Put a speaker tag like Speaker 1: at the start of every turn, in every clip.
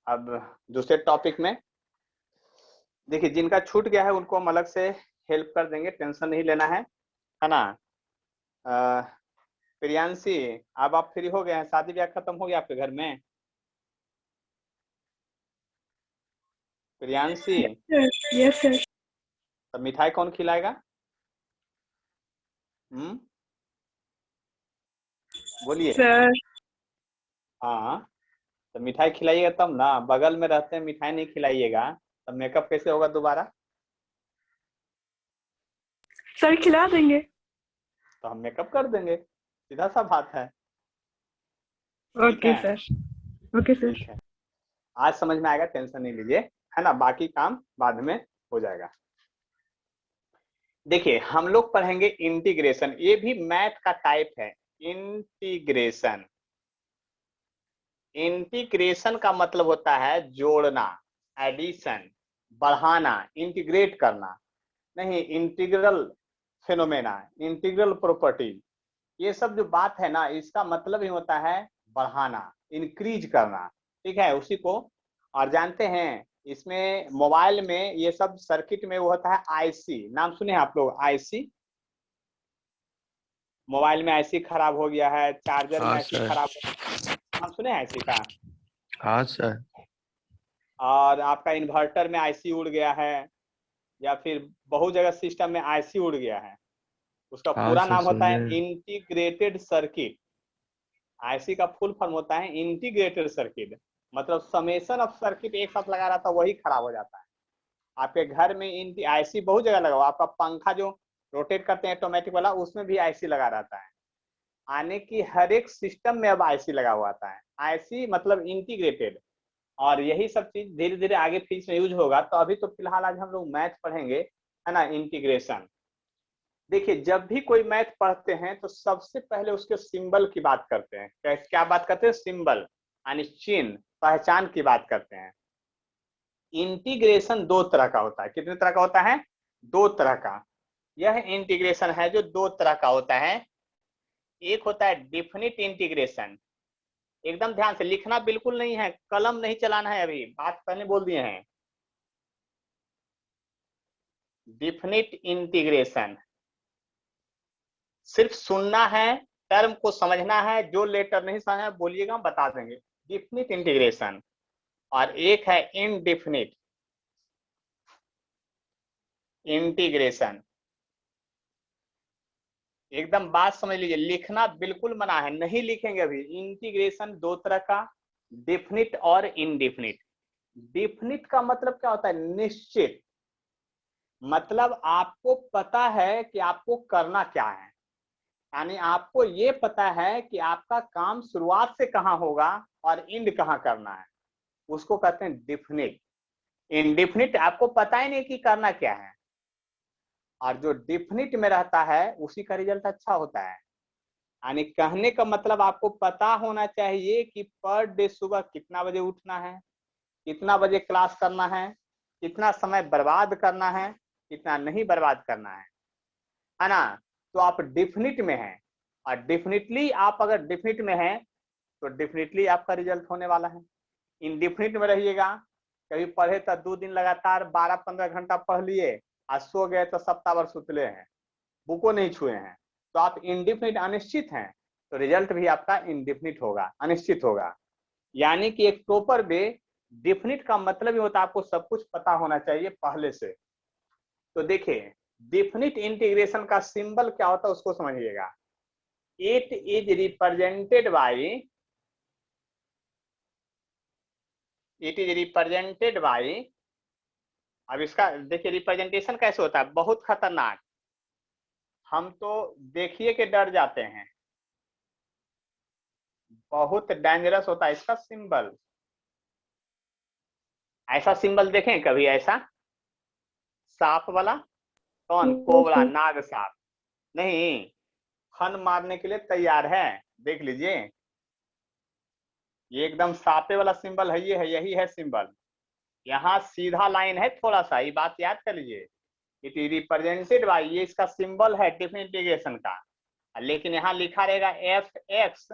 Speaker 1: अब दूसरे टॉपिक में देखिए, जिनका छूट गया है उनको हम अलग से हेल्प कर देंगे, टेंशन नहीं लेना है ना। प्रियांशी, अब आप फ्री हो गए हैं, शादी ब्याह खत्म हो गया आपके घर में? Priyanshi,
Speaker 2: yes sir.
Speaker 1: तब मिठाई कौन खिलाएगा? बोलिए।
Speaker 2: सर
Speaker 1: हाँ, तो मिठाई खिलाइएगा तब ना, बगल में रहते हैं मिठाई नहीं खिलाइएगा तब मेकअप कैसे होगा दोबारा?
Speaker 2: सर खिला देंगे।
Speaker 1: तो हम मेकअप कर देंगे, सीधा सा बात है। ठीक
Speaker 2: ओके
Speaker 1: है,
Speaker 2: सर। Okay sir.
Speaker 1: ठीक है, आज समझ में आएगा, टेंशन नहीं लीजिए, है ना, बाकी काम बाद में हो जाएगा। देखिए, हम लोग पढ़ेंगे इंटीग्रेशन, ये भी मैथ का टाइप है। इंटीग्रेशन, इंटीग्रेशन का मतलब होता है जोड़ना, एडिशन, बढ़ाना, इंटीग्रेट करना, नहीं इंटीग्रल फिनोमेना, इंटीग्रल प्रॉपर्टी, ये सब जो बात है ना, इसका मतलब ही होता है बढ़ाना, इंक्रीज करना। ठीक है, उसी को। और जानते हैं इसमें मोबाइल में ये सब सर्किट में वो होता है आईसी, नाम सुने हैं आप लोग आईसी? मोबाइल में आईसी खराब हो गया है, चार्जर में
Speaker 3: हाँ
Speaker 1: आईसी
Speaker 3: सर।
Speaker 1: खराब हो गया है, नाम सुने हैं आईसी का?
Speaker 3: हाँ सर।
Speaker 1: और आपका इन्वर्टर में आईसी उड़ गया है, या फिर बहुत जगह सिस्टम में आईसी उड़ गया है, उसका
Speaker 3: हाँ
Speaker 1: पूरा
Speaker 3: सर
Speaker 1: नाम होता
Speaker 3: सुने।
Speaker 1: है इंटीग्रेटेड सर्किट। आईसी का फुल फॉर्म होता है इंटीग्रेटेड सर्किट, मतलब समेशन ऑफ सर्किट एक साथ लगा रहता है, वही खराब हो जाता है। आपके घर में आईसी बहुत जगह लगा हुआ, आपका पंखा जो रोटेट करते हैं ऑटोमेटिक वाला, उसमें भी आईसी लगा रहता है। आने की हर एक सिस्टम में अब आईसी लगा हुआ आता है, आईसी मतलब इंटीग्रेटेड। और यही सब चीज धीरे धीरे आगे फिजिक्स में यूज होगा। तो अभी तो फिलहाल आज हम लोग मैथ पढ़ेंगे, है ना, इंटीग्रेशन। देखिए, जब भी कोई मैथ पढ़ते हैं तो सबसे पहले उसके सिंबल की बात करते हैं। क्या बात करते हैं? सिंबल, यानी चिन्ह, पहचान की बात करते हैं। इंटीग्रेशन दो तरह का होता है। कितने तरह का होता है? दो तरह का। यह इंटीग्रेशन है जो दो तरह का होता है। एक होता है डिफिनिट इंटीग्रेशन, एकदम ध्यान से लिखना बिल्कुल नहीं है, कलम नहीं चलाना है, अभी बात पहले बोल दिए हैं। डिफिनिट इंटीग्रेशन सिर्फ सुनना है, टर्म को समझना है, जो लेटर नहीं समझना है बोलिएगा, हम बता देंगे। Definite integration. और एक है इनडिफिनिट इंटीग्रेशन। एकदम बात समझ लीजिए, लिखना बिल्कुल मना है, नहीं लिखेंगे अभी। इंटीग्रेशन दो तरह का, डिफिनिट और इनडिफिनिट। डिफिनिट का मतलब क्या होता है? निश्चित, मतलब आपको पता है कि आपको करना क्या है, यानी आपको ये पता है कि आपका काम शुरुआत से कहां होगा और एंड कहां करना है, उसको कहते हैं डिफिनिट। इनडिफिनिट आपको पता ही नहीं कि करना क्या है, और जो डिफिनिट में रहता है उसी का रिजल्ट अच्छा होता है। यानी कहने का मतलब आपको पता होना चाहिए कि पर डे सुबह कितना बजे उठना है, कितना बजे क्लास करना है, कितना समय बर्बाद करना है, कितना नहीं बर्बाद करना है ना। तो आप डिफिनिट में हैं, और डेफिनेटली आप अगर डिफिनिट में हैं तो डेफिनेटली आपका रिजल्ट होने वाला है। इनडिफिनिट में रहिएगा, कभी पढ़े तो 2 दिन लगातार 12-15 घंटा पढ़ लिए, आज सो गए तो सप्ताह भर सुतले हैं, बुको नहीं छुए हैं, तो आप इनडिफिनिट अनिश्चित हैं, तो रिजल्ट भी आपका इनडिफिनिट होगा, अनिश्चित होगा। यानी कि एक प्रॉपर वे डिफिनिट का मतलब ही होता है आपको सब कुछ पता होना चाहिए पहले से। तो देखिए, डिफिनिट इंटीग्रेशन का सिंबल क्या होता है उसको समझिएगा। It is represented by, it is represented by. अब इसका देखिए रिप्रेजेंटेशन कैसे होता है, बहुत खतरनाक, हम तो देखिए के डर जाते हैं, बहुत डेंजरस होता है इसका सिंबल। ऐसा सिंबल देखें कभी? ऐसा सांप वाला, कौन? कोबरा, नाग सांप नहीं, फन मारने के लिए तैयार है, देख लीजिए, ये एकदम सांपे वाला सिंबल है, ये है, यही है सिंबल। यहाँ सीधा लाइन है, थोड़ा सा ये बात याद कर लीजिए। इट इज रिप्रेजेंटेड बाय, ये इसका सिंबल है डिफरेंट इंटीग्रेशन का, लेकिन यहाँ लिखा रहेगा F X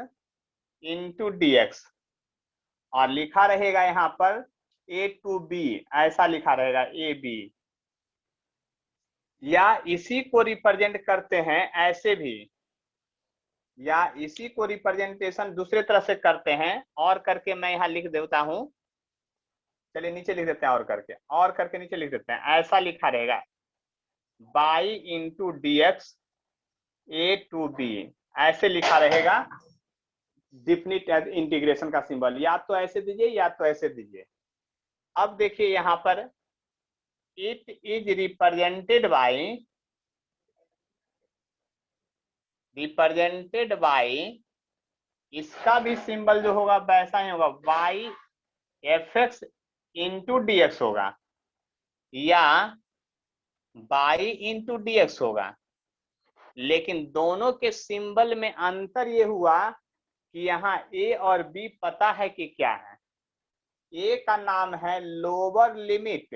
Speaker 1: into D x. और लिखा रहेगा यहाँ पर ए टू बी, ऐसा लिखा रहेगा ए बी। या इसी को रिप्रेजेंट करते हैं ऐसे भी, या इसी को रिप्रेजेंटेशन दूसरे तरह से करते हैं, और करके मैं यहाँ लिख देता हूं। चलिए नीचे लिख देते हैं, और करके नीचे लिख देते हैं। ऐसा लिखा रहेगा by into D x a to b, ऐसे लिखा रहेगा डिफिनिट इंटीग्रेशन का सिंबल। या तो ऐसे दीजिए या तो ऐसे दीजिए। अब देखिए यहाँ पर इट इज रिप्रेजेंटेड बाई, इसका भी सिंबल जो होगा वैसा ही होगा, by F X into D x होगा, या बाई इंटू डी एक्स होगा। लेकिन दोनों के सिंबल में अंतर ये हुआ कि यहाँ ए और बी पता है कि क्या है। ए का नाम है लोअर लिमिट,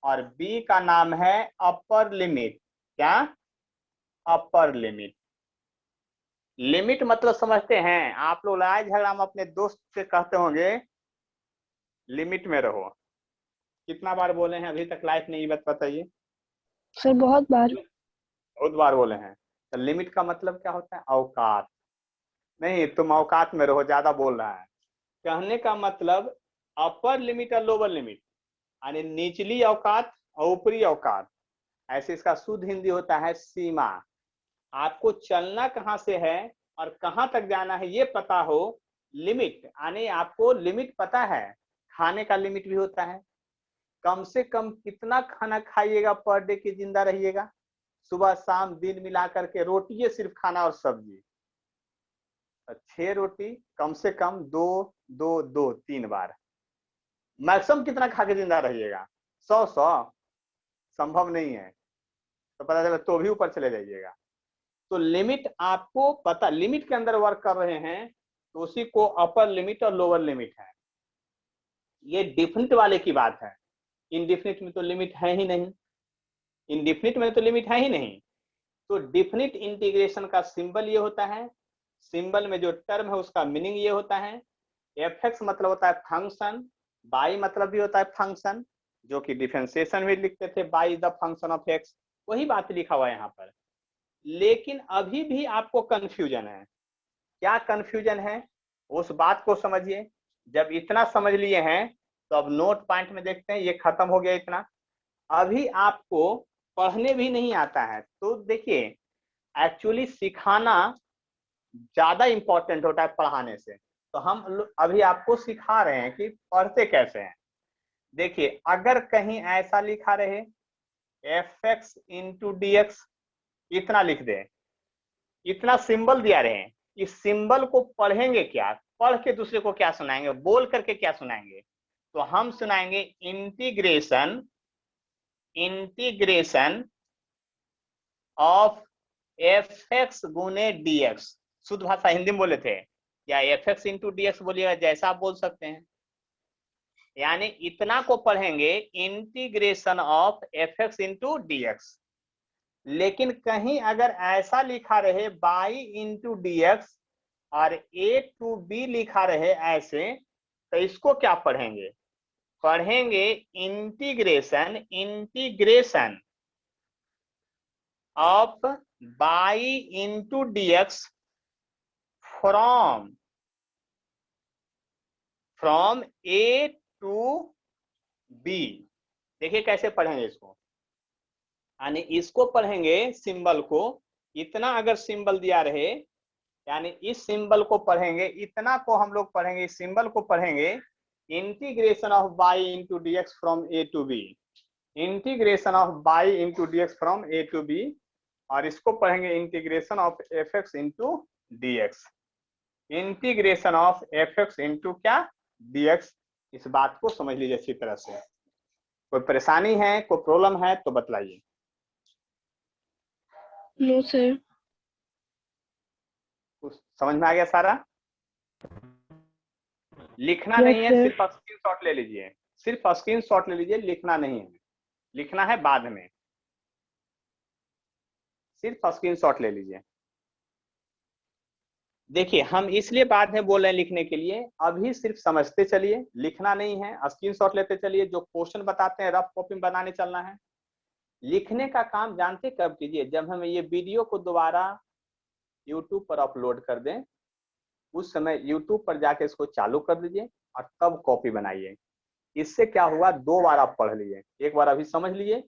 Speaker 1: और बी का नाम है अपर लिमिट। क्या? Upper limit. लिमिट मतलब समझते हैं आप लोग? लड़ाई झगड़ा में अपने दोस्त से कहते होंगे लिमिट में रहो। कितना बार बोले हैं अभी तक लाइफ में, ये बात बताइए।
Speaker 2: सर बहुत बार
Speaker 1: बोले हैं। तो लिमिट का मतलब क्या होता है? औकात। नहीं, तुम औकात में रहो, ज्यादा बोल रहा है। कहने का मतलब अपर लिमिट और लोअर लिमिट, यानी निचली औकात और ऊपरी औकात। ऐसे इसका शुद्ध हिंदी होता है सीमा। आपको चलना कहाँ से है और कहाँ तक जाना है ये पता हो। लिमिट यानी आपको लिमिट पता है। खाने का लिमिट भी होता है, कम से कम कितना खाना खाइएगा पर डे की जिंदा रहिएगा। सुबह शाम दिन मिला करके रोटी है सिर्फ खाना और सब्जी, 6 रोटी कम से कम 3 बार। मैक्सिमम कितना खा के जिंदा रहिएगा? 100 संभव नहीं है, तो पता चला तो भी ऊपर चले जाइएगा। तो लिमिट आपको पता, लिमिट के अंदर वर्क कर रहे हैं तो उसी को अपर लिमिट और लोअर लिमिट है। ये डिफिनिट वाले की बात है। इनडिफिनिट में तो लिमिट है ही नहीं, तो डिफिनिट इंटीग्रेशन का सिंबल ये होता है। सिंबल में जो टर्म है उसका मीनिंग ये होता है। एफ एक्स मतलब होता है फंक्शन, बाई मतलब भी होता है फंक्शन, जो कि डिफरेंशिएशन में लिखते थे by the function of x, वही बात लिखा हुआ है यहाँ पर। लेकिन अभी भी आपको कंफ्यूजन है। क्या कंफ्यूजन है? उस बात को समझिए। जब इतना समझ लिए हैं तो अब नोट पॉइंट में देखते हैं। ये खत्म हो गया इतना। अभी आपको पढ़ने भी नहीं आता है तो देखिए, एक्चुअली सिखाना ज्यादा इंपॉर्टेंट होता है पढ़ाने से। तो हम अभी आपको सिखा रहे हैं कि पढ़ते कैसे हैं। देखिए, अगर कहीं ऐसा लिखा रहे F X into D x, इतना लिख दे, इतना सिंबल दिया रहे, इस सिंबल को पढ़ेंगे क्या? पढ़ के दूसरे को क्या सुनाएंगे? बोल करके क्या सुनाएंगे? तो हम सुनाएंगे इंटीग्रेशन ऑफ एफ एक्स गुने डी एक्स। शुद्ध भाषा हिंदी में बोले थे, या F X into D x बोलिएगा, जैसा आप बोल सकते हैं। यानी इतना को पढ़ेंगे integration of F X into D x. लेकिन कहीं अगर ऐसा लिखा रहे बाई इंटू डी एक्स और ए टू बी लिखा रहे ऐसे, तो इसको क्या पढ़ेंगे? पढ़ेंगे integration of by into D x from A to b. देखिए कैसे पढ़ेंगे इसको, यानी इसको पढ़ेंगे सिंबल को। इतना अगर सिंबल दिया रहे, यानी इस सिंबल को पढ़ेंगे, इतना को हम लोग पढ़ेंगे, इस सिंबल को पढ़ेंगे integration of by into D x from A to B, integration of by into D x from A to B. और इसको पढ़ेंगे integration of F X into D X, integration of F X into क्या? D X. इस बात को समझ लीजिए अच्छी तरह से। कोई परेशानी है, कोई प्रॉब्लम है तो बतलाइए।
Speaker 2: No sir.
Speaker 1: कुछ समझ में आ गया सारा? लिखना
Speaker 2: Yes,
Speaker 1: नहीं है,
Speaker 2: sir.
Speaker 1: सिर्फ स्क्रीनशॉट ले लीजिए, सिर्फ स्क्रीनशॉट ले लीजिए। लिखना नहीं है, लिखना है बाद में, सिर्फ स्क्रीनशॉट ले लीजिए। देखिए हम इसलिए बाद में बोल रहे हैं लिखने के लिए, अभी सिर्फ समझते चलिए, लिखना नहीं है, स्क्रीनशॉट लेते चलिए, जो क्वेश्चन बताते हैं रफ कॉपी में बनाने चलना है। लिखने का काम जानते कब कीजिए, जब हम ये वीडियो को दोबारा यूट्यूब पर अपलोड कर दें, उस समय यूट्यूब पर जाके इसको चालू कर दीजिए और तब कॉपी बनाइए। इससे क्या हुआ, 2 बार आप पढ़ लिए, एक बार अभी समझ लिए,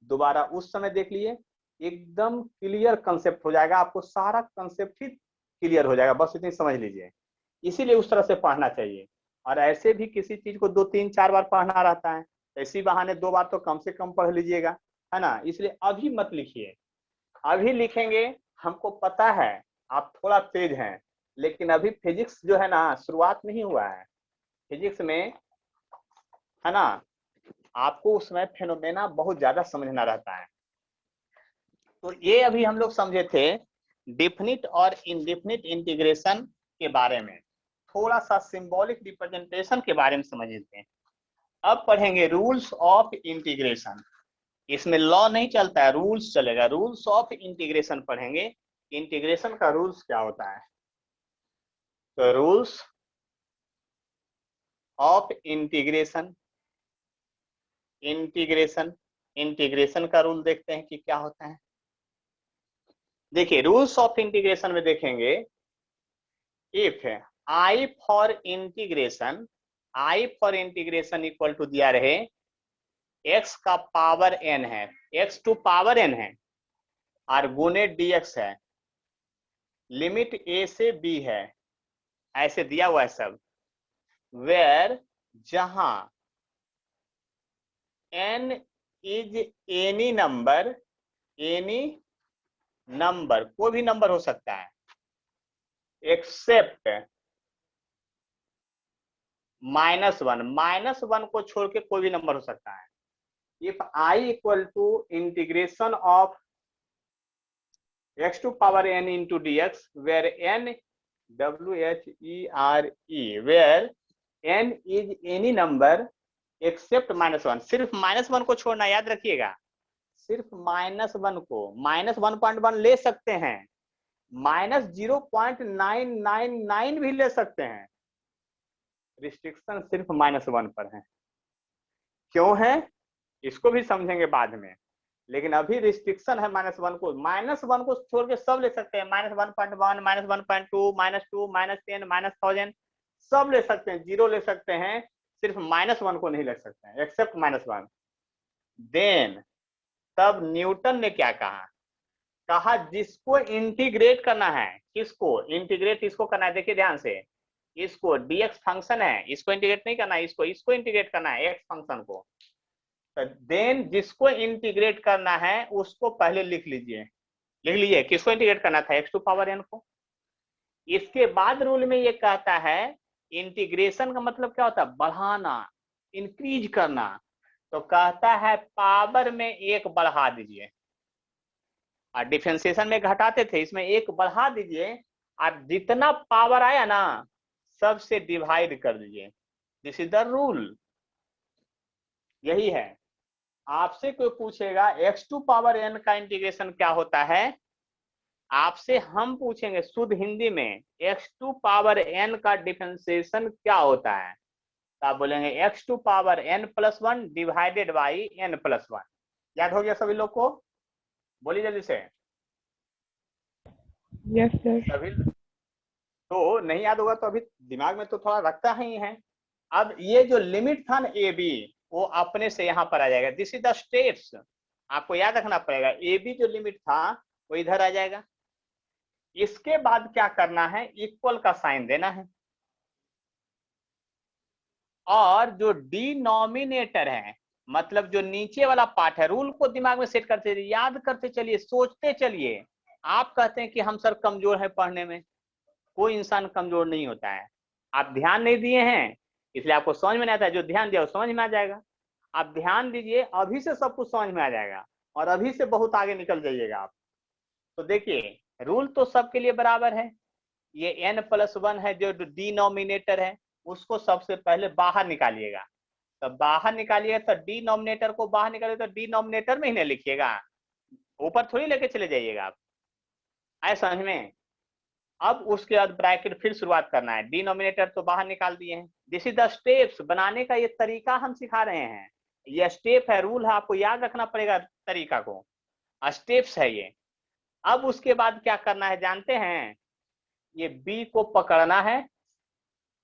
Speaker 1: दोबारा उस समय देख लिए, एकदम क्लियर कंसेप्ट हो जाएगा, आपको सारा कंसेप्ट ही क्लियर हो जाएगा, बस इतनी समझ लीजिए। इसीलिए उस तरह से पढ़ना चाहिए। और ऐसे भी किसी चीज को 2 3 4 बार पढ़ना रहता है, इसी बहाने 2 बार तो कम से कम पढ़ लीजिएगा, है ना। इसलिए अभी मत लिखिए, अभी लिखेंगे, हमको पता है आप थोड़ा तेज हैं, लेकिन अभी फिजिक्स जो है ना शुरुआत नहीं हुआ है फिजिक्स में, है ना। आपको उसमें फेनोमेना बहुत ज्यादा समझना रहता है। तो ये अभी हम लोग समझे थे डेफिनिट और इनडेफिनिट इंटीग्रेशन के बारे में, थोड़ा सा सिंबॉलिक रिप्रेजेंटेशन के बारे में समझ लेते हैं। अब पढ़ेंगे रूल्स ऑफ इंटीग्रेशन। इसमें लॉ नहीं चलता है, रूल्स चलेगा। रूल्स ऑफ इंटीग्रेशन पढ़ेंगे, इंटीग्रेशन का रूल्स क्या होता है। तो रूल्स ऑफ इंटीग्रेशन, इंटीग्रेशन का रूल देखते हैं कि क्या होता है। देखिए रूल्स ऑफ इंटीग्रेशन में देखेंगे, if I for integration, I for integration equal to दिया रहे x का पावर n है, x टू पावर n है, और गुने dx है, लिमिट a से b है, ऐसे दिया हुआ है सब, वेयर जहां n is any number, any number कोई भी नंबर हो सकता है, एक्सेप्ट -1, -1 को छोड़ के कोई भी नंबर हो सकता है। If I equal to integration of x to power n into dx where n WHERE where n is any number except -1, सिर्फ -1 को छोड़ना, याद रखिएगा, सिर्फ -1 को, -1.1 ले सकते हैं, -0.999 भी ले सकते हैं, रिस्ट्रिक्शन सिर्फ -1 पर है। क्यों है इसको भी समझेंगे बाद में, लेकिन अभी रिस्ट्रिक्शन है -1 को, -1 को छोड़ के सब ले सकते हैं, -1.1, -1.2, -2, -10, -1000 सब ले सकते हैं, 0 ले सकते हैं, सिर्फ -1 को नहीं ले सकते हैं, एक्सेप्ट -1। देन तब न्यूटन ने क्या कहा, कहा जिसको इंटीग्रेट करना है, किसको इंटीग्रेट, इसको करना है, देखिए ध्यान से, इसको dx फंक्शन है, इसको इंटीग्रेट नहीं करना है, इसको इंटीग्रेट करना है x फंक्शन को। देन जिसको इंटीग्रेट करना है उसको पहले लिख लीजिए, किसको इंटीग्रेट करना था, x टू पावर n को। इसके बाद रूल में ये कहता है, इंटीग्रेशन का मतलब क्या होता है, बढ़ाना, इंक्रीज करना, तो कहता है पावर में 1 बढ़ा दीजिए, और डिफरेंशिएशन में घटाते थे, इसमें 1 बढ़ा दीजिए, और जितना पावर आया ना सबसे डिवाइड कर दीजिए। दिस इज द रूल, यही है। आपसे कोई पूछेगा x टू पावर n का इंटीग्रेशन क्या होता है, आपसे हम पूछेंगे शुद्ध हिंदी में x टू पावर n का डिफरेंशिएशन क्या होता है, तो आप बोलेंगे x to power n+1 divided by n+1। याद हो गया सभी लोग को, बोलिए जल्दी से।
Speaker 2: Yes sir.
Speaker 1: सभी तो नहीं याद होगा तो अभी दिमाग में तो थोड़ा रखता ही है। अब ये जो लिमिट था ना ए बी, वो अपने से यहाँ पर आ जाएगा, दिस इज द स्टेट्स, आपको याद रखना पड़ेगा, ए बी जो लिमिट था वो इधर आ जाएगा। इसके बाद क्या करना है, इक्वल का साइन देना है, और जो डिनोमिनेटर है, मतलब जो नीचे वाला पार्ट है, रूल को दिमाग में सेट करते चलिए, याद करते चलिए, सोचते चलिए। आप कहते हैं कि हम सर कमजोर है पढ़ने में, कोई इंसान कमजोर नहीं होता है, आप ध्यान नहीं दिए हैं इसलिए आपको समझ में नहीं आता है, जो ध्यान दिया वो समझ में आ जाएगा। आप ध्यान दीजिए, अभी से सब कुछ समझ में आ जाएगा, और अभी से बहुत आगे निकल जाइएगा आप। तो देखिए रूल तो सबके लिए बराबर है, ये n+1 है जो डिनोमिनेटर है, उसको सबसे पहले बाहर निकालिएगा, तो बाहर निकालिएगा, तो डिनोमिनेटर को बाहर निकालिएगा, तो डिनोमिनेटर में ही नहीं लिखिएगा, ऊपर थोड़ी लेके चले जाइएगा आप, आए समझ में। अब उसके बाद ब्रैकेट फिर शुरुआत करना है, डिनोमिनेटर तो बाहर निकाल दिए हैं। दिस इज द स्टेप्स, बनाने का ये तरीका हम सिखा रहे हैं, ये स्टेप है, रूल है, आपको याद रखना पड़ेगा तरीका को, स्टेप्स है ये। अब उसके बाद क्या करना है जानते हैं, ये बी को पकड़ना है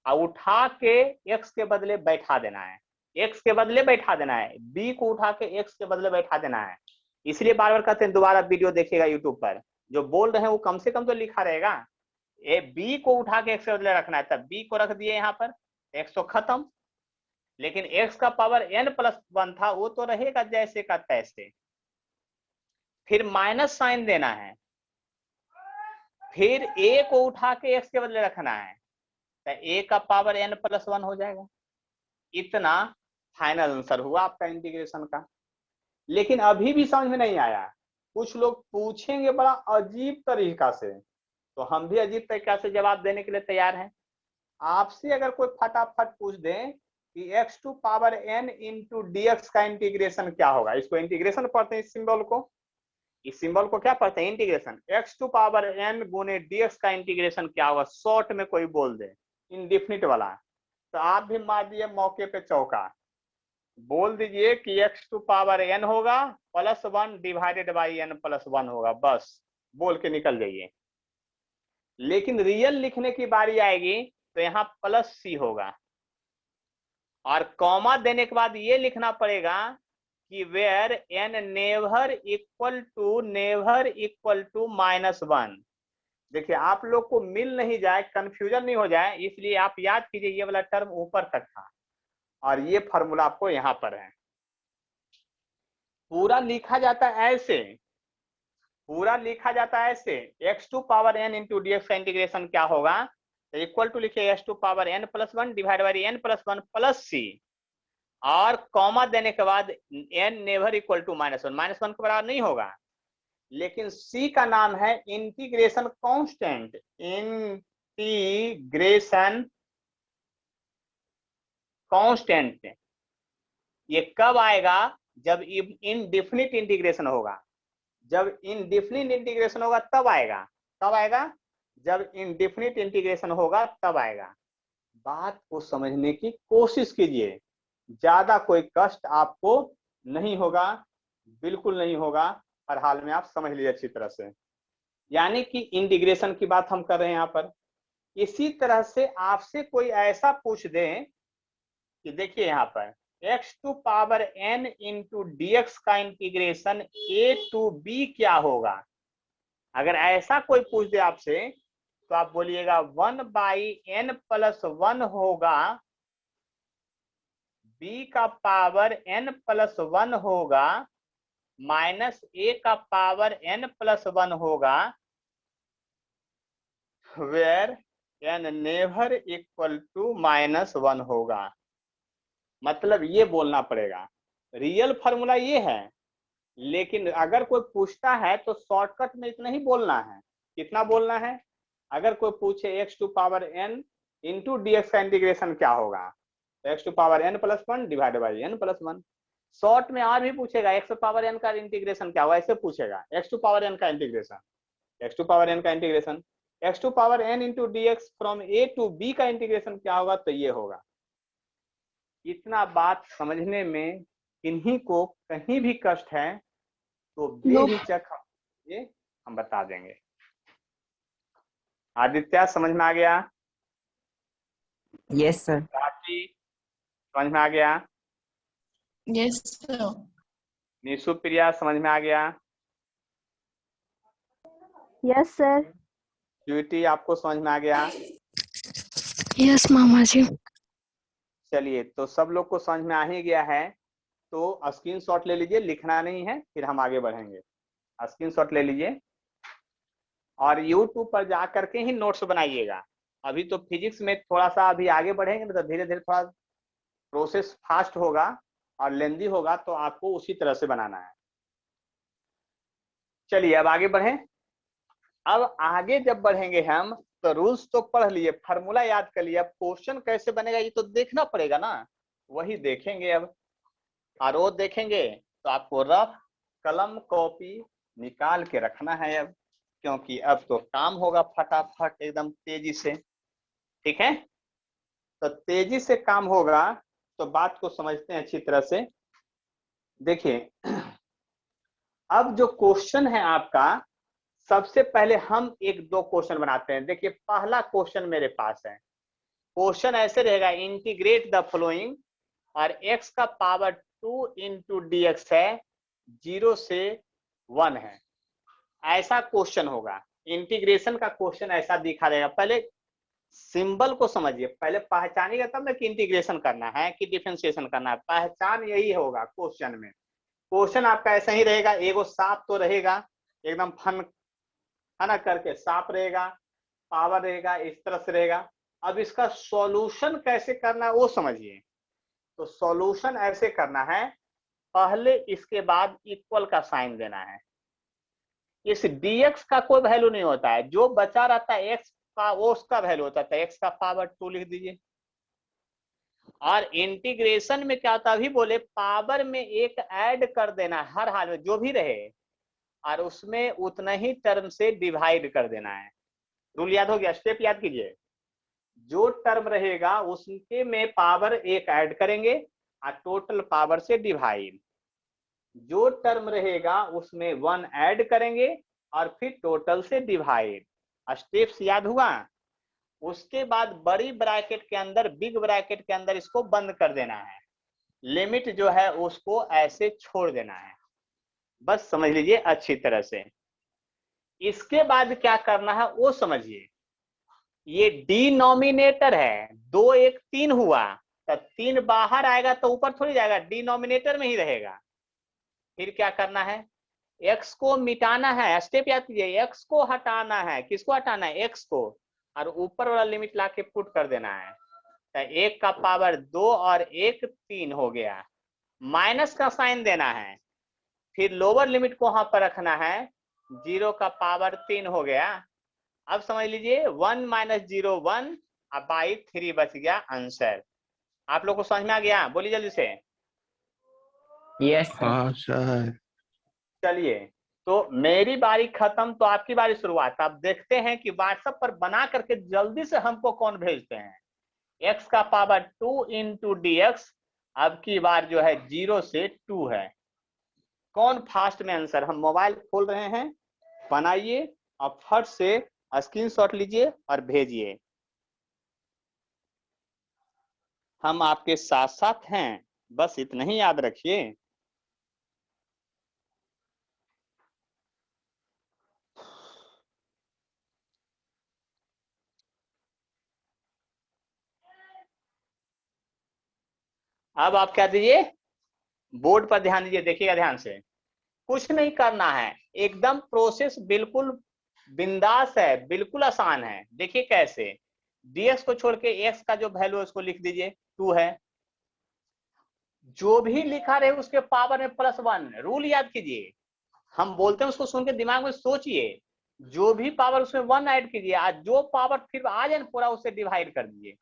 Speaker 1: और उठा के एक्स के बदले बैठा देना है, एक्स के बदले बैठा देना है, बी को उठा के एक्स के बदले बैठा देना है। इसलिए बार बार कहते हैं दोबारा वीडियो देखिएगा यूट्यूब पर, जो बोल रहे हैं वो कम से कम तो लिखा रहेगा। ए बी को उठा के एक्स के बदले रखना है, तब बी को रख दिए यहाँ पर, एक्स तो खत्म, लेकिन एक्स का पावर एन प्लस 1 था वो तो रहेगा जैसे का तैसे। फिर माइनस साइन देना है, फिर ए को उठा के एक्स के बदले रखना है, तो ए का पावर एन प्लस 1 हो जाएगा। इतना फाइनल आंसर हुआ आपका इंटीग्रेशन का। लेकिन अभी भी समझ में नहीं आया, कुछ लोग पूछेंगे बड़ा अजीब तरीका से, तो हम भी अजीब तरीका से जवाब देने के लिए तैयार हैं। आपसे अगर कोई फटाफट पूछ दे कि x to power n into dx का इंटीग्रेशन क्या होगा, इसको इंटीग्रेशन पढ़ते हैं, इस सिंबल को क्या पढ़ते हैं, integration. x to power n गुने dx का इंटीग्रेशन क्या होगा, शॉर्ट में कोई बोल दे इंडेफिनिट वाला, तो आप भी मार दिए मौके पे चौका, बोल दीजिए कि x टू पावर n होगा plus 1 divided by n plus 1 होगा, बस बोल के निकल जाइए। लेकिन रियल लिखने की बारी आएगी तो यहाँ प्लस सी होगा, और कॉमा देने के बाद ये लिखना पड़ेगा कि where n never equal to -1। देखिए आप लोग को मिल नहीं जाए, कंफ्यूजन नहीं हो जाए, इसलिए आप याद कीजिए ये वाला टर्म ऊपर तक था और ये फॉर्मूला आपको यहां पर है। पूरा लिखा जाता है ऐसे, x to power n into dx का इंटीग्रेशन क्या होगा, तो इक्वल टू लिखिए x to power n plus 1 divide by n plus 1 plus C, और कॉमा देने के बाद n नेवर इक्वल टू -1 के बराबर नहीं होगा, लेकिन c का नाम है इंटीग्रेशन कांस्टेंट। इंटीग्रेशन कांस्टेंट ये कब आएगा, जब इनडेफिनिट इंटीग्रेशन होगा, जब इनडेफिनिट इंटीग्रेशन होगा तब आएगा। कब आएगा, जब इनडेफिनिट इंटीग्रेशन होगा तब आएगा। बात को समझने की कोशिश कीजिए, ज्यादा कोई कष्ट आपको नहीं होगा, बिल्कुल नहीं होगा, हर हाल में आप समझ लीजिए अच्छी तरह से। यानी कि इंटीग्रेशन की बात हम कर रहे हैं यहाँ पर। इसी तरह से आपसे कोई ऐसा पूछ दे कि देखिए यहाँ पर x to power n into dx का इंटीग्रेशन a टू b क्या होगा, अगर ऐसा कोई पूछ दे आपसे तो आप बोलिएगा 1/n प्लस 1 होगा, b का पावर n प्लस 1 होगा, माइनस a का पावर n प्लस 1 होगा, where n never equal to -1 होगा। मतलब ये बोलना पड़ेगा, रियल फॉर्मूला ये है, लेकिन अगर कोई पूछता है तो शॉर्टकट में इतना ही बोलना है। कितना बोलना है, अगर कोई पूछे x to power n into dx का इंटीग्रेशन क्या होगा, तो x to power n plus 1 divide by n plus 1। Short में और भी पूछेगा x टू पावर n का इंटीग्रेशन क्या होगा, ऐसे पूछेगा x टू पावर n का integration, x to power n का integration, x to power n into dx from a to b का इंटीग्रेशन क्या होगा, तो ये होगा। इतना बात समझने में किन्हीं को कहीं भी कष्ट है तो बेहिचक ये हम बता देंगे। आदित्य समझ में आ गया?
Speaker 3: Yes sir.
Speaker 1: राशि समझ में आ गया?
Speaker 4: Yes sir.
Speaker 1: निशु प्रिया समझ में आ गया?
Speaker 2: Yes sir.
Speaker 1: स्वीटी आपको समझ में आ गया?
Speaker 2: यस मामा जी।
Speaker 1: चलिए तो सब लोग को समझ में आ ही गया है, तो स्क्रीनशॉट ले लीजिए, लिखना नहीं है, फिर हम आगे बढ़ेंगे। स्क्रीनशॉट ले लीजिए और YouTube पर जा करके ही नोट्स बनाइएगा। अभी तो फिजिक्स में थोड़ा सा अभी आगे बढ़ेंगे तो धीरे धीरे थोड़ा प्रोसेस फास्ट होगा और लेंदी होगा, तो आपको उसी तरह से बनाना है। चलिए अब आगे बढ़ें। अब आगे जब बढ़ेंगे हम तो रूल्स तो पढ़ लिए, फार्मूला याद कर लिया, क्वेश्चन कैसे बनेगा ये तो देखना पड़ेगा ना, वही देखेंगे अब। और वो देखेंगे तो आपको रफ कलम कॉपी निकाल के रखना है। अब क्योंकि अब तो काम होगा फटाफट एकदम तेजी से। ठीक है, तो तेजी से काम होगा, तो बात को समझते हैं अच्छी तरह से। देखिए, अब जो क्वेश्चन है आपका, सबसे पहले हम एक दो क्वेश्चन बनाते हैं। देखिए, पहला क्वेश्चन मेरे पास है। क्वेश्चन ऐसे रहेगा, इंटीग्रेट द फॉलोइंग, और x का पावर 2 इंटू dx है, 0 से 1 है। ऐसा क्वेश्चन होगा, इंटीग्रेशन का क्वेश्चन ऐसा दिखा देगा। पहले सिंबल को समझिए, पहले पहचानिएगा तब ना कि इंटीग्रेशन करना है कि डिफरेंशिएशन करना है। पहचान यही होगा क्वेश्चन में। क्वेश्चन आपका ऐसा ही रहेगा, एगो साफ तो रहेगा, एकदम फन है ना करके साफ रहेगा, पावर रहेगा, इस तरह से रहेगा। अब इसका सॉल्यूशन कैसे करना है वो समझिए। तो सॉल्यूशन ऐसे करना है, पहले इसके बाद इक्वल का साइन देना है। इस dx का कोई वैल्यू नहीं होता है, जो बचा रहता है x का वो उसका वैल्यू होता है, x का पावर 2 लिख दीजिए। और इंटीग्रेशन में क्या होता है, अभी बोले पावर में एक ऐड कर देना है हर हाल में, जो भी रहे, और उसमें उतना ही टर्म से डिवाइड कर देना है। रूल याद हो गया, स्टेप याद कीजिए। जो टर्म रहेगा उसके में पावर एक ऐड करेंगे और टोटल पावर से डिवाइड। जो टर्म रहेगा उसमें 1 ऐड करेंगे और फिर टोटल से डिवाइड। स्टेप्स याद हुआ। उसके बाद बड़ी ब्रैकेट के अंदर, बिग ब्रैकेट के अंदर इसको बंद कर देना है। लिमिट जो है उसको ऐसे छोड़ देना है। बस समझ लीजिए अच्छी तरह से। इसके बाद क्या करना है वो समझिए। ये डिनोमिनेटर है, 2 1 3 हुआ, तो 3 बाहर आएगा तो ऊपर थोड़ी जाएगा, डिनोमिनेटर में ही रहेगा। फिर क्या करना है, x को मिटाना है। स्टेप याद कीजिए, x को हटाना है। किसको हटाना है, x को, और ऊपर वाला लिमिट लाके पुट कर देना है। तो 1 का पावर 2 और 1 3 हो गया। माइनस का साइन देना है, फिर लोअर लिमिट को वहां पर रखना है, 0 का पावर 3 हो गया। अब समझ लीजिए 1 माइनस 0 1, अब बाई 3 बच गया आंसर। आप लोग को समझ में आ गया, बोलिए जल्दी से।
Speaker 3: Yes sir.
Speaker 5: हाँ सर।
Speaker 1: चलिए, तो मेरी बारी खत्म तो आपकी बारी शुरुआत। अब देखते हैं कि व्हाट्सएप पर बना करके जल्दी से हमको कौन भेजते हैं। x का पावर 2 इंटू dx, अब की बार जो है 0 से 2 है। कौन फास्ट में आंसर, हम मोबाइल खोल रहे हैं, बनाइए और फट से स्क्रीनशॉट लीजिए और भेजिए। हम आपके साथ साथ हैं, बस इतना ही याद रखिए। अब आप क्या दीजिए, बोर्ड पर ध्यान दीजिए, देखिएगा ध्यान से। कुछ नहीं करना है, एकदम प्रोसेस बिल्कुल बिंदास है, बिल्कुल आसान है। देखिए कैसे, dx को छोड़ के x का जो वैल्यू है उसको लिख दीजिए, 2 है। जो भी लिखा रहे उसके पावर में +1। रूल याद कीजिए, हम बोलते हैं उसको सुन के दिमाग में सोचिए। जो भी पावर उसमें 1 ऐड कीजिए, आज जो पावर फिर आ जाए पूरा उसे डिवाइड कर दीजिए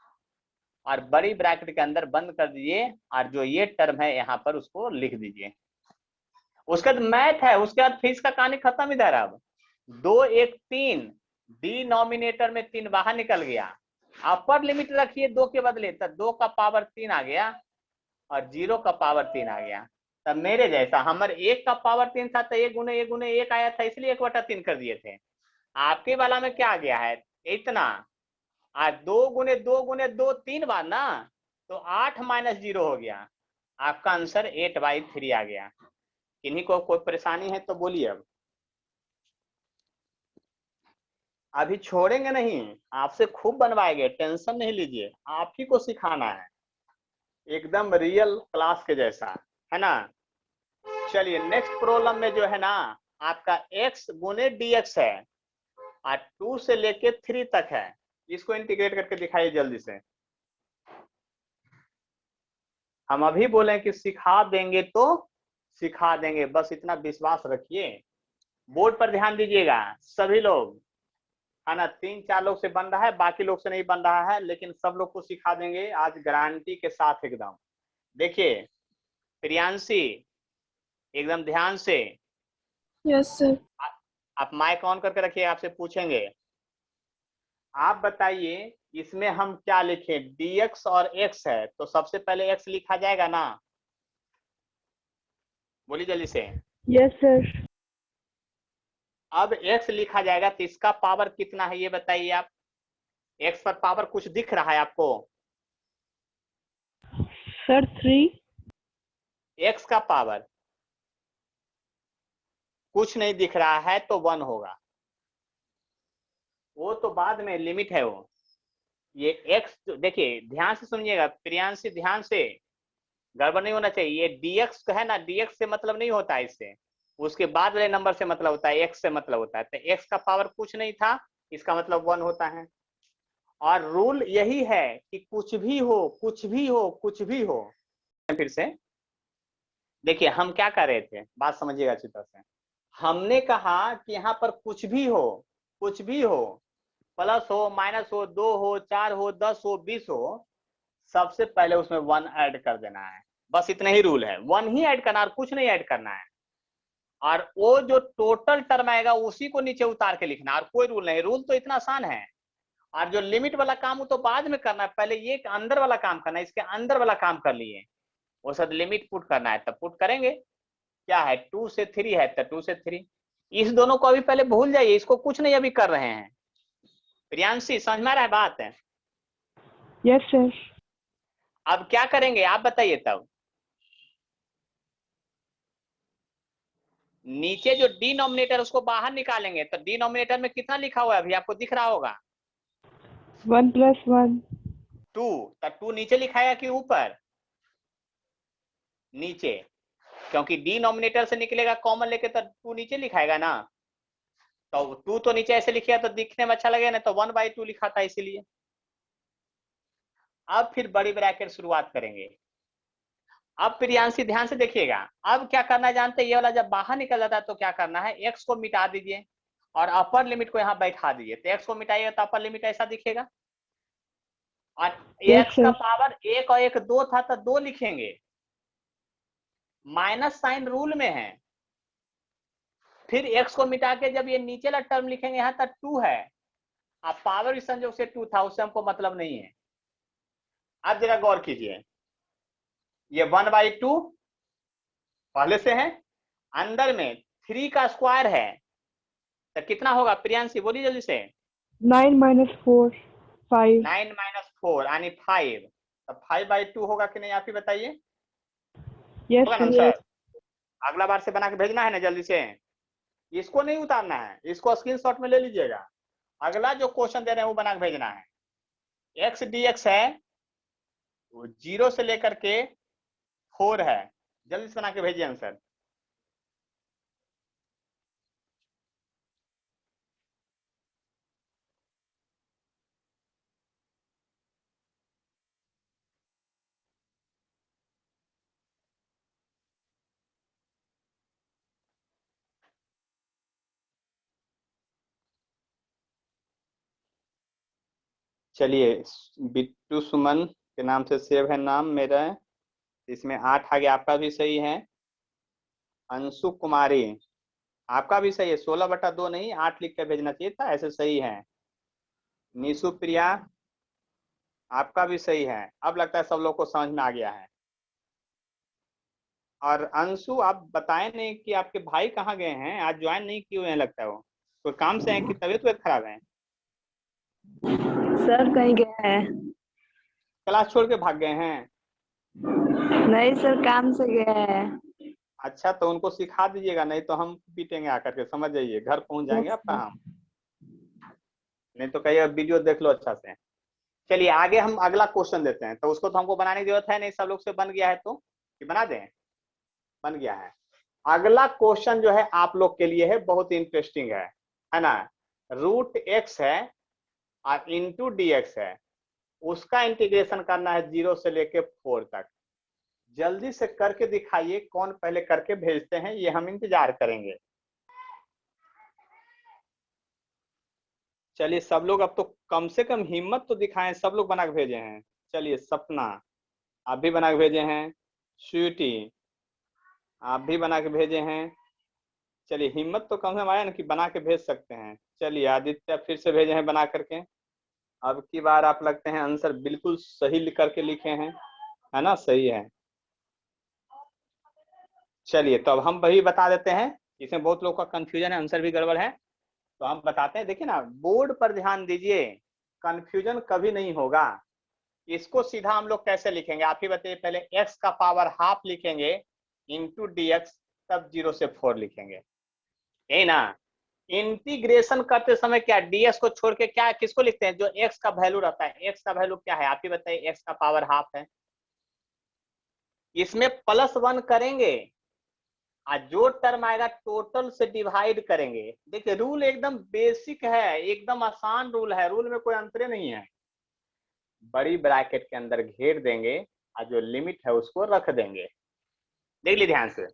Speaker 1: और बड़ी ब्रैकेट के अंदर बंद कर दीजिए, और जो ये टर्म है यहाँ पर उसको लिख दीजिए। उसके बाद मैथ है, उसके बाद फिर इसका कहानी खत्म इधर। अब 2 1 3, डिनोमिनेटर में 3 बाहर निकल गया। अपर लिमिट रखिए 2 के बदले, तो 2 का पावर 3 आ गया और 0 का पावर 3 आ गया। तब मेरे जैसा, हमारे 1 का पावर 3 था तो 1 गुने 1 गुने 1 आया था, इसलिए 1/3 कर दिए थे। आपके वाला में क्या आ गया है, इतना। आज 2 गुने 2 गुने 2 3 बार ना, तो 8 माइनस 0 हो गया। आपका आंसर 8/3 आ गया। किन्हीं को कोई परेशानी है तो बोलिए। अब अभी छोड़ेंगे नहीं, आपसे खूब बनवाएंगे, टेंशन नहीं लीजिए। आप ही को सिखाना है, एकदम रियल क्लास के जैसा, है ना। चलिए नेक्स्ट प्रॉब्लम में जो है ना, आपका x गुने dx है और 2 से लेके 3 तक है। इसको इंटीग्रेट करके दिखाइए जल्दी से। हम अभी बोले कि सिखा देंगे तो सिखा देंगे, बस इतना विश्वास रखिए। बोर्ड पर ध्यान दीजिएगा सभी लोग, है ना। 3 4 लोग से बन रहा है, बाकी लोग से नहीं बन रहा है, लेकिन सब लोग को सिखा देंगे आज गारंटी के साथ एकदम। देखिए प्रियांशी, एकदम ध्यान से।
Speaker 4: Yes sir.
Speaker 1: आप माइक ऑन करके रखिए, आपसे पूछेंगे। आप बताइए इसमें हम क्या लिखें, dx और x है तो सबसे पहले x लिखा जाएगा ना, बोलिए जल्दी से।
Speaker 2: Yes sir.
Speaker 1: अब x लिखा जाएगा तो इसका पावर कितना है ये बताइए आप। x पर पावर कुछ दिख रहा है आपको?
Speaker 2: सर 3।
Speaker 1: x का पावर कुछ नहीं दिख रहा है तो 1 होगा, वो तो बाद में लिमिट है वो। ये x देखिए ध्यान से सुनिएगा प्रियांशी, ध्यान से, गड़बड़ नहीं होना चाहिए। ये dx है ना, dx से मतलब नहीं होता है इससे, उसके बाद वाले नंबर से मतलब होता है, x से मतलब होता है। तो x का पावर कुछ नहीं था, इसका मतलब 1 होता है। और रूल यही है कि कुछ भी हो कुछ भी हो कुछ भी हो। फिर से देखिए हम क्या कर रहे थे, बात समझिएगा अच्छी तरह से। हमने कहा कि यहाँ पर कुछ भी हो, कुछ भी हो, प्लस हो माइनस हो 2 हो 4 हो 10 हो 20 हो, सबसे पहले उसमें 1 ऐड कर देना है, बस इतना ही रूल है। 1 ही ऐड करना और कुछ नहीं ऐड करना है। और वो जो टोटल टर्म आएगा उसी को नीचे उतार के लिखना, और कोई रूल नहीं। रूल तो इतना आसान है। और जो लिमिट वाला काम वो तो बाद में करना है, पहले ये अंदर वाला काम करना है। इसके अंदर वाला काम कर लिए, वो सब लिमिट पुट करना है, तब पुट करेंगे। क्या है 2 से 3 है तो 2 से 3। इस दोनों को अभी पहले भूल जाइए, इसको कुछ नहीं अभी कर रहे हैं। प्रियांशी समझ में आ रहा है बात है?
Speaker 2: Yes sir.
Speaker 1: अब क्या करेंगे आप बताइए तब। नीचे जो डिनोमिनेटर उसको बाहर निकालेंगे, तो डिनोमिनेटर में कितना लिखा हुआ है अभी आपको दिख रहा होगा?
Speaker 2: 1 + 1।
Speaker 1: 2। तो 2 नीचे लिखाएगा कि ऊपर? नीचे, क्योंकि डिनोमिनेटर से निकलेगा कॉमन लेके तो 2 नीचे लिखाएगा ना। तो 2 तो नीचे ऐसे लिखिए तो दिखने में अच्छा लगेगा ना, तो 1/2 लिखा था इसीलिए। अब फिर बड़ी ब्रैकेट शुरुआत करेंगे। अब प्रियांशी ध्यान से देखिएगा, अब क्या करना है जानते हैं? ये वाला जब बाहर निकल जाता है तो क्या करना है, x को मिटा दीजिए और अपर लिमिट को यहाँ बैठा दीजिए। तो x को मिटाइएगा तो अपर लिमिट ऐसा दिखेगा। और
Speaker 2: यस
Speaker 1: x का
Speaker 2: सर।
Speaker 1: पावर 1 और 1 2 था तो 2 लिखेंगे, माइनस साइन रूल में है। फिर x को मिटा के जब ये नीचे वाला टर्म लिखेंगे यहाँ तक 2 है। अब पावर इस संजोग से 2 था, उससे हमको मतलब नहीं है। अब जरा गौर कीजिए, ये 1/2 पहले से है, अंदर में 3 का स्क्वायर है तो कितना होगा प्रियांशी बोलिए जल्दी से।
Speaker 2: 9 - 4 5।
Speaker 1: 9 - 4 यानी 5। तो 5/2 होगा कि नहीं आप ही बताइए?
Speaker 2: यस
Speaker 1: होगा ना
Speaker 2: सर।
Speaker 1: सर? अगला बार से बना के भेजना है ना जल्दी से। इसको नहीं उतारना है, इसको स्क्रीनशॉट में ले लीजिएगा। अगला जो क्वेश्चन दे रहे हैं वो बना के भेजना है। x dx है, 0 से लेकर के 4 है, जल्दी से बना के भेजिए आंसर। चलिए, बिट्टू सुमन के नाम से सेव है नाम मेरा, इसमें 8 आ गया, आपका भी सही है। अंशु कुमारी आपका भी सही है, 16/2 नहीं 8 लिख के भेजना चाहिए था, ऐसे सही है। निशु प्रिया आपका भी सही है। अब लगता है सब लोग को समझ में आ गया है। और अंशु आप बताएं नहीं कि आपके भाई कहाँ गए हैं, आज ज्वाइन नहीं किए हुए हैं लगता है, वो कोई काम से है कि तबीयत खराब है?
Speaker 2: सर कहीं गया है?
Speaker 1: क्लास छोड़ के भाग गए हैं?
Speaker 2: नहीं सर, काम से गया है।
Speaker 1: अच्छा तो उनको सिखा दीजिएगा, नहीं तो हम पीटेंगे आकर के, समझ जाइए घर पहुंच जाएंगे आपका हम। नहीं तो कहिए वीडियो देख लो अच्छा से। चलिए आगे हम अगला क्वेश्चन देते हैं, तो उसको तो हमको बनाने की जरूरत है नहीं, सब लोग से बन गया है तो कि बना दें, बन गया है। अगला क्वेश्चन जो है आप लोग के लिए है, बहुत इंटरेस्टिंग है ना। √x है और इंटू dx है, उसका इंटीग्रेशन करना है 0 से लेके 4 तक। जल्दी से करके दिखाइए, कौन पहले करके भेजते हैं, ये हम इंतजार करेंगे। चलिए सब लोग अब तो कम से कम हिम्मत तो दिखाएं, सब लोग बना के भेजे हैं। चलिए सपना आप भी बना के भेजे हैं, स्वीटी आप भी बना के भेजे हैं, चलिए हिम्मत तो कम से कम आया ना कि बना के भेज सकते हैं। चलिए आदित्य फिर से भेजे हैं बना करके। अब की बार आप लगते हैं आंसर बिल्कुल सही लिख करके लिखे हैं, है ना, सही है। चलिए तो अब हम वही बता देते हैं, इसमें बहुत लोग का कंफ्यूजन है, आंसर भी गड़बड़ है, तो हम बताते हैं। देखिए ना, बोर्ड पर ध्यान दीजिए, कंफ्यूजन कभी नहीं होगा। इसको सीधा हम लोग कैसे लिखेंगे आप ही बताइए। पहले x का पावर हाफ लिखेंगे इंटू dx, तब 0 से 4 लिखेंगे, यही ना। इंटीग्रेशन करते समय क्या ds को छोड़ के क्या किसको लिखते हैं, जो x का वैल्यू रहता है। x का वैल्यू क्या है आप ही बताइए, x का पावर हाफ है। इसमें +1 करेंगे और जो टर्म आएगा टोटल से डिवाइड करेंगे। देखिए रूल एकदम बेसिक है, एकदम आसान रूल है, रूल में कोई अंतर नहीं है। बड़ी ब्रैकेट के अंदर घेर देंगे और जो लिमिट है उसको रख देंगे। देख लीजिए ध्यान से।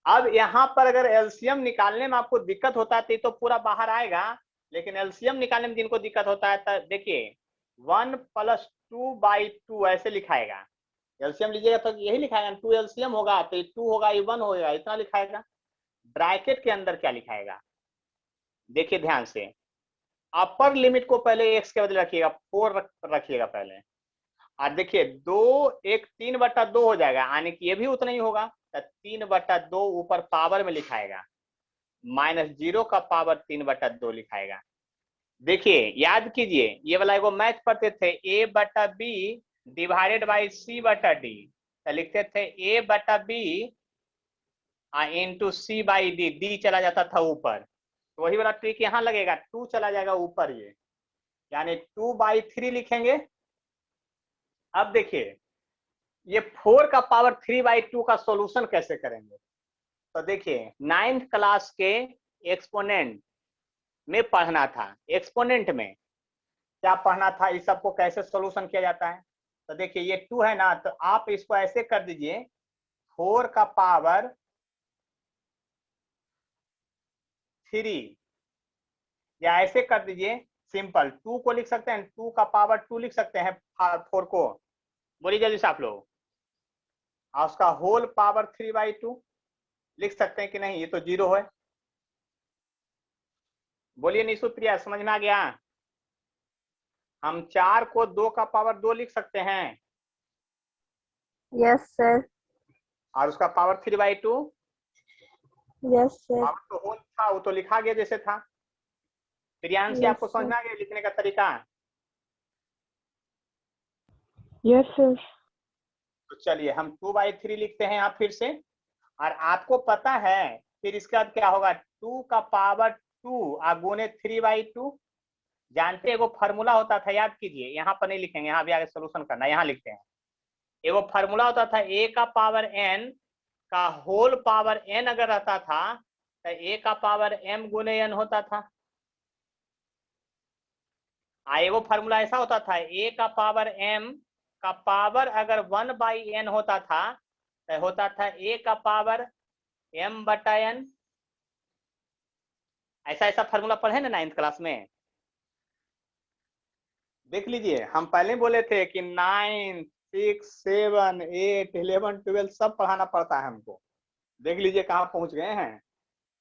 Speaker 1: अब यहाँ पर अगर एलसीएम निकालने में आपको दिक्कत होता है तो पूरा बाहर आएगा, लेकिन एलसीएम निकालने में जिनको दिक्कत होता है तो देखिए 1 + 2/2 ऐसे लिखाएगा। एलसीएम लीजिएगा तो यही लिखाएगा, 2 एलसीएम होगा तो 2 होगा, 1 होगा, इतना लिखाएगा। ब्रैकेट के अंदर क्या लिखाएगा देखिए ध्यान से। अपर लिमिट को पहले x के बदले रखिएगा, 4 रखिएगा पहले। और देखिए 2 एक 3/2 हो जाएगा, यानी कि ये भी उतना ही होगा, तो 3/2 ऊपर पावर में लिखाएगा, -0 का पावर 3/2 लिखाएगा। देखिए याद कीजिए, ये वाला एगो मैथ पढ़ते थे, a/b डिवाइडेड बाई c/d, तो लिखते थे a/b इंटू c/d, d चला जाता था ऊपर, तो वही वाला ट्रिक यहाँ लगेगा, 2 चला जाएगा ऊपर, ये यानी 2/3 लिखेंगे। अब देखिए ये 4 का पावर 3/2 का सॉल्यूशन कैसे करेंगे, तो देखिए 9th क्लास के एक्सपोनेंट में पढ़ना था। एक्सपोनेंट में क्या पढ़ना था, इस सबको कैसे सॉल्यूशन किया जाता है। तो देखिए ये 2 है ना, तो आप इसको ऐसे कर दीजिए, 4 का पावर 3, या ऐसे कर दीजिए सिंपल, 2 को लिख सकते हैं, 2 का पावर 2 लिख सकते हैं 4 को, बोलिए जल्दी से आप लोग। और उसका होल पावर 3/2 लिख सकते हैं कि नहीं, ये तो 0 है। बोलिए निशु प्रिया, समझ में आ गया। हम 4 को 2 का पावर 2 लिख सकते हैं,
Speaker 2: यस सर।
Speaker 1: और उसका पावर 3/2,
Speaker 2: यस सर।
Speaker 1: पावर तो होल था, वो तो लिखा गया जैसे था। प्रियांशी आपको समझ में आ गया लिखने का तरीका।
Speaker 2: Yes sir.
Speaker 1: तो चलिए हम 2/3 लिखते हैं यहाँ फिर से, और आपको पता है फिर इसके बाद क्या होगा, 2 का पावर 2 गुने 3/2। जानते हैं वो फॉर्मूला होता था, याद कीजिए, यहाँ पर नहीं लिखेंगे, यहाँ भी आगे सोल्यूशन करना, यहाँ लिखते हैं। एगो फॉर्मूला होता था, a का पावर n का होल पावर n अगर रहता था तो a का पावर m गुने n होता था। एगो फॉर्मूला ऐसा होता था, a का पावर m का पावर अगर 1/n होता था तो होता था a का पावर m/n। ऐसा ऐसा फॉर्मूला पढ़े ना 9th क्लास में, देख लीजिए। हम पहले बोले थे कि 9, 6, 7, 8, 11, 12 सब पढ़ाना पड़ता है हमको। देख लीजिए कहाँ पहुंच गए हैं।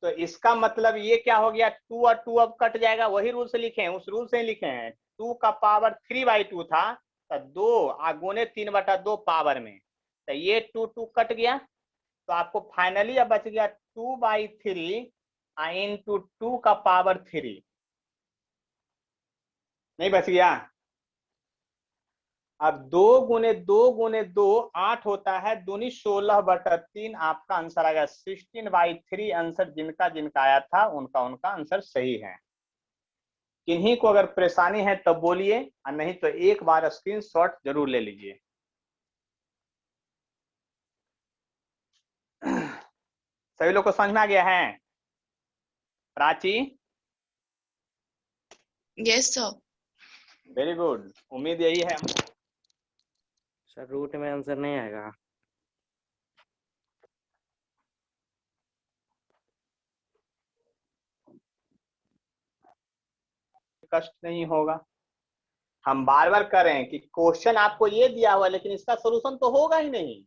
Speaker 1: तो इसका मतलब ये क्या हो गया, 2 और 2 अब कट जाएगा, वही रूल से लिखे हैं, उस रूल से ही लिखे हैं। 2 का पावर 3/2 था, तो 2 गुने 3/2 पावर में, तो ये 2 कट गया, तो आपको फाइनली अब बच गया 2/3 इंटू 2 का पावर 3। नहीं बच गया। अब 2 गुने 2 गुने 2 8 होता है, दूनी 16/3, आपका आंसर आ गया 16/3। आंसर जिनका जिनका आया था उनका उनका आंसर सही है। किन्हीं को अगर परेशानी है तब बोलिए, और नहीं तो एक बार स्क्रीनशॉट जरूर ले लीजिए। सभी लोग को समझ में आ गया है। Prachi,
Speaker 4: Yes, sir.
Speaker 1: Very good, उम्मीद यही है।
Speaker 3: सर रूट में आंसर नहीं आएगा।
Speaker 1: कष्ट नहीं होगा। हम बार बार कर रहे हैं कि क्वेश्चन आपको ये दिया हुआ है, लेकिन इसका सोल्यूशन तो होगा ही नहीं,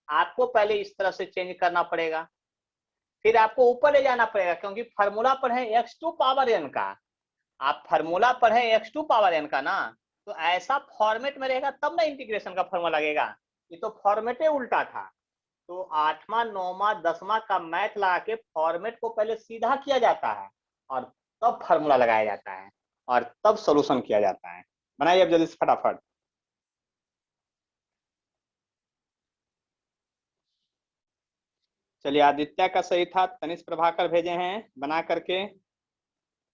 Speaker 1: आपको पहले इस तरह से चेंज करना पड़ेगा। फिर आपको ऊपर ले जाना पड़ेगा, क्योंकि फार्मूला पर है x2 पावर n का, आप फार्मूला पर है x2 पावर n का ना, तो ऐसा फॉर्मेट में रहेगा तब ना इंटीग्रेशन का फॉर्मूला लगेगा। ये तो फॉर्मेटे उल्टा था। तो 8वां 9वां 10वां का मैथ लगा के फॉर्मेट को पहले सीधा किया जाता है और तब फार्मूला लगाया जाता है और तब सोल्यूशन किया जाता है। बनाइए अब जल्दी से फटाफट। चलिए, आदित्य का सही था, तनिष्क प्रभाकर भेजे हैं बना करके।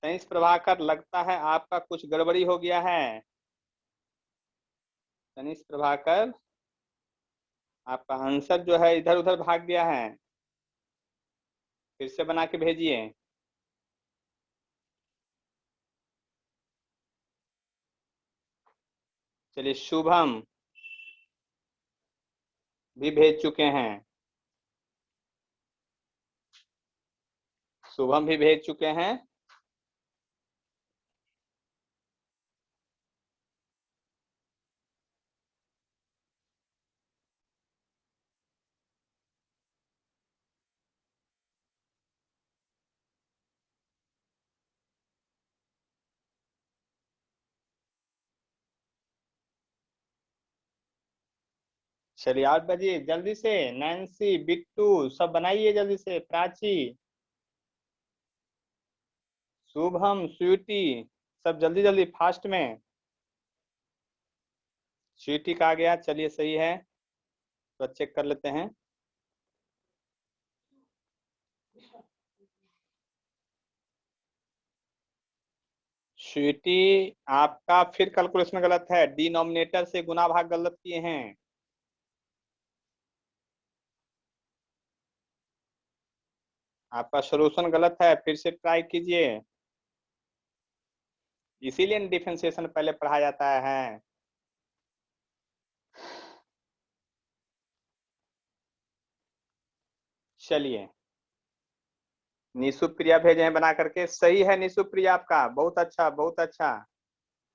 Speaker 1: तनिष्क प्रभाकर, लगता है आपका कुछ गड़बड़ी हो गया है। तनिष्क प्रभाकर, आपका आंसर जो है इधर उधर भाग गया है, फिर से बना के भेजिए। चलिए, शुभम भी भेज चुके हैं, शुभम भी भेज चुके हैं। चलिए 8 बजे जल्दी से, नैन्सी, बिट्टू सब बनाइए जल्दी से, प्राची, शुभम, स्वीटी, सब जल्दी जल्दी फास्ट में। स्वीटी का आ गया, चलिए सही है, तो चेक कर लेते हैं। स्वीटी, आपका फिर कैलकुलेशन गलत है, डिनोमिनेटर से गुना भाग गलत किए हैं। आपका सॉल्यूशन गलत है, फिर से ट्राई कीजिए, इसीलिए डिफरेंशिएशन पहले पढ़ा जाता है। चलिए, निशु प्रिया भेजे हैं बना करके, सही है निशु प्रिया आपका, बहुत अच्छा बहुत अच्छा।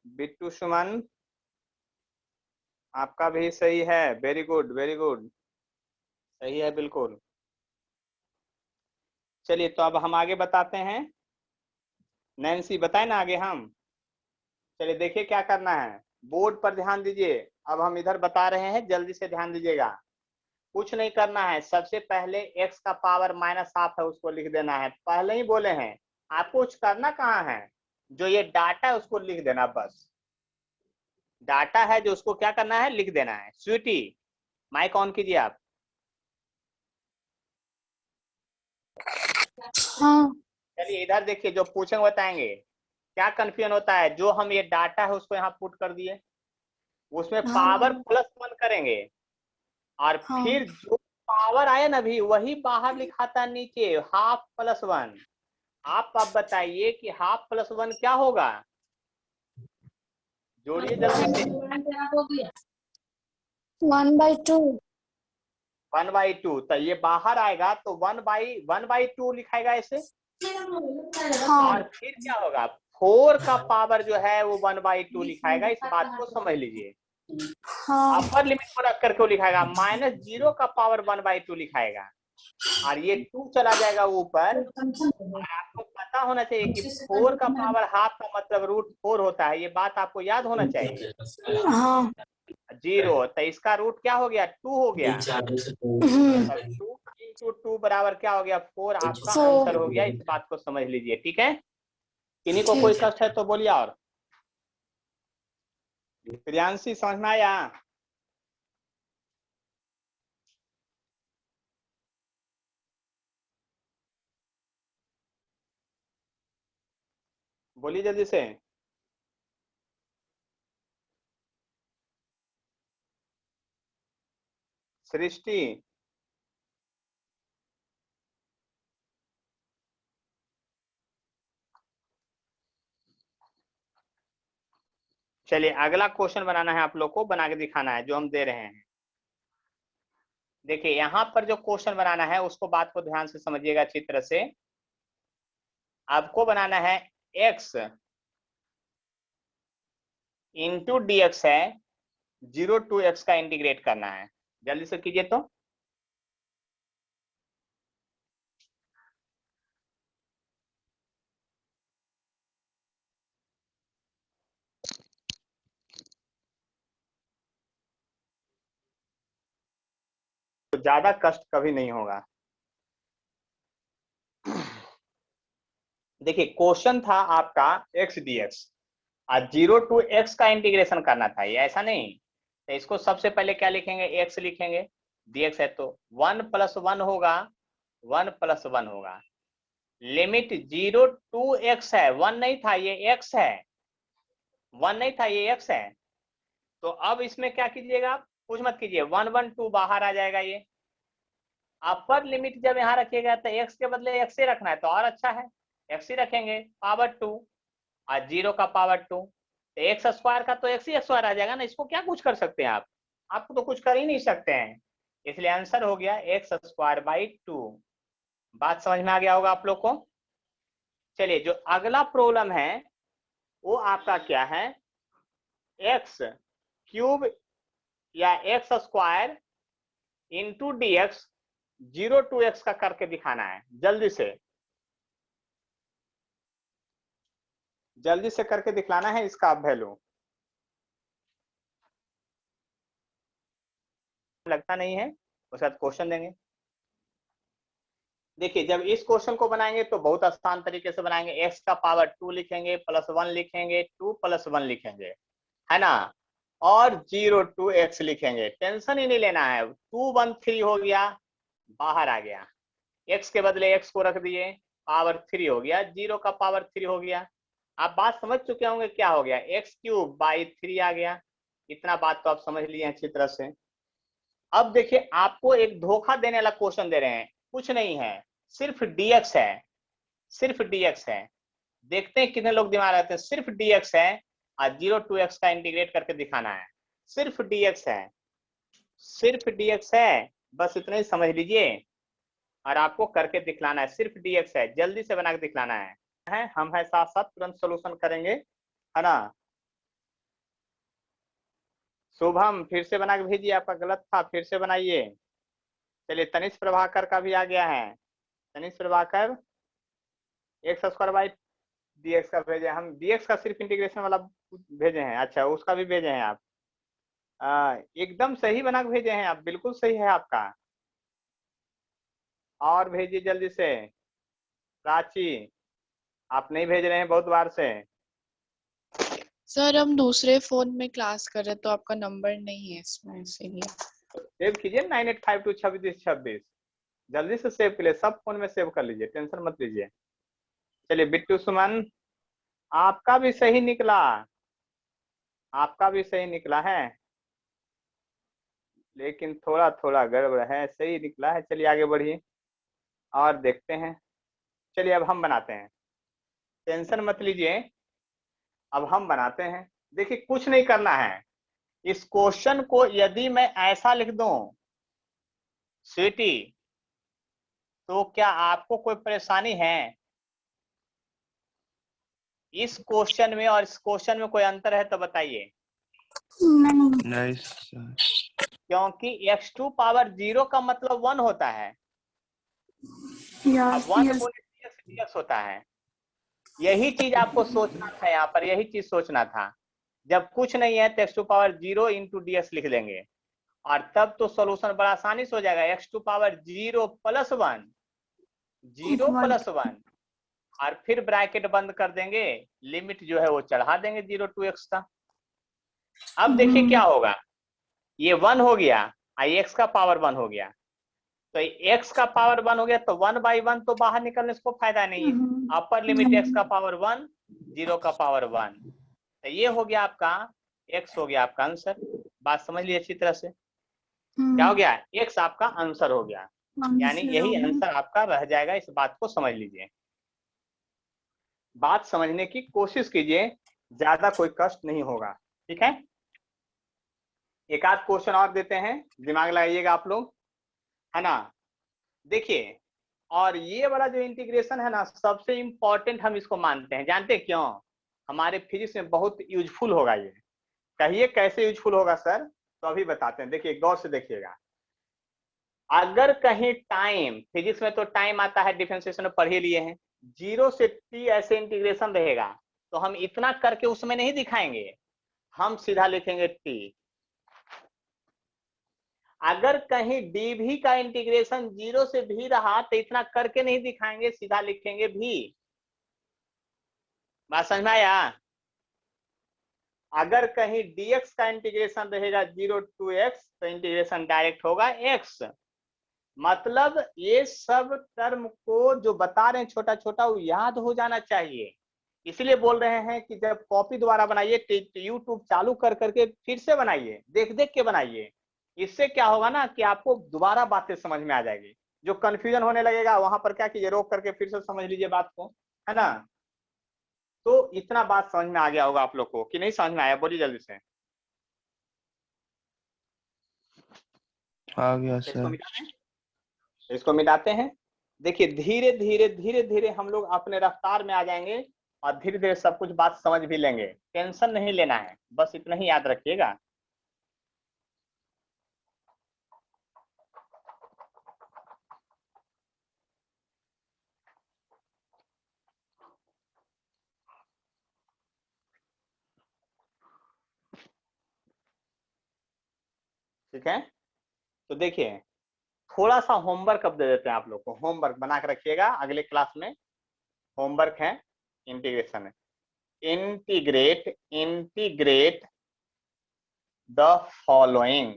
Speaker 1: बिट्टू सुमन, आपका भी सही है, वेरी गुड वेरी गुड, सही है बिल्कुल। चलिए, तो अब हम आगे बताते हैं। नैन्सी बताए ना आगे हम। चलिए देखिए क्या करना है, बोर्ड पर ध्यान दीजिए। अब हम इधर बता रहे हैं, जल्दी से ध्यान दीजिएगा। कुछ नहीं करना है, सबसे पहले x का पावर -12 है उसको लिख देना है, पहले ही बोले हैं। आपको कुछ करना कहाँ है, जो ये डाटा है उसको लिख देना, बस डाटा है जो उसको क्या करना है, लिख देना है। स्वीटी, माइक ऑन कीजिए आप।
Speaker 4: हाँ
Speaker 1: चलिए इधर देखिए, जो पूछेंगे बताएंगे। क्या कंफ्यूजन होता है, जो हम ये डाटा है उसको यहाँ पुट कर दिए, उसमें पावर +1 करेंगे और फिर जो पावर आए ना भी वही बाहर लिखाता है नीचे, ½ + 1। आप बताइए कि ½ + 1 क्या होगा, जोड़िए जल्दी से।
Speaker 4: 1/2।
Speaker 1: 1/2, तो ये बाहर आएगा तो 1/2 लिखाएगा ऐसे। और फिर क्या होगा, 4 का पावर जो है वो 1/2 लिखाएगा, इस बात को समझ लीजिए। अपर लिमिट को रख करके लिखाएगा, -0 का पावर 1/2 लिखाएगा, और ये 2 चला जाएगा ऊपर। आपको पता होना चाहिए कि 4 का पावर ½ का मतलब √4 होता है, ये बात आपको याद होना चाहिए। 0, तो इसका रूट क्या हो गया, 2 हो गया। 2 × 2 बराबर क्या हो गया, 4 आपका आंसर हो गया, इस बात को समझ लीजिए, ठीक है। किन्हीं को कोई कष्ट है तो बोलिए। और प्रियांशी समझ में आया? बोलिए जल्दी से। सृष्टि, चलिए अगला क्वेश्चन बनाना है, आप लोग को बना के दिखाना है जो हम दे रहे हैं। देखिए यहाँ पर जो क्वेश्चन बनाना है उसको बात को ध्यान से समझिएगा अच्छी तरह से। आपको बनाना है x इंटू dx है, 0 to x का इंटीग्रेट करना है, जल्दी से कीजिए। तो ज्यादा कष्ट कभी नहीं होगा। देखिए क्वेश्चन था आपका x dx और 0 to x का इंटीग्रेशन करना था, ये ऐसा नहीं। तो इसको सबसे पहले क्या लिखेंगे, x लिखेंगे, dx है तो 1 + 1 होगा, 1 + 1 होगा। लिमिट 0 to x है, 1 नहीं था ये x है, 1 नहीं था ये x है। तो अब इसमें क्या कीजिएगा आप, कुछ मत कीजिए, 1 1 2 बाहर आ जाएगा। ये अपर लिमिट जब यहाँ रखिएगा तो x के बदले x ही रखना है तो और अच्छा है, x ही रखेंगे पावर 2 और 0 का पावर 2, तो एक्स स्क्वायर का तो एक्स ही स्क्वायर आ जाएगा ना, इसको क्या कुछ कर सकते हैं आप, आपको तो कुछ कर ही नहीं सकते हैं। इसलिए आंसर हो गया x²/2। बात समझ में आ गया होगा आप लोग को। चलिए जो अगला प्रॉब्लम है वो आपका क्या है, x³ या x² into dx 0 to x का करके दिखाना है। जल्दी से करके दिखलाना है इसका वैल्यू। लगता नहीं है उसके बाद क्वेश्चन देंगे। देखिए जब इस क्वेश्चन को बनाएंगे तो बहुत आसान तरीके से बनाएंगे, x का पावर 2 लिखेंगे, +1 लिखेंगे, 2 + 1 लिखेंगे, है ना, और 0 to x लिखेंगे। टेंशन ही नहीं लेना है, 2 1 3 हो गया, बाहर आ गया, x के बदले x को रख दिए, पावर 3 हो गया, 0 का पावर 3 हो गया। आप बात समझ चुके होंगे क्या हो गया, x³/3 आ गया। इतना बात तो आप समझ लिए अच्छी तरह से। अब देखिए आपको एक धोखा देने वाला क्वेश्चन दे रहे हैं, कुछ नहीं है, सिर्फ dx है, सिर्फ dx है। देखते हैं कितने लोग दिमाग लगाते हैं, सिर्फ dx है और 0 to x का इंटीग्रेट करके दिखाना है, सिर्फ dx है, सिर्फ dx है, बस इतना ही समझ लीजिए और आपको करके दिखलाना है, सिर्फ dx है, जल्दी से बना के दिखलाना है। हम है साथ साथ तुरंत सोल्यूशन करेंगे, है ना। शुभम फिर से बना के भेजिए, आपका गलत था, फिर से बनाइए। चलिए तनिष्क प्रभाकर का भी आ गया है, तनिष्क प्रभाकर x² का भेजे, हम dx का सिर्फ इंटीग्रेशन वाला भेजे हैं, अच्छा उसका भी भेजे हैं आप। एकदम सही बना के भेजे हैं आप, बिल्कुल सही है आपका। और भेजिए जल्दी से। प्राची आप नहीं भेज रहे हैं बहुत बार से।
Speaker 4: सर हम दूसरे फोन में क्लास कर रहे हैं तो आपका नंबर नहीं है इसमें, इसीलिए।
Speaker 1: सेव कीजिए 98522626, जल्दी से सेव के लिए, सब फोन में सेव कर लीजिए, टेंशन मत लीजिए। चलिए बिट्टू सुमन आपका भी सही निकला, आपका भी सही निकला है, लेकिन थोड़ा थोड़ा गड़बड़ है, सही निकला है। चलिए आगे बढ़िए और देखते हैं। चलिए अब हम बनाते हैं, टेंशन मत लीजिए, अब हम बनाते हैं। देखिए कुछ नहीं करना है, इस क्वेश्चन को यदि मैं ऐसा लिख दूं स्वीटी, तो क्या आपको कोई परेशानी है? इस क्वेश्चन में और इस क्वेश्चन में कोई अंतर है तो बताइए।
Speaker 5: नहीं सर।
Speaker 1: क्योंकि x² पावर 0 का मतलब 1 होता है, अब 1 गुणित dx होता है। यही चीज आपको सोचना था, यहाँ पर यही चीज सोचना था। जब कुछ नहीं है तो x² पावर 0 इंटू dx लिख देंगे और तब तो सॉल्यूशन बड़ा आसानी से हो जाएगा। x² पावर 0 + 1, 0 + 1 और फिर ब्रैकेट बंद कर देंगे, लिमिट जो है वो चढ़ा देंगे 0 to x का। अब देखिए क्या होगा, ये 1 हो गया और x का पावर 1 हो गया, तो x का पावर 1 हो गया तो 1/1 तो बाहर निकलने से कोई फायदा नहीं है। अपर लिमिट x का पावर 1, 0 का पावर 1, तो ये हो गया आपका x हो गया आपका आंसर। बात समझ लीजिए अच्छी तरह से, क्या हो गया, x आपका आंसर हो गया, यानी यही आंसर आपका रह जाएगा। इस बात को समझ लीजिए, बात समझने की कोशिश कीजिए, ज्यादा कोई कष्ट नहीं होगा, ठीक है। एक आध क्वेश्चन और देते हैं, दिमाग लगाइएगा आप लोग, है ना। देखिए और ये वाला जो इंटीग्रेशन है ना, सबसे इंपॉर्टेंट हम इसको मानते हैं, जानते हैं क्यों? हमारे फिजिक्स में बहुत यूजफुल होगा ये। कहिए कैसे यूजफुल होगा सर? तो अभी बताते हैं, देखिए गौर से देखिएगा। अगर कहीं टाइम, फिजिक्स में तो टाइम आता है, डिफरेंशिएशन में पढ़ ही लिए हैं, 0 से t ऐसे इंटीग्रेशन रहेगा, तो हम इतना करके उसमें नहीं दिखाएंगे, हम सीधा लिखेंगे t। अगर कहीं dv का इंटीग्रेशन 0 से भी रहा तो इतना करके नहीं दिखाएंगे, सीधा लिखेंगे भी। बात समझ में आया? अगर कहीं dx का इंटीग्रेशन रहेगा 0 to x तो इंटीग्रेशन डायरेक्ट होगा x। मतलब ये सब टर्म को जो बता रहे हैं छोटा छोटा वो याद हो जाना चाहिए। इसलिए बोल रहे हैं कि जब कॉपी द्वारा बनाइए, यूट्यूब चालू कर करके फिर से बनाइए, देख देख के बनाइए। इससे क्या होगा ना कि आपको दोबारा बातें समझ में आ जाएगी। जो कंफ्यूजन होने लगेगा वहां पर क्या कीजिए, रोक करके फिर से समझ लीजिए बात को, है ना। तो इतना बात समझ में आ गया होगा आप लोग को कि नहीं समझ में आया? बोलिए जल्दी से।
Speaker 5: आ गया
Speaker 1: इसको
Speaker 5: सर।
Speaker 1: मिटाते हैं, इसको मिटाते हैं। देखिए धीरे धीरे धीरे धीरे हम लोग अपने रफ्तार में आ जाएंगे और धीरे धीरे सब कुछ बात समझ भी लेंगे। टेंशन नहीं लेना है, बस इतना ही याद रखिएगा। ठीक है, तो देखिए थोड़ा सा होमवर्क अब दे देते हैं आप लोग को। होमवर्क बना के रखिएगा, अगले क्लास में होमवर्क है इंटीग्रेशन है। इंटीग्रेट इंटीग्रेट द फॉलोइंग,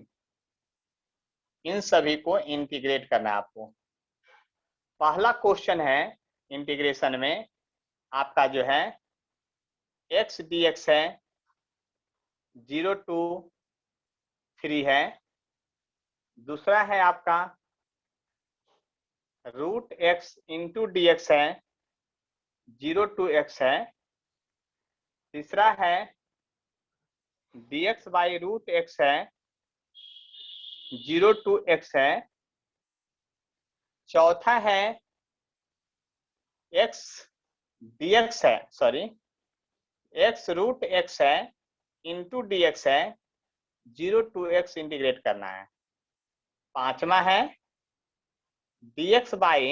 Speaker 1: इन सभी को इंटीग्रेट करना है आपको। पहला क्वेश्चन है इंटीग्रेशन में आपका जो है x dx है 0 to 3 है। दूसरा है आपका रूट x इंटू dx है 0 to x है। तीसरा है dx बाई रूट x है 0 to x है। चौथा है x dx है, सॉरी x रूट x है इंटू dx है 0 to x इंटीग्रेट करना है। पांचवा है dx by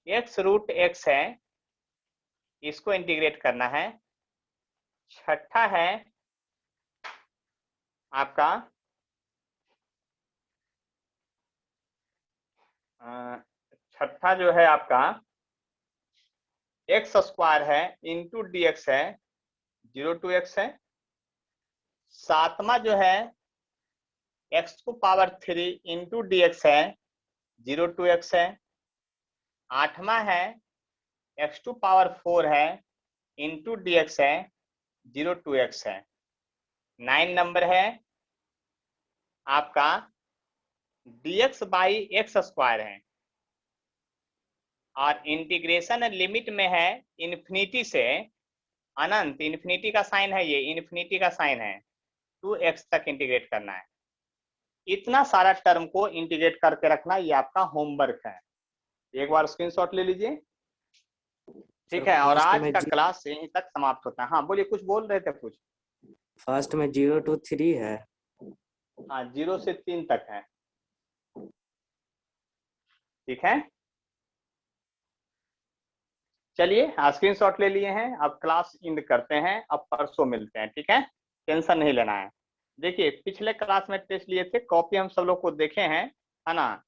Speaker 1: x root x है, इसको इंटीग्रेट करना है। छठा है आपका छठा जो है आपका एक्स स्क्वायर है इंटू dx है 0 to x है। सातवां जो है x को पावर 3 इंटू dx है 0 to x है। आठवां है x टू पावर 4 है इंटू dx है 0 to x है। 9 नंबर है आपका dx बाई एक्स स्क्वायर है और इंटीग्रेशन लिमिट में है इन्फिनिटी से अनंत, इन्फिनिटी का साइन है, ये इन्फिनिटी का साइन है, 2x तक इंटीग्रेट करना है। इतना सारा टर्म को इंटीग्रेट करके रखना, ये आपका होमवर्क है। एक बार स्क्रीनशॉट ले लीजिए, ठीक है। और आज का क्लास यहीं तक समाप्त होता है। हाँ बोलिए, कुछ बोल रहे थे कुछ।
Speaker 3: फर्स्ट में 0 to 3 है।
Speaker 1: हाँ 0 से 3 तक है, ठीक है। चलिए स्क्रीनशॉट ले लिए हैं, अब क्लास एंड करते हैं, अब परसों मिलते हैं, ठीक है। टेंशन नहीं लेना है। देखिए पिछले क्लास में टेस्ट लिए थे, कॉपी हम सब लोग को देखे हैं, है ना।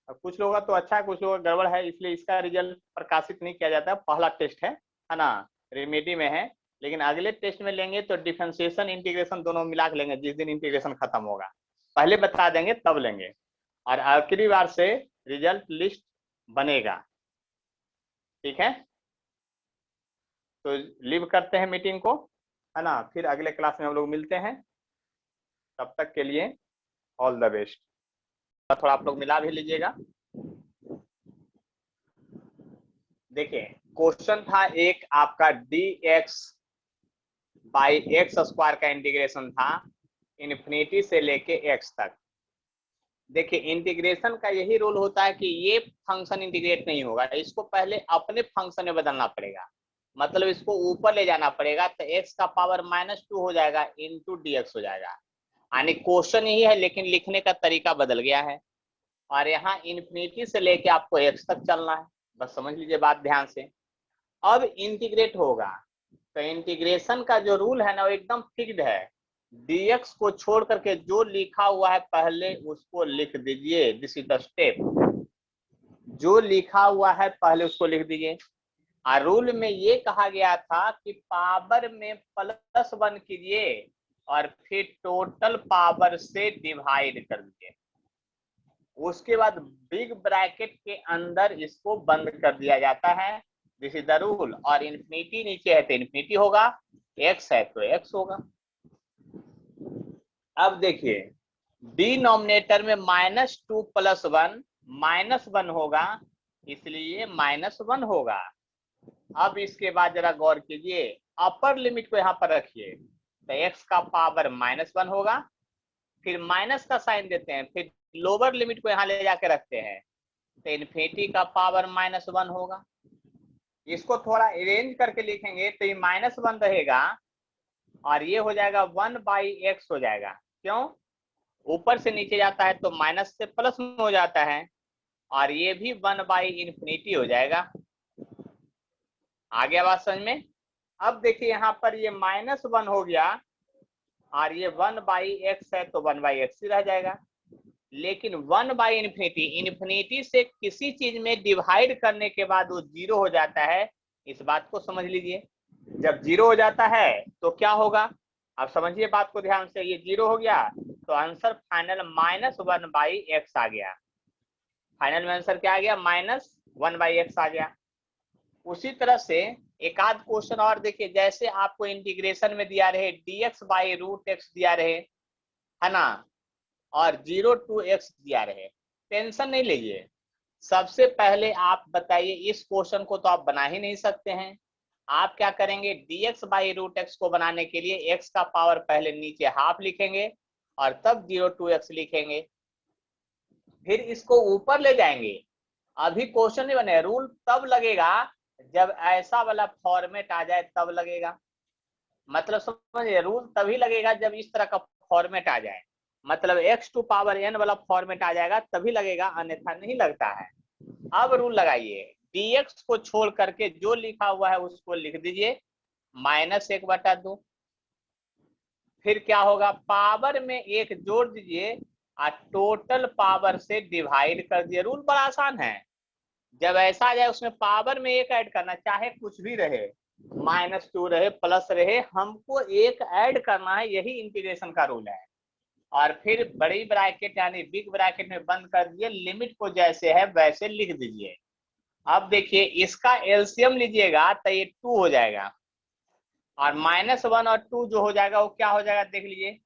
Speaker 1: कुछ लोगों का तो अच्छा है, कुछ लोगों का गड़बड़ है, इसलिए इसका रिजल्ट प्रकाशित नहीं किया जाता। पहला टेस्ट है ना, रेमेडी में है। लेकिन अगले टेस्ट में लेंगे तो डिफरेंशिएशन इंटीग्रेशन दोनों मिला के लेंगे, जिस दिन इंटीग्रेशन खत्म होगा। पहले बता देंगे तब लेंगे, और आखिरी बार से रिजल्ट लिस्ट बनेगा, ठीक है। तो लीव करते हैं मीटिंग को, है ना। फिर अगले क्लास में हम लोग मिलते हैं, तब तक के लिए ऑल द बेस्ट। थोड़ा आप लोग मिला भी लीजिएगा। देखिए क्वेश्चन था एक आपका dx बाई एक्स स्क्वायर का इंटीग्रेशन था इन्फिनिटी से लेके x तक। देखिए इंटीग्रेशन का यही रूल होता है कि ये फंक्शन इंटीग्रेट नहीं होगा, इसको पहले अपने फंक्शन में बदलना पड़ेगा, मतलब इसको ऊपर ले जाना पड़ेगा, तो x का पावर -2 हो जाएगा इंटू dx हो जाएगा। यानी क्वेश्चन यही है लेकिन लिखने का तरीका बदल गया है। और यहाँ इन्फिनिटी से लेके आपको x तक चलना है, बस समझ लीजिए बात ध्यान से। अब इंटीग्रेट होगा तो इंटीग्रेशन का जो रूल है ना वो एकदम फिक्स्ड है, dx को छोड़ करके जो लिखा हुआ है पहले उसको लिख दीजिए। This is the step. जो लिखा हुआ है पहले उसको लिख दीजिए। और रूल में ये कहा गया था कि पावर में +1 कीजिए और फिर टोटल पावर से डिवाइड कर दीजिए। उसके बाद बिग ब्रैकेट के अंदर इसको बंद कर दिया जाता है। This is the rule. और इन्फिनिटी नीचे है तो इन्फिनिटी होगा, x है तो x होगा। अब देखिए डिनोमिनेटर में -2 + 1 -1 होगा, इसलिए -1 होगा। अब इसके बाद जरा गौर कीजिए, अपर लिमिट को यहाँ पर रखिए तो x का पावर -1 होगा, फिर माइनस का साइन देते हैं, फिर लोअर लिमिट को यहाँ ले जाके रखते हैं तो इन्फिनिटी का पावर -1 होगा। इसको थोड़ा अरेंज करके लिखेंगे तो ये -1 रहेगा और ये हो जाएगा 1/x हो जाएगा। क्यों? ऊपर से नीचे जाता है तो माइनस से प्लस में हो जाता है और ये भी 1/∞ हो जाएगा। आ गया बात समझ में? अब देखिए यहाँ पर ये -1 हो गया और ये 1/x है तो 1/x ही रह जाएगा। लेकिन 1/∞, इन्फिनिटी से किसी चीज में डिवाइड करने के बाद वो 0 हो जाता है। इस बात को समझ लीजिए। जब 0 हो जाता है तो क्या होगा, अब समझिए बात को ध्यान से। ये 0 हो गया तो आंसर फाइनल -1/x आ गया। फाइनल में आंसर क्या आ गया? -1/x आ गया। उसी तरह से एक आध क्वेश्चन और देखिए, जैसे आपको इंटीग्रेशन में दिया रहे dx/√x दिया रहे है ना, और 0 to x दिया रहे, टेंशन नहीं लीजिए। सबसे पहले आप बताइए, इस क्वेश्चन को तो आप बना ही नहीं सकते हैं। आप क्या करेंगे, dx/√x को बनाने के लिए x का पावर पहले नीचे हाफ लिखेंगे और तब 0 to x लिखेंगे, फिर इसको ऊपर ले जाएंगे। अभी क्वेश्चन नहीं बने, रूल तब लगेगा जब ऐसा वाला फॉर्मेट आ जाए तब लगेगा। मतलब समझिए, रूल तभी लगेगा जब इस तरह का फॉर्मेट आ जाए, मतलब x⁴n वाला फॉर्मेट आ जाएगा तभी लगेगा, अन्यथा नहीं लगता है। अब रूल लगाइए, dx को छोड़ करके जो लिखा हुआ है उसको लिख दीजिए, -1/2। फिर क्या होगा, पावर में 1 जोड़ दीजिए और टोटल पावर से डिवाइड कर दिए। रूल बड़ा आसान है। जब ऐसा आ जाए उसमें पावर में 1 ऐड करना, चाहे कुछ भी रहे, -2 रहे प्लस रहे, हमको 1 ऐड करना है, यही इंटीग्रेशन का रूल है। और फिर बड़ी ब्रैकेट यानी बिग ब्रैकेट में बंद कर दिए, लिमिट को जैसे है वैसे लिख दीजिए। अब देखिए इसका एलसीएम लीजिएगा तो ये 2 हो जाएगा और -1 और 2 जो हो जाएगा वो क्या हो जाएगा, देख लीजिए,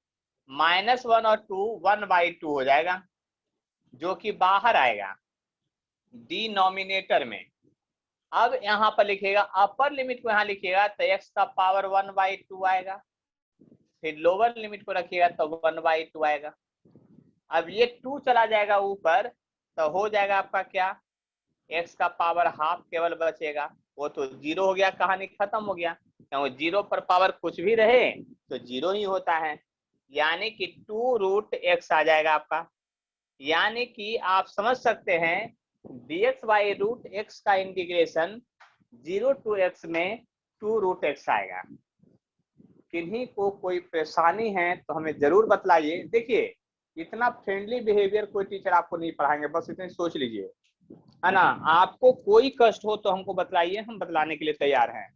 Speaker 1: -1 और 2 1/2 हो जाएगा, जो कि बाहर आएगा डिनोमिनेटर में। अब यहाँ पर लिखिएगा, अपर लिमिट को यहाँ लिखिएगा तो x का पावर 1/2 आएगा, फिर लोअर लिमिट को रखिएगा तो 1/2 आएगा। अब ये 2 चला जाएगा ऊपर तो हो जाएगा आपका क्या, x का पावर हाफ केवल बचेगा, वो तो 0 हो गया, कहानी खत्म हो गया। क्योंकि 0 पर पावर कुछ भी रहे तो 0 ही होता है, यानी कि 2√x आ जाएगा आपका। यानी कि आप समझ सकते हैं dx/√x का इंटीग्रेशन 0 to x में 2√x आएगा। किन्हीं को कोई परेशानी है तो हमें जरूर बतलाइए। देखिए इतना फ्रेंडली बिहेवियर कोई टीचर आपको नहीं पढ़ाएंगे, बस इतनी सोच लीजिए, है ना। आपको कोई कष्ट हो तो हमको बतलाइए, हम बतलाने के लिए तैयार हैं।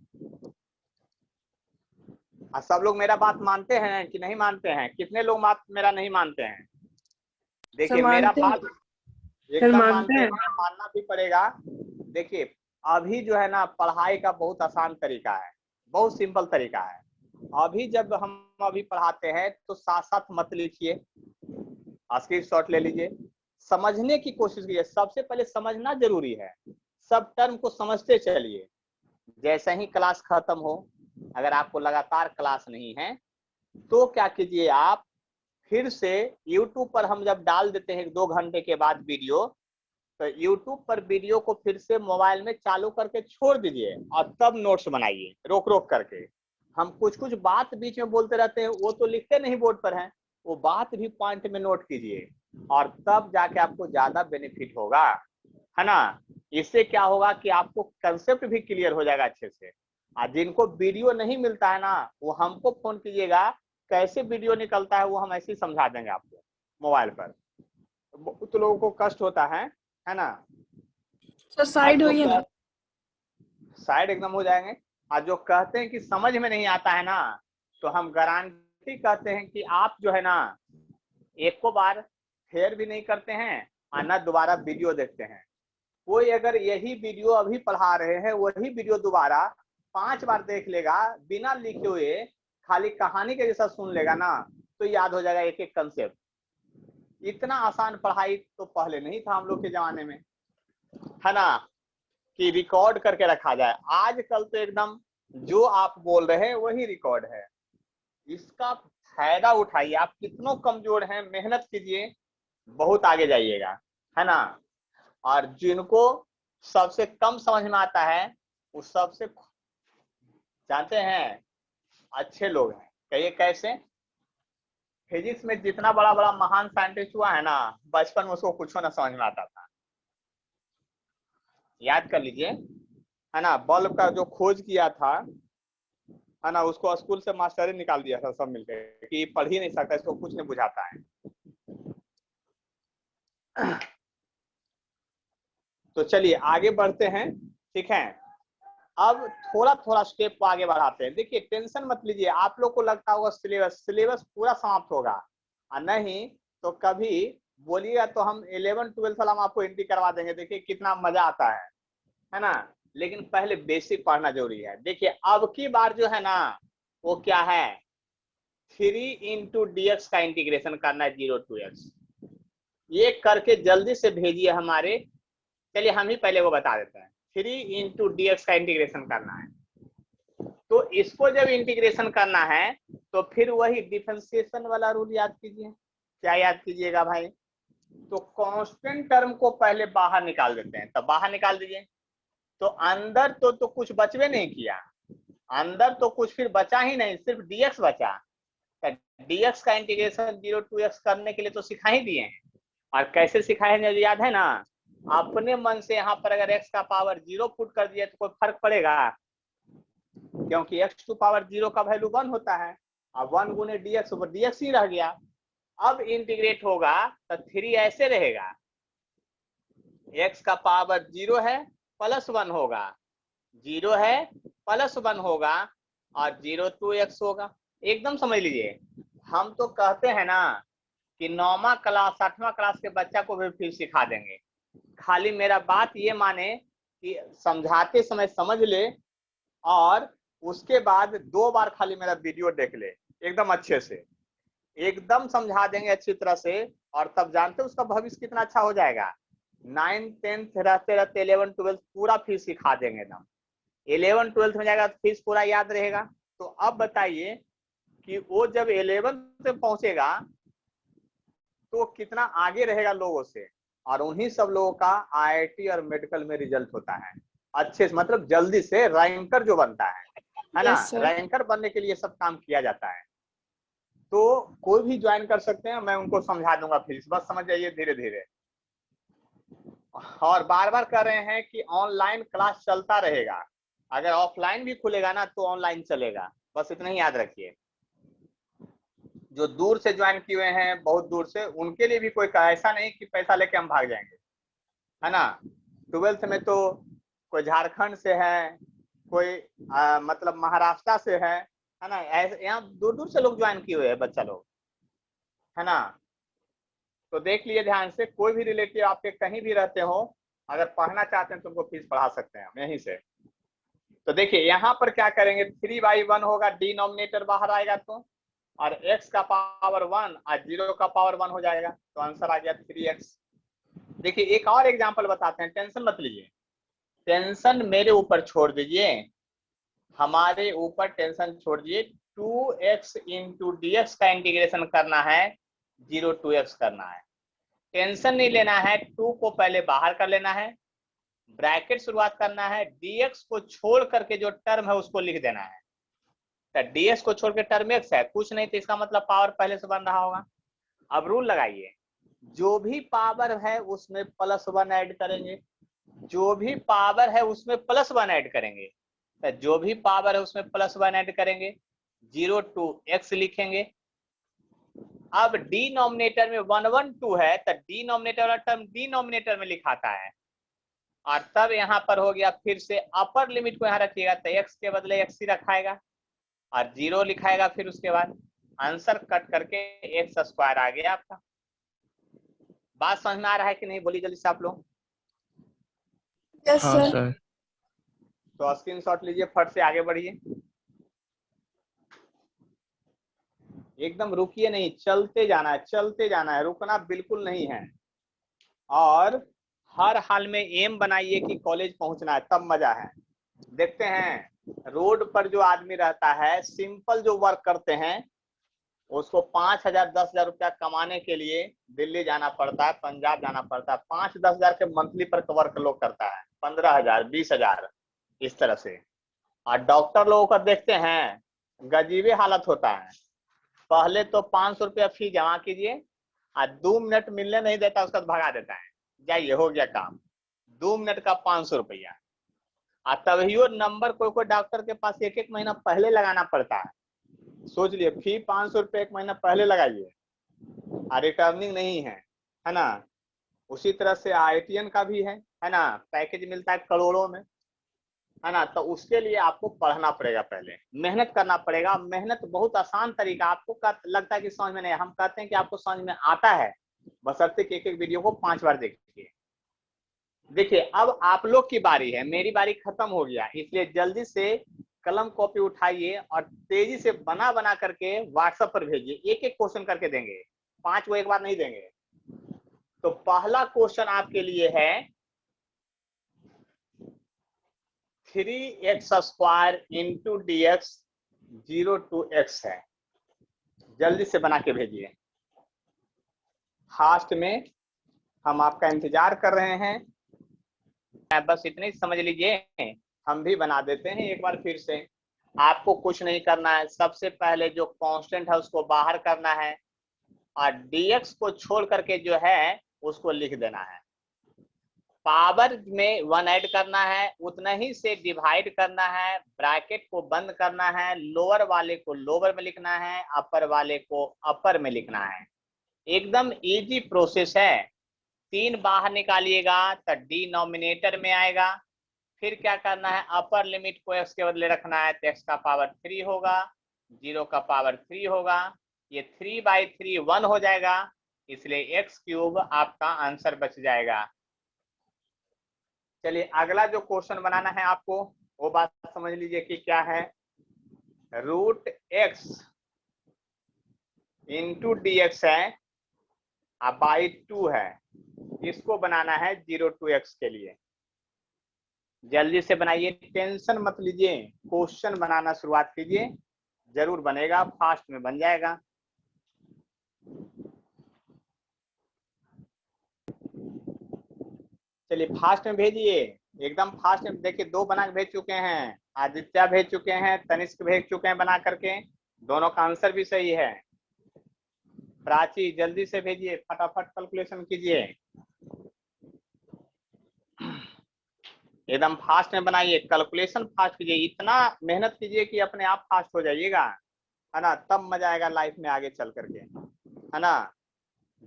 Speaker 1: सब लोग मेरा बात मानते हैं कि नहीं मानते हैं? कितने लोग मेरा नहीं मानते हैं? देखिए मेरा बात एकदम मानते हैं, मानना भी पड़ेगा। देखिए अभी जो है ना, पढ़ाई का बहुत आसान तरीका है, बहुत सिंपल तरीका है। अभी जब हम पढ़ाते हैं तो साथ साथ मत लिखिए, स्क्रीनशॉट ले लीजिए, समझने की कोशिश कीजिए। सबसे पहले समझना जरूरी है, सब टर्म को समझते चलिए। जैसे ही क्लास खत्म हो, अगर आपको लगातार क्लास नहीं है तो क्या कीजिए, आप फिर से YouTube पर हम जब डाल देते हैं 2 घंटे के बाद वीडियो, तो YouTube पर वीडियो को फिर से मोबाइल में चालू करके छोड़ दीजिए और तब नोट्स बनाइए, रोक रोक करके। हम कुछ कुछ बात बीच में बोलते रहते हैं, वो तो लिखते नहीं बोर्ड पर हैं, वो बात भी पॉइंट में नोट कीजिए और तब जाके आपको ज्यादा बेनिफिट होगा, है ना। इससे क्या होगा कि आपको कंसेप्ट भी क्लियर हो जाएगा अच्छे से। और जिनको वीडियो नहीं मिलता है ना, वो हमको फोन कीजिएगा, कैसे वीडियो निकलता है वो हम ऐसे ही समझा देंगे आपको मोबाइल पर। बहुत लोगों को कष्ट होता है ना।
Speaker 2: सर साइड होइए ना।
Speaker 1: साइड एकदम हो जाएंगे। और जो कहते हैं कि समझ में नहीं आता है ना, तो हम गारंटी कहते हैं कि आप जो है ना एक को बार फेयर भी नहीं करते हैं और ना दोबारा वीडियो देखते हैं। कोई अगर यही वीडियो अभी पढ़ा रहे हैं वही वीडियो दोबारा 5 बार देख लेगा बिना लिखे हुए, खाली कहानी के जैसा सुन लेगा ना, तो याद हो जाएगा एक एक कंसेप्ट। इतना आसान पढ़ाई तो पहले नहीं था हम लोग के जमाने में, है ना, कि रिकॉर्ड करके रखा जाए। आजकल तो एकदम जो आप बोल रहे हैं वही रिकॉर्ड है। इसका फायदा उठाइए। आप कितनों कमजोर हैं, मेहनत कीजिए, बहुत आगे जाइएगा, है ना। और जिनको सबसे कम समझ में आता है वो सबसे जानते हैं अच्छे लोग हैं। कहिए कैसे? फिजिक्स में जितना बड़ा बड़ा महान साइंटिस्ट हुआ है ना, बचपन में उसको कुछ ना समझ में आता था। याद कर लीजिए, है ना, बल्ब का जो खोज किया था, है ना, उसको स्कूल से मास्टर ही निकाल दिया था सब मिलकर कि पढ़ ही नहीं सकता, इसको कुछ नहीं बुझाता है। तो चलिए आगे बढ़ते हैं, ठीक है। अब थोड़ा थोड़ा स्टेप को आगे बढ़ाते हैं। देखिए टेंशन मत लीजिए। आप लोग को लगता होगा सिलेबस पूरा समाप्त होगा, और नहीं तो कभी बोलिएगा तो हम 11-12 साल हम आपको एंट्री करवा देंगे। देखिए कितना मजा आता है ना। लेकिन पहले बेसिक पढ़ना जरूरी है। देखिए अब की बार जो है ना वो क्या है, 3 into dx का इंटीग्रेशन करना है 0 to x। ये करके जल्दी से भेजिए हमारे। चलिए हम ही पहले वो बता देते हैं। 3 into dx का इंटीग्रेशन करना है। तो इसको जब इंटीग्रेशन करना है तो फिर वही डिफरेंशिएशन वाला रूल याद कीजिए। क्या याद कीजिएगा भाई? तो कांस्टेंट टर्म को पहले बाहर निकाल देते हैं। तब बाहर निकाल दीजिए तो अंदर तो कुछ बचवे नहीं किया। अंदर तो कुछ फिर बचा ही नहीं, सिर्फ dx बचा। dx का इंटीग्रेशन 0 to x करने के लिए तो सिखा ही दिए हैं। और कैसे सिखाए हैं याद है ना। अपने मन से यहाँ पर अगर x का पावर 0 पुट कर दिए तो कोई फर्क पड़ेगा? क्योंकि x टू पावर 0 का वैल्यू 1 होता है। अब 1 गुने dx ही रह गया। अब इंटीग्रेट होगा तो 3 ऐसे रहेगा, x का पावर 0 है प्लस 1 होगा, 0 है प्लस 1 होगा, और 0 to x होगा। एकदम समझ लीजिए। हम तो कहते हैं ना कि 9वां क्लास 8वां क्लास के बच्चा को भी फिर सिखा देंगे। खाली मेरा बात ये माने कि समझाते समय समझ ले, और उसके बाद 2 बार खाली मेरा वीडियो देख ले एकदम अच्छे से। एकदम समझा देंगे अच्छी तरह से, और तब जानते उसका भविष्य कितना अच्छा हो जाएगा। 9th 10th रहते रहते 11th 12th पूरा फिर सिखा देंगे एकदम। 11th 12th में जाएगा तो फीस पूरा याद रहेगा। तो अब बताइए कि वो जब 11th में पहुंचेगा तो कितना आगे रहेगा लोगों से। और उन्हीं सब लोगों का IIT और मेडिकल में रिजल्ट होता है अच्छे से, मतलब जल्दी से रैंकर जो बनता है ना।
Speaker 4: Yes, sir.
Speaker 1: रैंकर बनने के लिए सब काम किया जाता है। तो कोई भी ज्वाइन कर सकते हैं, मैं उनको समझा दूंगा फिर, बस समझ जाइए धीरे धीरे। और बार बार कर रहे हैं कि ऑनलाइन क्लास चलता रहेगा। अगर ऑफलाइन भी खुलेगा ना तो ऑनलाइन चलेगा, बस इतना ही याद रखिए। जो दूर से ज्वाइन किए हुए हैं बहुत दूर से, उनके लिए भी कोई ऐसा नहीं कि पैसा लेके हम भाग जाएंगे, है ना। 12th में तो कोई झारखंड से है, कोई मतलब महाराष्ट्र से है ना। यहाँ दूर दूर से लोग ज्वाइन किए हुए हैं बच्चा लोग, है ना। तो देख लिए ध्यान से। कोई भी रिलेटिव आपके कहीं भी रहते हो, अगर पढ़ना चाहते हैं तो उनको फीस पढ़ा सकते हैं हम यहीं से। तो देखिए यहाँ पर क्या करेंगे, 3/1 होगा, डिनोमिनेटर बाहर आएगा तो, और x का पावर 1 और 0 का पावर 1 हो जाएगा। तो आंसर आ गया 3x। देखिए एक और एग्जांपल बताते हैं, टेंशन मत लीजिए। टेंशन मेरे ऊपर छोड़ दीजिए, हमारे ऊपर टेंशन छोड़ दीजिए। 2x into dx का इंटीग्रेशन करना है, 0 to x करना है। टेंशन नहीं लेना है, 2 को पहले बाहर कर लेना है, ब्रैकेट शुरुआत करना है, dx को छोड़ करके जो टर्म है उसको लिख देना है। तो dx को छोड़ के टर्म x है, कुछ नहीं तो इसका मतलब पावर पहले से बन रहा होगा। अब रूल लगाइए, जो भी पावर है उसमें +1 ऐड करेंगे, जो भी पावर है उसमें +1 ऐड करेंगे। तो जो भी पावर है उसमें +1 ऐड करेंगे, 0 to x लिखेंगे। अब डिनोमिनेटर में 1 1 2 है तो डिनोमिनेटर वाला टर्म डिनोमिनेटर में लिखाता है, और तब यहाँ पर हो गया फिर से अपर लिमिट को यहाँ रखिएगा तो x के बदले x ही रखाएगा और 0 लिखाएगा, फिर उसके बाद आंसर कट करके x स्क्वायर आ गया आपका। बात समझ में आ रहा है कि नहीं, बोलिए जल्दी से आप लोग।
Speaker 4: यस
Speaker 5: हाँ
Speaker 4: सर।
Speaker 5: सर।
Speaker 1: तो स्क्रीनशॉट लीजिए, फट से आगे बढ़िए, एकदम रुकिए नहीं, चलते जाना है, रुकना बिल्कुल नहीं है। और हर हाल में एम बनाइए कि कॉलेज पहुंचना है, तब मजा है। देखते हैं रोड पर जो आदमी रहता है, सिंपल जो वर्क करते हैं, उसको 5,000 10,000 रुपया कमाने के लिए दिल्ली जाना पड़ता है, पंजाब जाना पड़ता है। 5-10,000 के मंथली पर वर्क लोग करता है, 15,000 20,000 इस तरह से। और डॉक्टर लोगों का देखते हैं गजीबे हालत होता है, पहले तो 500 रुपया फी जमा कीजिए और 2 मिनट मिलने नहीं देता, उसका तो भगा देता है, जाइए हो गया काम। 2 मिनट का 500 रुपया, और तभी वो नंबर कोई डॉक्टर के पास 1-1 महीना पहले लगाना पड़ता है। सोच लिए फी 500 रुपये 1 महीना पहले लगाइए और रिटर्निंग नहीं है ना। उसी तरह से IITian का भी है ना, पैकेज मिलता है करोड़ों में, है ना। तो उसके लिए आपको पढ़ना पड़ेगा, पहले मेहनत करना पड़ेगा। मेहनत बहुत आसान तरीका, आपको लगता है कि समझ में नहीं, हम कहते हैं कि आपको समझ में आता है, बशर्ते कि एक वीडियो को 5 बार देखिए। देखिए अब आप लोग की बारी है, मेरी बारी खत्म हो गया, इसलिए जल्दी से कलम कॉपी उठाइए और तेजी से बना करके व्हाट्सएप पर भेजिए। एक एक क्वेश्चन करके देंगे, 5 वो एक बार नहीं देंगे। तो पहला क्वेश्चन आपके लिए है 3x square into dx 0 to x है, जल्दी से बना के भेजिए। फास्ट में हम आपका इंतजार कर रहे हैं, बस इतने ही समझ लीजिए। हम भी बना देते हैं एक बार फिर से। आपको कुछ नहीं करना है, सबसे पहले जो कांस्टेंट है उसको बाहर करना है और dx को छोड़ करके जो है उसको लिख देना है। पावर में 1 ऐड करना है, उतना ही से डिवाइड करना है, ब्रैकेट को बंद करना है, लोअर वाले को लोअर में लिखना है, अपर वाले को अपर में लिखना है। एकदम इजी प्रोसेस है। 3 बाहर निकालिएगा तो डिनोमिनेटर में आएगा। फिर क्या करना है, अपर लिमिट को x के बदले रखना है तो x का पावर 3 होगा, 0 का पावर 3 होगा, ये 3/3 1 हो जाएगा, इसलिए x³ आपका आंसर बच जाएगा। चलिए अगला जो क्वेश्चन बनाना है आपको, वो बात समझ लीजिए कि क्या है। √x इंटू dx है और बाई 2 है, इसको बनाना है 0 to x के लिए। जल्दी से बनाइए, टेंशन मत लीजिए, क्वेश्चन बनाना शुरुआत कीजिए, जरूर बनेगा, फास्ट में बन जाएगा। चलिए फास्ट में भेजिए, एकदम फास्ट में। देखिए 2 बना के भेज चुके हैं, आदित्य भेज चुके हैं, तनिष्क भेज चुके हैं बना करके, दोनों का आंसर भी सही है। प्राची जल्दी से भेजिए, फटाफट कैलकुलेशन कीजिए, एकदम फास्ट में बनाइए, कैलकुलेशन फास्ट कीजिए, इतना मेहनत कीजिए कि अपने आप फास्ट हो जाइएगा, है ना। तब मजा आएगा लाइफ में आगे चल करके, है ना।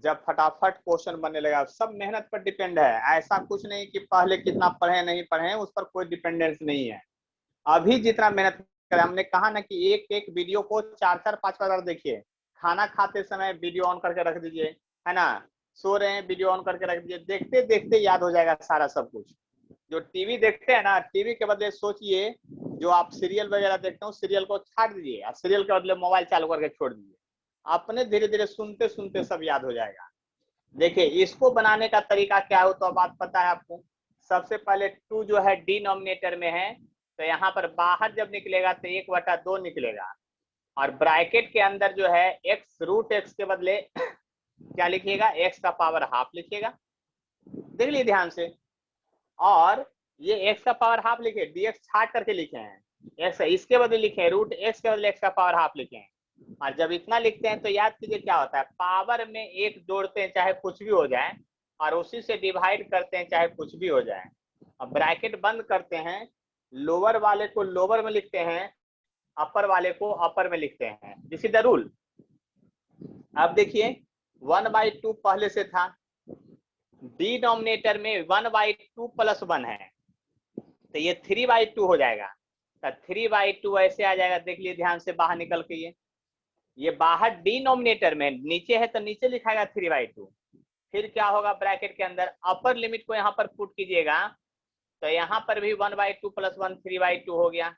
Speaker 1: जब फटाफट क्वेश्चन बनने लगा, सब मेहनत पर डिपेंड है। ऐसा कुछ नहीं कि पहले कितना पढ़े नहीं पढ़े, उस पर कोई डिपेंडेंस नहीं है। अभी जितना मेहनत करें, हमने कहा ना कि एक एक वीडियो को 4-4 5 बार देखिए। खाना खाते समय वीडियो ऑन करके रख दीजिए, है ना। सो रहे हैं वीडियो ऑन करके रख दीजिए, देखते देखते याद हो जाएगा सारा सब कुछ। जो टीवी देखते हैं ना, टीवी के बदले सोचिए जो आप सीरियल वगैरह देखते हो, सीरियल को छाट दीजिए और सीरियल के बदले मोबाइल चालू करके छोड़ दीजिए, अपने धीरे धीरे सुनते सुनते सब याद हो जाएगा। देखिए इसको बनाने का तरीका क्या हो तो बात पता है आपको। सबसे पहले 2 जो है डिनोमिनेटर में है, तो यहाँ पर बाहर जब निकलेगा तो 1/2 निकलेगा, और ब्रैकेट के अंदर जो है x √x के बदले क्या लिखिएगा, x का पावर हाफ लिखिएगा। देख लीजिए ध्यान से, और ये x का पावर हाफ लिखे, dx छाट करके लिखे हैं, x इसके बदले लिखे √x के बदले x का पावर हाफ लिखे हैं। और जब इतना लिखते हैं तो याद कीजिए क्या होता है, पावर में 1 जोड़ते हैं चाहे कुछ भी हो जाए, और उसी से डिवाइड करते हैं चाहे कुछ भी हो जाए। अब ब्रैकेट बंद करते हैं, लोअर वाले को लोअर में लिखते हैं अपर वाले को अपर में लिखते हैं, दिस इज द रूल। अब देखिए 1/2 पहले से था, डिनोमिनेटर में 1/2 प्लस 1 है, तो ये 3/2 हो जाएगा। तो 3/2 ऐसे आ जाएगा, देख लिए ध्यान से बाहर निकल के, ये बाहर डिनोमिनेटर में नीचे है तो नीचे लिखाएगा 3/2। फिर क्या होगा, ब्रैकेट के अंदर अपर लिमिट को यहाँ पर पुट कीजिएगा, तो यहाँ पर भी 1/2 प्लस 1 3/2 हो गया,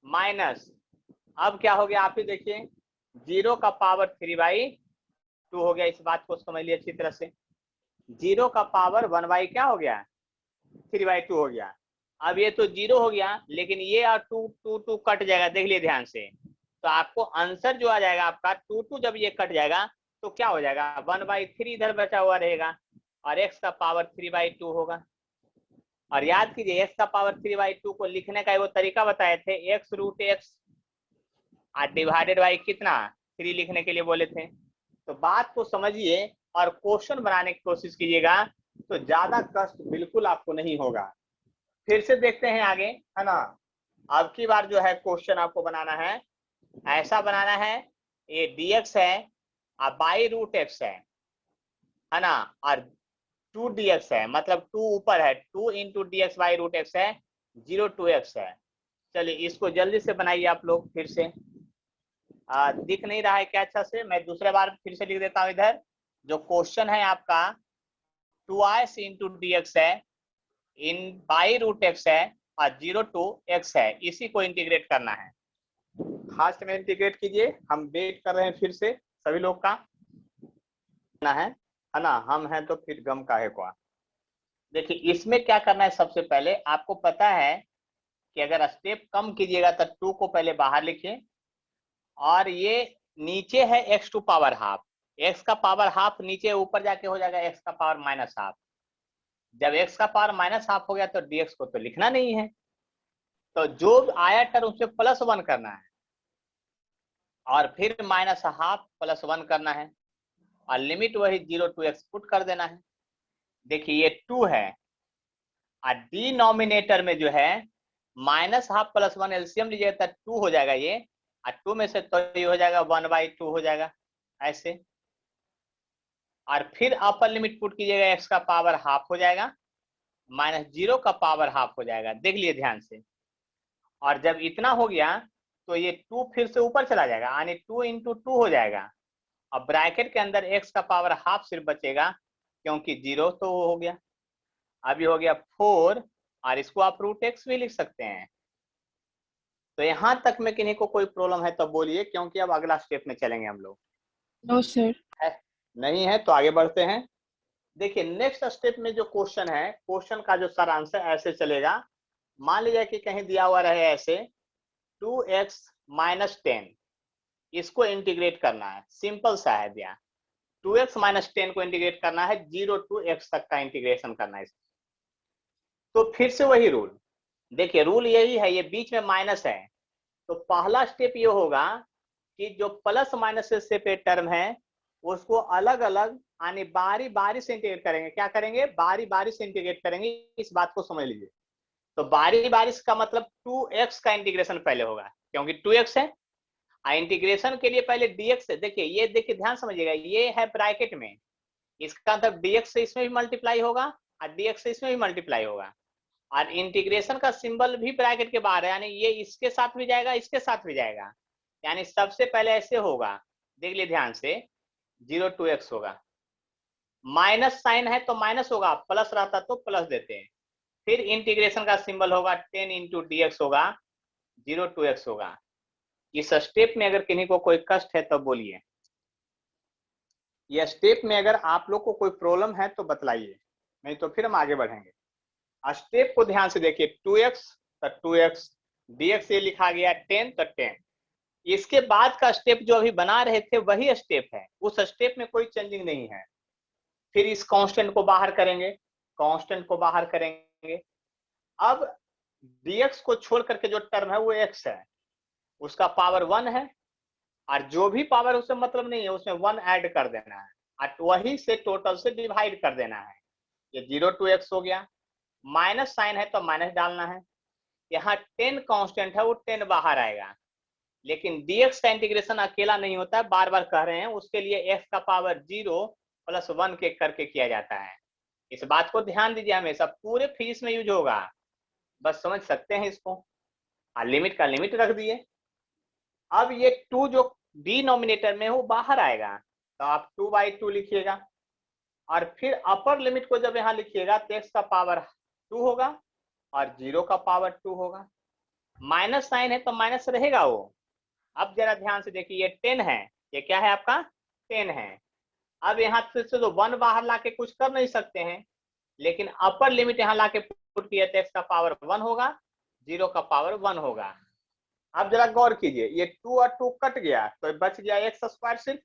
Speaker 1: माइनस अब क्या हो गया आप ही देखिए 0 का पावर 3/2 हो गया। इस बात को समझ लिया अच्छी तरह से, 0 का पावर 1 क्या हो गया 3/2 हो गया। अब ये तो 0 हो गया, लेकिन ये और 2 कट जाएगा, देख लिए ध्यान से। तो आपको आंसर जो आ जाएगा आपका 2 जब ये कट जाएगा तो क्या हो जाएगा 1/3 इधर बचा हुआ रहेगा और x का पावर 3/2 होगा। और याद कीजिए x का पावर 3/2 को लिखने का वो तरीका बताए थे, x√x डिवाइडेड बाई कितना 3 लिखने के लिए बोले थे। तो बात को समझिए और क्वेश्चन बनाने की कोशिश कीजिएगा, तो ज्यादा कष्ट बिल्कुल आपको नहीं होगा। फिर से देखते हैं आगे, है ना। अब की बार जो है क्वेश्चन आपको बनाना है, ऐसा बनाना है, ये dx है और बाई√x है ना, और 2dx है, मतलब 2 ऊपर है, 2 इंटू dx बाई√x है, 0 to x है। चलिए इसको जल्दी से बनाइए आप लोग। फिर से दिख नहीं रहा है क्या अच्छा से, मैं दूसरे बार फिर से लिख देता हूँ। इधर जो क्वेश्चन है आपका 2s इंटू dx है, इन बाई√x है और 0 to x है, इसी को इंटीग्रेट करना है। फास्ट में इंटीग्रेट कीजिए, हम वेट कर रहे हैं फिर से सभी लोग का है ना। हम हैं तो फिर गम काहे को। देखिए इसमें क्या करना है, सबसे पहले आपको पता है कि अगर स्टेप कम कीजिएगा तो 2 को पहले बाहर लिखिए, और ये नीचे है x to power half, x का पावर हाफ नीचे ऊपर जाके हो जाएगा x का पावर माइनस हाफ। जब x का पावर माइनस हाफ हो गया तो dx को तो लिखना नहीं है, तो जो आया टर्म उसमें +1 करना है और फिर माइनस हाफ +1 करना है और लिमिट वही 0 to x पुट कर देना है। देखिए ये 2 है और डिनोमिनेटर में जो है माइनस हाफ +1 एलसीएम लीजिएगा तो 2 हो जाएगा ये, और 2 में से तो ये हो जाएगा 1/2 हो जाएगा ऐसे। और फिर अपर लिमिट पुट कीजिएगा, x का पावर हाफ हो जाएगा माइनस 0 का पावर हाफ हो जाएगा, देख लिए ध्यान से। और जब इतना हो गया तो ये 2 फिर से ऊपर चला जाएगा, यानी 2 इंटू 2 हो जाएगा। अब ब्रैकेट के अंदर x का पावर हाफ सिर्फ बचेगा, क्योंकि 0 तो हो गया। अभी हो गया 4, और इसको आप √x भी लिख सकते हैं। तो यहां तक में किन्हीं को कोई प्रॉब्लम है तो बोलिए, क्योंकि अब अगला स्टेप में चलेंगे हम लोग।
Speaker 4: No sir.
Speaker 1: नहीं है तो आगे बढ़ते हैं। देखिए नेक्स्ट स्टेप में जो क्वेश्चन है, क्वेश्चन का जो सारांश है ऐसे चलेगा। मान लीजिए कि कहीं दिया हुआ रहे ऐसे 2x माइनस 10, इसको इंटीग्रेट करना है, सिंपल सा है दिया। 2x माइनस 10 को इंटीग्रेट करना है, 0 to x तक का इंटीग्रेशन करना है। तो फिर से वही रूल, देखिए रूल यही है, ये बीच में माइनस है, तो पहला स्टेप ये होगा कि जो प्लस माइनस से पे टर्म है उसको अलग अलग यानी बारी बारी से इंटीग्रेट करेंगे। क्या करेंगे, बारी बारी से इंटीग्रेट करेंगे, इस बात को समझ लीजिए। तो बारी बारी का मतलब 2x का इंटीग्रेशन पहले होगा, क्योंकि 2x है। इंटीग्रेशन के लिए पहले dx है, देखिए ये देखिए ध्यान समझिएगा, ये है ब्रैकेट में, इसका मतलब dx से इसमें भी मल्टीप्लाई होगा और dx से इसमें भी मल्टीप्लाई होगा। और इंटीग्रेशन का सिंबल भी ब्रैकेट के बाहर है, यानी ये इसके साथ भी जाएगा, इसके साथ भी जाएगा। यानी सबसे पहले ऐसे होगा, देख लिए ध्यान से, 0 to x होगा, माइनस साइन है तो माइनस होगा, प्लस रहता तो प्लस देते हैं। फिर इंटीग्रेशन का सिंबल होगा 10 इंटू dx होगा, 0 to x होगा। इस स्टेप में अगर किन्हीं को कोई कष्ट है तो बोलिए। यह स्टेप में अगर आप लोग को कोई प्रॉब्लम है तो बतलाइए, नहीं तो फिर हम आगे बढ़ेंगे। स्टेप को ध्यान से देखिए, 2x तो 2x, dx ये लिखा गया 10 तो 10। इसके बाद का स्टेप जो अभी बना रहे थे वही स्टेप है, उस स्टेप में कोई चेंजिंग नहीं है। फिर इस कांस्टेंट को बाहर करेंगे, कांस्टेंट को बाहर करेंगे। अब dx को छोड़ करके जो टर्म है वो x है, उसका पावर 1 है, और जो भी पावर उससे मतलब नहीं है उसमें 1 ऐड कर देना है और वही से टोटल से डिवाइड कर देना है। ये 0 to x हो गया, माइनस साइन है तो माइनस डालना है। यहाँ 10 कांस्टेंट है, वो 10 बाहर आएगा, लेकिन dx का इंटीग्रेशन अकेला नहीं होता है, बार बार कह रहे हैं, उसके लिए x का पावर 0 + 1 के करके किया जाता है। इस बात को ध्यान दीजिए, हमेशा पूरे फिजिक्स में यूज होगा, बस समझ सकते हैं इसको। लिमिट का लिमिट रख दिए। अब ये 2 जो डिनोमिनेटर में वो बाहर आएगा, तो आप 2/2 लिखिएगा, और फिर अपर लिमिट को जब यहाँ लिखिएगा तो x का पावर 2 होगा और 0 का पावर 2 होगा। माइनस साइन है तो माइनस रहेगा वो। अब जरा ध्यान से देखिए, ये 10 है, ये क्या है आपका 10 है। अब यहाँ से तो 1 बाहर लाके कुछ कर नहीं सकते हैं, लेकिन अपर लिमिट यहाँ लाके पुट किया तो x का पावर 1 होगा, 0 का पावर 1 होगा। अब जरा गौर कीजिए, ये 2 और 2 कट गया तो बच गया x स्क्वायर सिर्फ,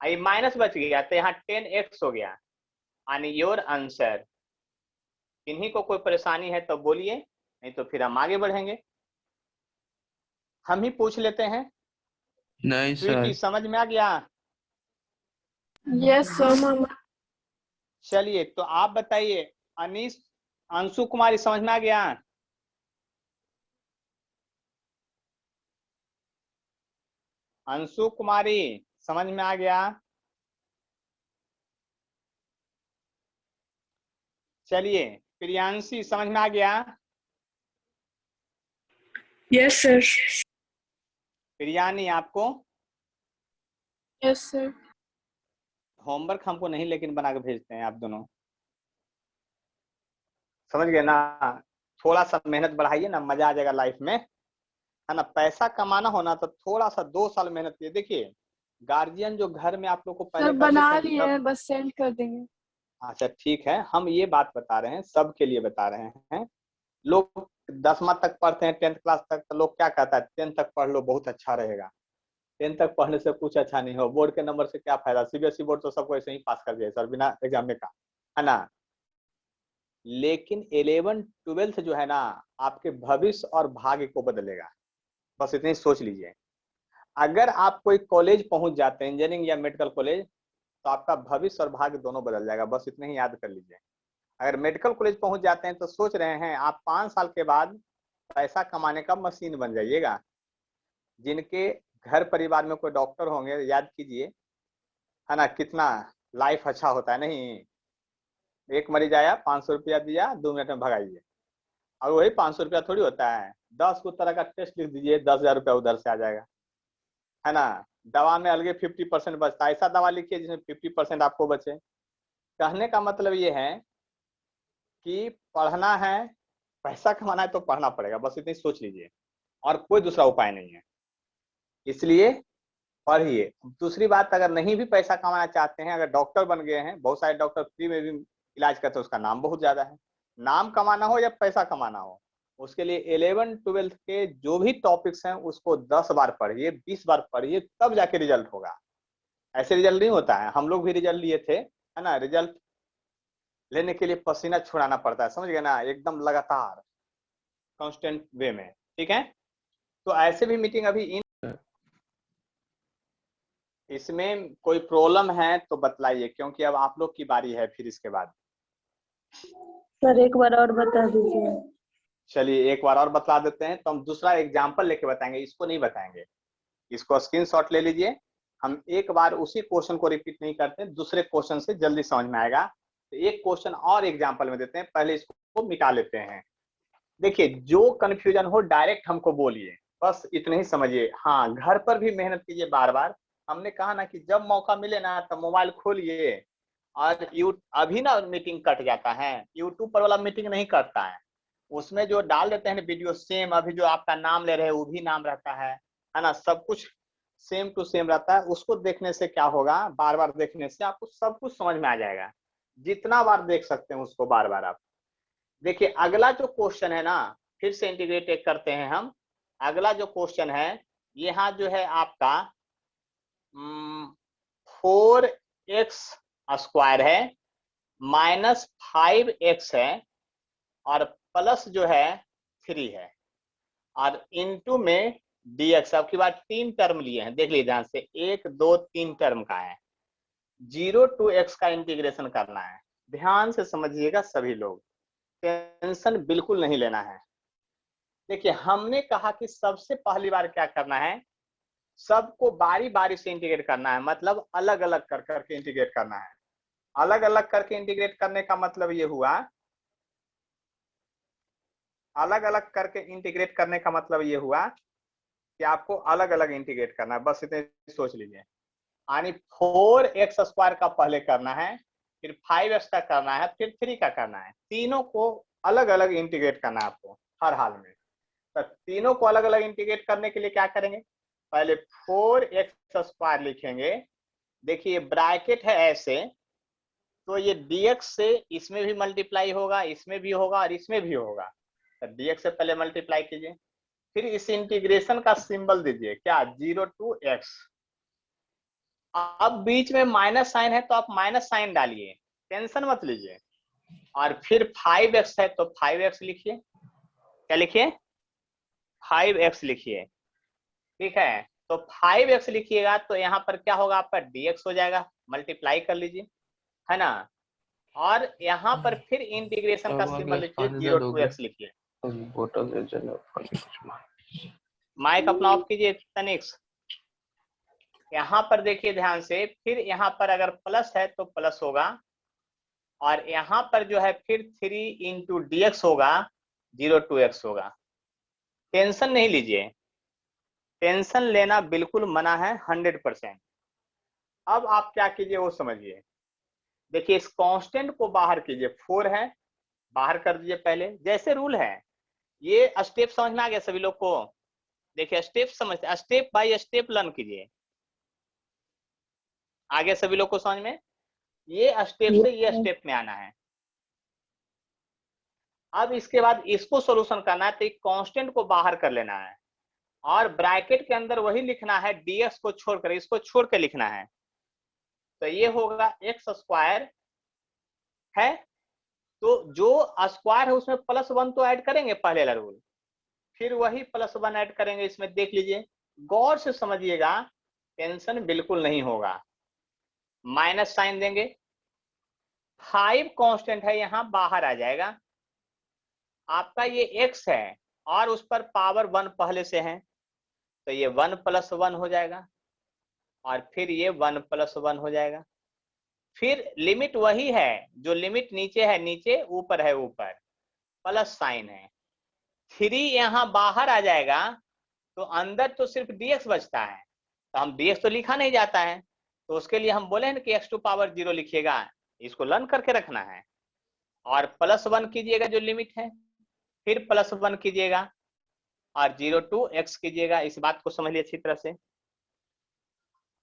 Speaker 1: ये माइनस बच गया तो यहाँ 10x हो गया। यानी योर आंसर। किन्हीं को कोई परेशानी है तो बोलिए, नहीं तो फिर हम आगे बढ़ेंगे। हम ही पूछ लेते हैं।
Speaker 5: नहीं
Speaker 1: स्वीटी,
Speaker 5: सर।
Speaker 1: समझ में आ गया?
Speaker 4: Yes sir.
Speaker 1: चलिए तो आप बताइए, अनीस, अंशु कुमारी, समझ में आ गया? अंशु कुमारी समझ में आ गया? चलिए, प्रियांशी समझ में आ गया?
Speaker 4: Yes sir.
Speaker 1: प्रियानी आपको?
Speaker 4: Yes sir.
Speaker 1: होमवर्क हमको नहीं लेकिन बना के भेजते हैं आप दोनों, समझ गए ना? थोड़ा सा मेहनत बढ़ाइए ना, मजा आ जाएगा लाइफ में, है ना? पैसा कमाना होना तो थोड़ा सा 2 साल मेहनत किए। देखिए गार्जियन जो घर में आप लोग को पहले
Speaker 4: सर बना
Speaker 1: करते थे
Speaker 4: लिए हैं, बस सेंड कर देंगे।
Speaker 1: अच्छा ठीक है, हम ये बात बता रहे हैं, सबके लिए बता रहे हैं। लोग 10वीं तक पढ़ते हैं, 10th क्लास तक, तो लोग क्या कहता है 10th तक पढ़ लो बहुत अच्छा रहेगा। 10th तक पढ़ने से कुछ अच्छा नहीं हो, बोर्ड के नंबर से क्या फायदा, सीबीएसई बोर्ड तो सबको ऐसे ही पास कर दिया सर बिना एग्जाम में का, है ना? लेकिन 11 12th जो है ना, आपके भविष्य और भाग्य को बदलेगा, बस इतनी सोच लीजिए। अगर आप कोई कॉलेज पहुंच जाते हैं, इंजीनियरिंग या मेडिकल कॉलेज, तो आपका भविष्य और भाग्य दोनों बदल जाएगा, बस इतने ही याद कर लीजिए। अगर मेडिकल कॉलेज पहुंच जाते हैं तो सोच रहे हैं आप 5 साल के बाद पैसा कमाने का मशीन बन जाइएगा। जिनके घर परिवार में कोई डॉक्टर होंगे, याद कीजिए, है ना, कितना लाइफ अच्छा होता है। नहीं, एक मरीज आया, 500 रुपया दिया, 2 मिनट में भगाइए। और वही 500 रुपया थोड़ी होता है, 10 को तरह का टेस्ट लिख दीजिए, 10,000 रुपया उधर से आ जाएगा, है ना? दवा में अलगे 50% बचता है, ऐसा दवा लिखिए जिसमें 50% आपको बचे। कहने का मतलब ये है कि पढ़ना है, पैसा कमाना है तो पढ़ना पड़ेगा, बस इतनी सोच लीजिए, और कोई दूसरा उपाय नहीं है। इसलिए पढ़िए। दूसरी बात, अगर नहीं भी पैसा कमाना चाहते हैं, अगर डॉक्टर बन गए हैं, बहुत सारे डॉक्टर फ्री में भी इलाज करते हैं, उसका नाम बहुत ज्यादा है। नाम कमाना हो या पैसा कमाना हो, उसके लिए 11 12th के जो भी टॉपिक्स हैं उसको 10 बार पढ़िए, 20 बार पढ़िए, तब जाके रिजल्ट होगा। ऐसे रिजल्ट नहीं होता है। हम लोग भी रिजल्ट लिए थे, है ना? रिजल्ट लेने के लिए पसीना छुड़ाना पड़ता है, समझ गए ना? एकदम लगातार कांस्टेंट वे में, ठीक है? तो ऐसे भी मीटिंग अभी इसमें कोई प्रॉब्लम है तो बतलाइए, क्योंकि अब आप लोग की बारी है फिर इसके बाद।
Speaker 2: सर एक बार और बता दीजिए।
Speaker 1: चलिए एक बार और बता देते हैं, तो हम दूसरा एग्जाम्पल लेके बताएंगे, इसको नहीं बताएंगे। इसको स्क्रीनशॉट ले लीजिए। हम एक बार उसी क्वेश्चन को रिपीट नहीं करते, दूसरे क्वेश्चन से जल्दी समझ में आएगा। तो एक क्वेश्चन और एग्जाम्पल में देते हैं, पहले इसको मिटा लेते हैं। देखिए, जो कंफ्यूजन हो डायरेक्ट हमको बोलिए, बस इतने ही समझिए। हाँ, घर पर भी मेहनत कीजिए बार बार। हमने कहा ना कि जब मौका मिले ना तब मोबाइल खोलिए, और अभी ना मीटिंग कट जाता है, यूट्यूब पर वाला मीटिंग नहीं करता है। उसमें जो डाल देते हैं वीडियो सेम, अभी जो आपका नाम ले रहे हैं वो भी नाम रहता है ना? सब कुछ सेम टू सेम रहता है। उसको देखने से क्या होगा, बार बार देखने से आपको सब कुछ समझ में आ जाएगा। जितना बार देख सकते हैं उसको बार बार आप देखिए। अगला जो क्वेश्चन है ना, फिर से इंटीग्रेट करते हैं हम। अगला जो क्वेश्चन है, यहाँ जो है आपका 4x स्क्वायर है, -5x है, और प्लस जो है 3 है, और इनटू में dx। अब की बात 3 टर्म लिए हैं, देख लीजिए ध्यान से, 1 2 3 टर्म का है। 0 to x का इंटीग्रेशन करना है। ध्यान से समझिएगा सभी लोग, टेंशन बिल्कुल नहीं लेना है। देखिए, हमने कहा कि सबसे पहली बार क्या करना है, सबको बारी बारी से इंटीग्रेट करना है, मतलब अलग अलग कर करके इंटीग्रेट करना है। अलग अलग करके इंटीग्रेट करने का मतलब ये हुआ, अलग अलग करके इंटीग्रेट करने का मतलब ये हुआ कि आपको अलग अलग इंटीग्रेट करना है, बस इतने सोच लीजिए। यानी 4x² का पहले करना है, फिर 5x का करना है, फिर 3 का करना है। तीनों को अलग अलग इंटीग्रेट करना है आपको हर हाल में। तो तीनों को अलग अलग इंटीग्रेट करने के लिए क्या करेंगे, पहले 4x² लिखेंगे। देखिए ब्रैकेट है ऐसे, तो ये dx से इसमें भी मल्टीप्लाई होगा, इसमें भी होगा और इसमें भी होगा। तो dx से पहले मल्टीप्लाई कीजिए, फिर इस इंटीग्रेशन का सिंबल दीजिए क्या, 0 to x। अब बीच में माइनस साइन है तो आप माइनस साइन डालिए, टेंशन मत लीजिए। और फिर 5x है तो 5x लिखिए, क्या लिखिए, 5x लिखिए। ठीक है, तो 5x लिखिएगा तो यहाँ पर क्या होगा, आपका dx हो जाएगा, मल्टीप्लाई कर लीजिए, है ना। और यहाँ पर फिर इंटीग्रेशन का सिंबल लिखिए, 0 to x लिखिए। माइक अपना ऑफ कीजिए तनिक्स। यहाँ पर देखिए ध्यान से, फिर यहाँ पर अगर प्लस है तो प्लस होगा, और यहाँ पर जो है फिर 3 into dx होगा, 0 to x होगा। टेंशन नहीं लीजिए, टेंशन लेना बिल्कुल मना है 100%। अब आप क्या कीजिए वो समझिए। देखिए इस कांस्टेंट को बाहर कीजिए, 4 है, बाहर कर दीजिए पहले, जैसे रूल है। ये स्टेप समझ में आ गया सभी लोग को? देखिए स्टेप समझते, स्टेप बाय स्टेप लर्न कीजिए, आगे सभी लोग को समझ में। ये स्टेप से ये स्टेप में आना है। अब इसके बाद इसको सॉल्यूशन करना है, तो एक कांस्टेंट को बाहर कर लेना है और ब्रैकेट के अंदर वही लिखना है, dx को छोड़कर, इसको छोड़ के लिखना है। तो ये होगा x² है, तो जो स्क्वायर है उसमें +1 तो ऐड करेंगे पहले वाला रूल, फिर वही +1 ऐड करेंगे इसमें। देख लीजिए, गौर से समझिएगा, टेंशन बिल्कुल नहीं होगा। माइनस साइन देंगे, 5 कांस्टेंट है, यहाँ बाहर आ जाएगा। आपका ये x है और उस पर पावर 1 पहले से है, तो ये 1 + 1 हो जाएगा, और फिर ये 1 + 1 हो जाएगा। फिर लिमिट वही है, जो लिमिट नीचे है नीचे, ऊपर है ऊपर, प्लस साइन है। 3 यहाँ बाहर आ जाएगा, तो अंदर तो सिर्फ dx बचता है, तो हम dx तो लिखा नहीं जाता है, तो उसके लिए हम बोले हैं कि x⁻0 लिखिएगा, इसको लर्न करके रखना है। और +1 कीजिएगा जो लिमिट है, फिर +1 कीजिएगा और 0 to x कीजिएगा। इस बात को समझ लीजिए अच्छी तरह से।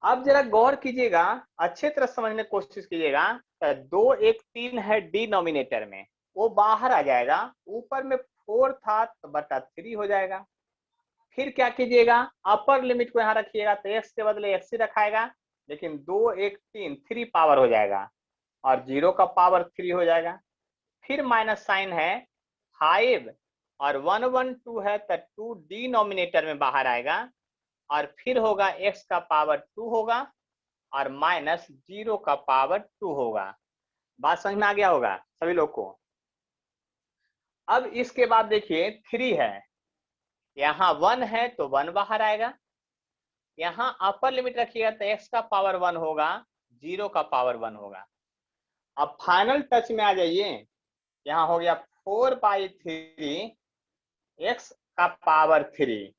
Speaker 1: अब जरा गौर कीजिएगा, अच्छे तरह समझने की कोशिश कीजिएगा। 2 1 3 है डिनोमिनेटर में, वो बाहर आ जाएगा, ऊपर में 4 था तो बटा 3 हो जाएगा। फिर क्या कीजिएगा, अपर लिमिट को यहाँ रखिएगा, तो x के बदले x ही रखाएगा, लेकिन 2 1 3 3 पावर हो जाएगा और 0 का पावर 3 हो जाएगा। फिर माइनस साइन है, 5 और 1 1 2 है, तो 2 डिनोमिनेटर में बाहर आएगा, और फिर होगा x का पावर 2 होगा और -0 का पावर 2 होगा। बात समझ में आ गया होगा सभी लोग को? अब इसके बाद देखिए 3 है, यहाँ 1 है तो 1 बाहर आएगा, यहाँ अपर लिमिट रखिएगा तो x का पावर 1 होगा, 0 का पावर 1 होगा। अब फाइनल टच में आ जाइए, यहाँ हो गया 4/3 x का पावर 3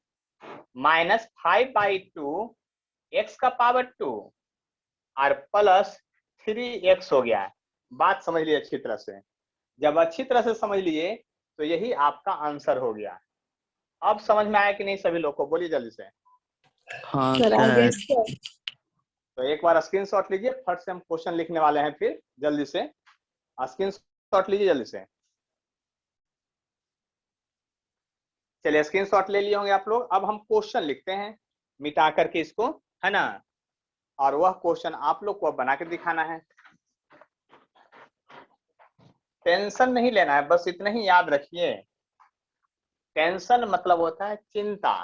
Speaker 1: -5/2 x का पावर 2 और प्लस 3x हो गया। बात समझ लीजिए अच्छी तरह से। जब अच्छी तरह से समझ लिए तो यही आपका आंसर हो गया। अब समझ में आया कि नहीं सभी लोग को? बोलिए जल्दी से।
Speaker 5: हाँ
Speaker 2: सर आगे
Speaker 5: सर।
Speaker 1: तो एक बार स्क्रीनशॉट लीजिए, फट से हम क्वेश्चन लिखने वाले हैं, फिर जल्दी से स्क्रीनशॉट लीजिए जल्दी से। चलिए स्क्रीनशॉट ले लिए होंगे आप लोग। अब हम क्वेश्चन लिखते हैं मिटा करके इसको, है ना, और वह क्वेश्चन आप लोग को बना के दिखाना है। टेंशन नहीं लेना है, बस इतना ही याद रखिए। टेंशन मतलब होता है चिंता,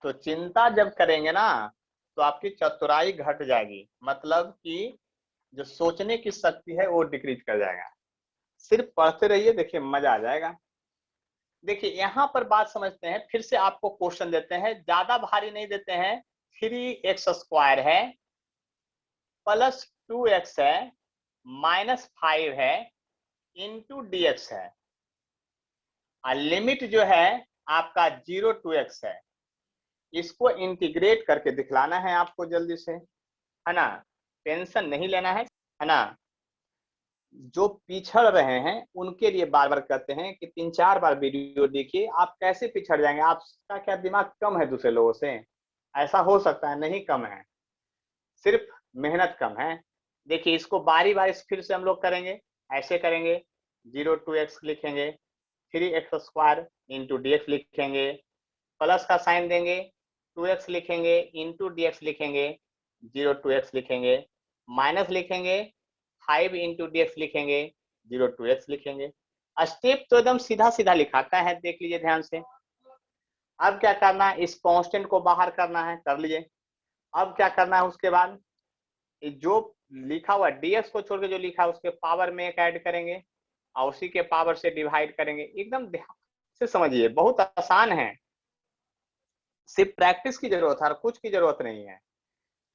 Speaker 1: तो चिंता जब करेंगे ना तो आपकी चतुराई घट जाएगी, मतलब कि जो सोचने की शक्ति है वो डिक्रीज कर जाएगा। सिर्फ पढ़ते रहिए, देखिए मजा आ जाएगा। देखिए यहाँ पर बात समझते हैं, फिर से आपको क्वेश्चन देते हैं, ज्यादा भारी नहीं देते हैं, 3x² है प्लस 2x है माइनस 5 है इंटू dx है। और लिमिट जो है आपका 0 to x है। इसको इंटीग्रेट करके दिखलाना है आपको जल्दी से, है ना, टेंशन नहीं लेना है ना। जो पिछड़ रहे हैं उनके लिए बार बार कहते हैं कि 3-4 बार वीडियो देखिए। आप कैसे पिछड़ जाएंगे? आपका क्या दिमाग कम है दूसरे लोगों से? ऐसा हो सकता है नहीं, कम है, सिर्फ मेहनत कम है। देखिए इसको बारी बारी फिर से हम लोग करेंगे। ऐसे करेंगे, 0 to x लिखेंगे, 3x² इंटू dx लिखेंगे, प्लस का साइन देंगे, 2x लिखेंगे इंटू dx लिखेंगे, 0 to x लिखेंगे, माइनस लिखेंगे, 5 इंटू dx लिखेंगे, 0 to x लिखेंगे। स्टेप तो एकदम सीधा सीधा लिखाता है, देख लीजिए ध्यान से। अब क्या करना है, इस कांस्टेंट को बाहर करना है, कर लीजिए। अब क्या करना है, उसके बाद जो लिखा हुआ dx को छोड़ के जो लिखा है उसके पावर में एक ऐड करेंगे और उसी के पावर से डिवाइड करेंगे। एकदम ध्यान से समझिए, बहुत आसान है, सिर्फ प्रैक्टिस की जरूरत है और कुछ की जरूरत नहीं है।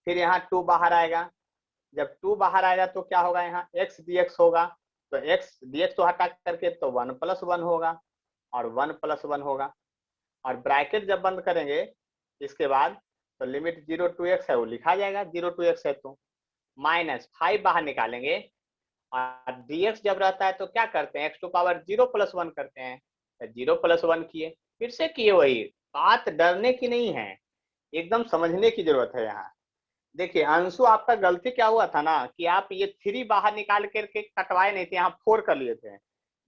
Speaker 1: फिर यहाँ 2 बाहर आएगा, जब 2 बाहर आएगा तो क्या होगा, यहाँ x dx होगा, तो x dx तो हटा करके तो 1 + 1 होगा और 1 + 1 होगा। और ब्रैकेट जब बंद करेंगे इसके बाद तो लिमिट 0 to x है वो लिखा जाएगा, 0 to x है तो माइनस 5 बाहर निकालेंगे। और dx जब रहता है तो क्या करते हैं, x⁻0 + 1 करते हैं, तो 0 + 1 किए, फिर से किए। वही बात, डरने की नहीं है, एकदम समझने की जरूरत है। यहाँ देखिए अंशु, आपका गलती क्या हुआ था ना कि आप ये 3 बाहर निकाल करके कटवाए नहीं थे, यहाँ 4 कर लिए थे।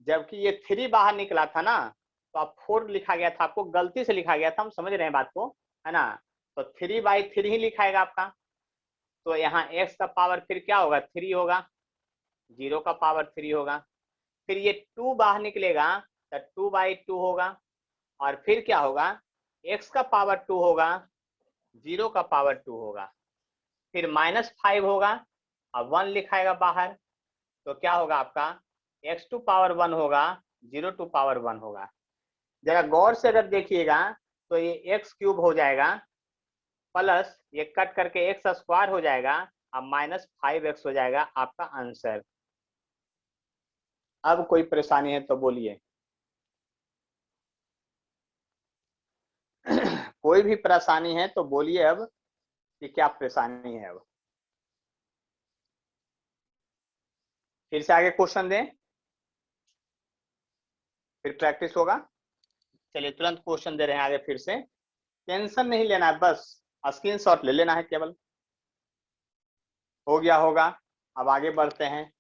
Speaker 1: जबकि ये 3 बाहर निकला था ना तो आप 4 लिखा गया था, आपको गलती से लिखा गया था। हम समझ रहे हैं बात को, है ना। तो 3/3 ही लिखाएगा आपका। तो यहाँ x का पावर फिर क्या होगा, 3 होगा, 0 का पावर 3 होगा। फिर ये 2 बाहर निकलेगा तो 2/2 होगा। और फिर क्या होगा, x का पावर 2 होगा, 0 का पावर 2 होगा। फिर -5 होगा और 1 लिखाएगा बाहर, तो क्या होगा आपका x⁻1 होगा, 0 to power 1 होगा। जरा गौर से अगर देखिएगा तो ये x³ हो जाएगा, प्लस ये कट करके x² हो जाएगा और -5x हो जाएगा आपका आंसर। अब कोई परेशानी है तो बोलिए। कोई भी परेशानी है तो बोलिए अब कि क्या परेशानी है। अब फिर से आगे क्वेश्चन दें, फिर प्रैक्टिस होगा। चलिए तुरंत क्वेश्चन दे रहे हैं आगे फिर से, टेंशन नहीं लेना है, बस स्क्रीनशॉट ले लेना है केवल। हो गया होगा, अब आगे बढ़ते हैं।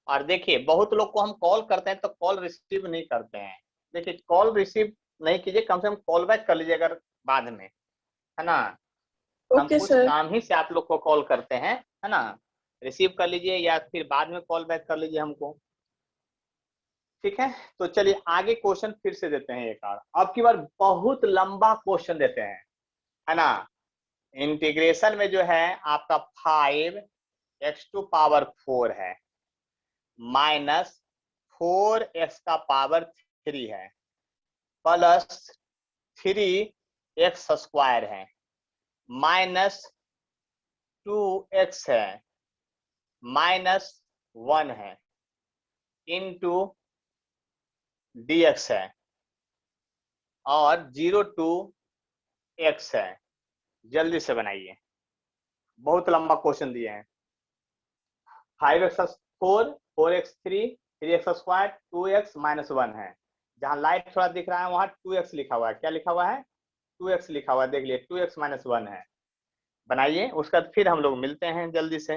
Speaker 1: और देखिए बहुत लोग को हम कॉल करते हैं तो कॉल रिसीव नहीं करते हैं। देखिए कॉल रिसीव नहीं कीजिए, कम से कम कॉल बैक कर लीजिए अगर बाद में, है ना। हम कुछ काम ही से आप लोग को कॉल करते हैं, है ना। रिसीव कर लीजिए या फिर बाद में कॉल बैक कर लीजिए हमको, ठीक है। तो चलिए आगे क्वेश्चन फिर से देते हैं एक और। अब की बार बहुत लंबा क्वेश्चन देते हैं, है ना। इंटीग्रेशन में जो है आपका 5x⁴ है माइनस 4x⁻³ है प्लस 3x² है माइनस 2x है -1 है इंटू dx है और 0 to x है। जल्दी से बनाइए, बहुत लंबा क्वेश्चन दिए हैं। 5x⁴, 4x3, 3x², 2x -1 है। जहां लाइट थोड़ा दिख रहा है वहां 2x लिखा हुआ है। क्या लिखा हुआ है, 2x लिखा हुआ है, देख लिए 2x -1 है। बनाइए, उसका फिर हम लोग मिलते हैं जल्दी से।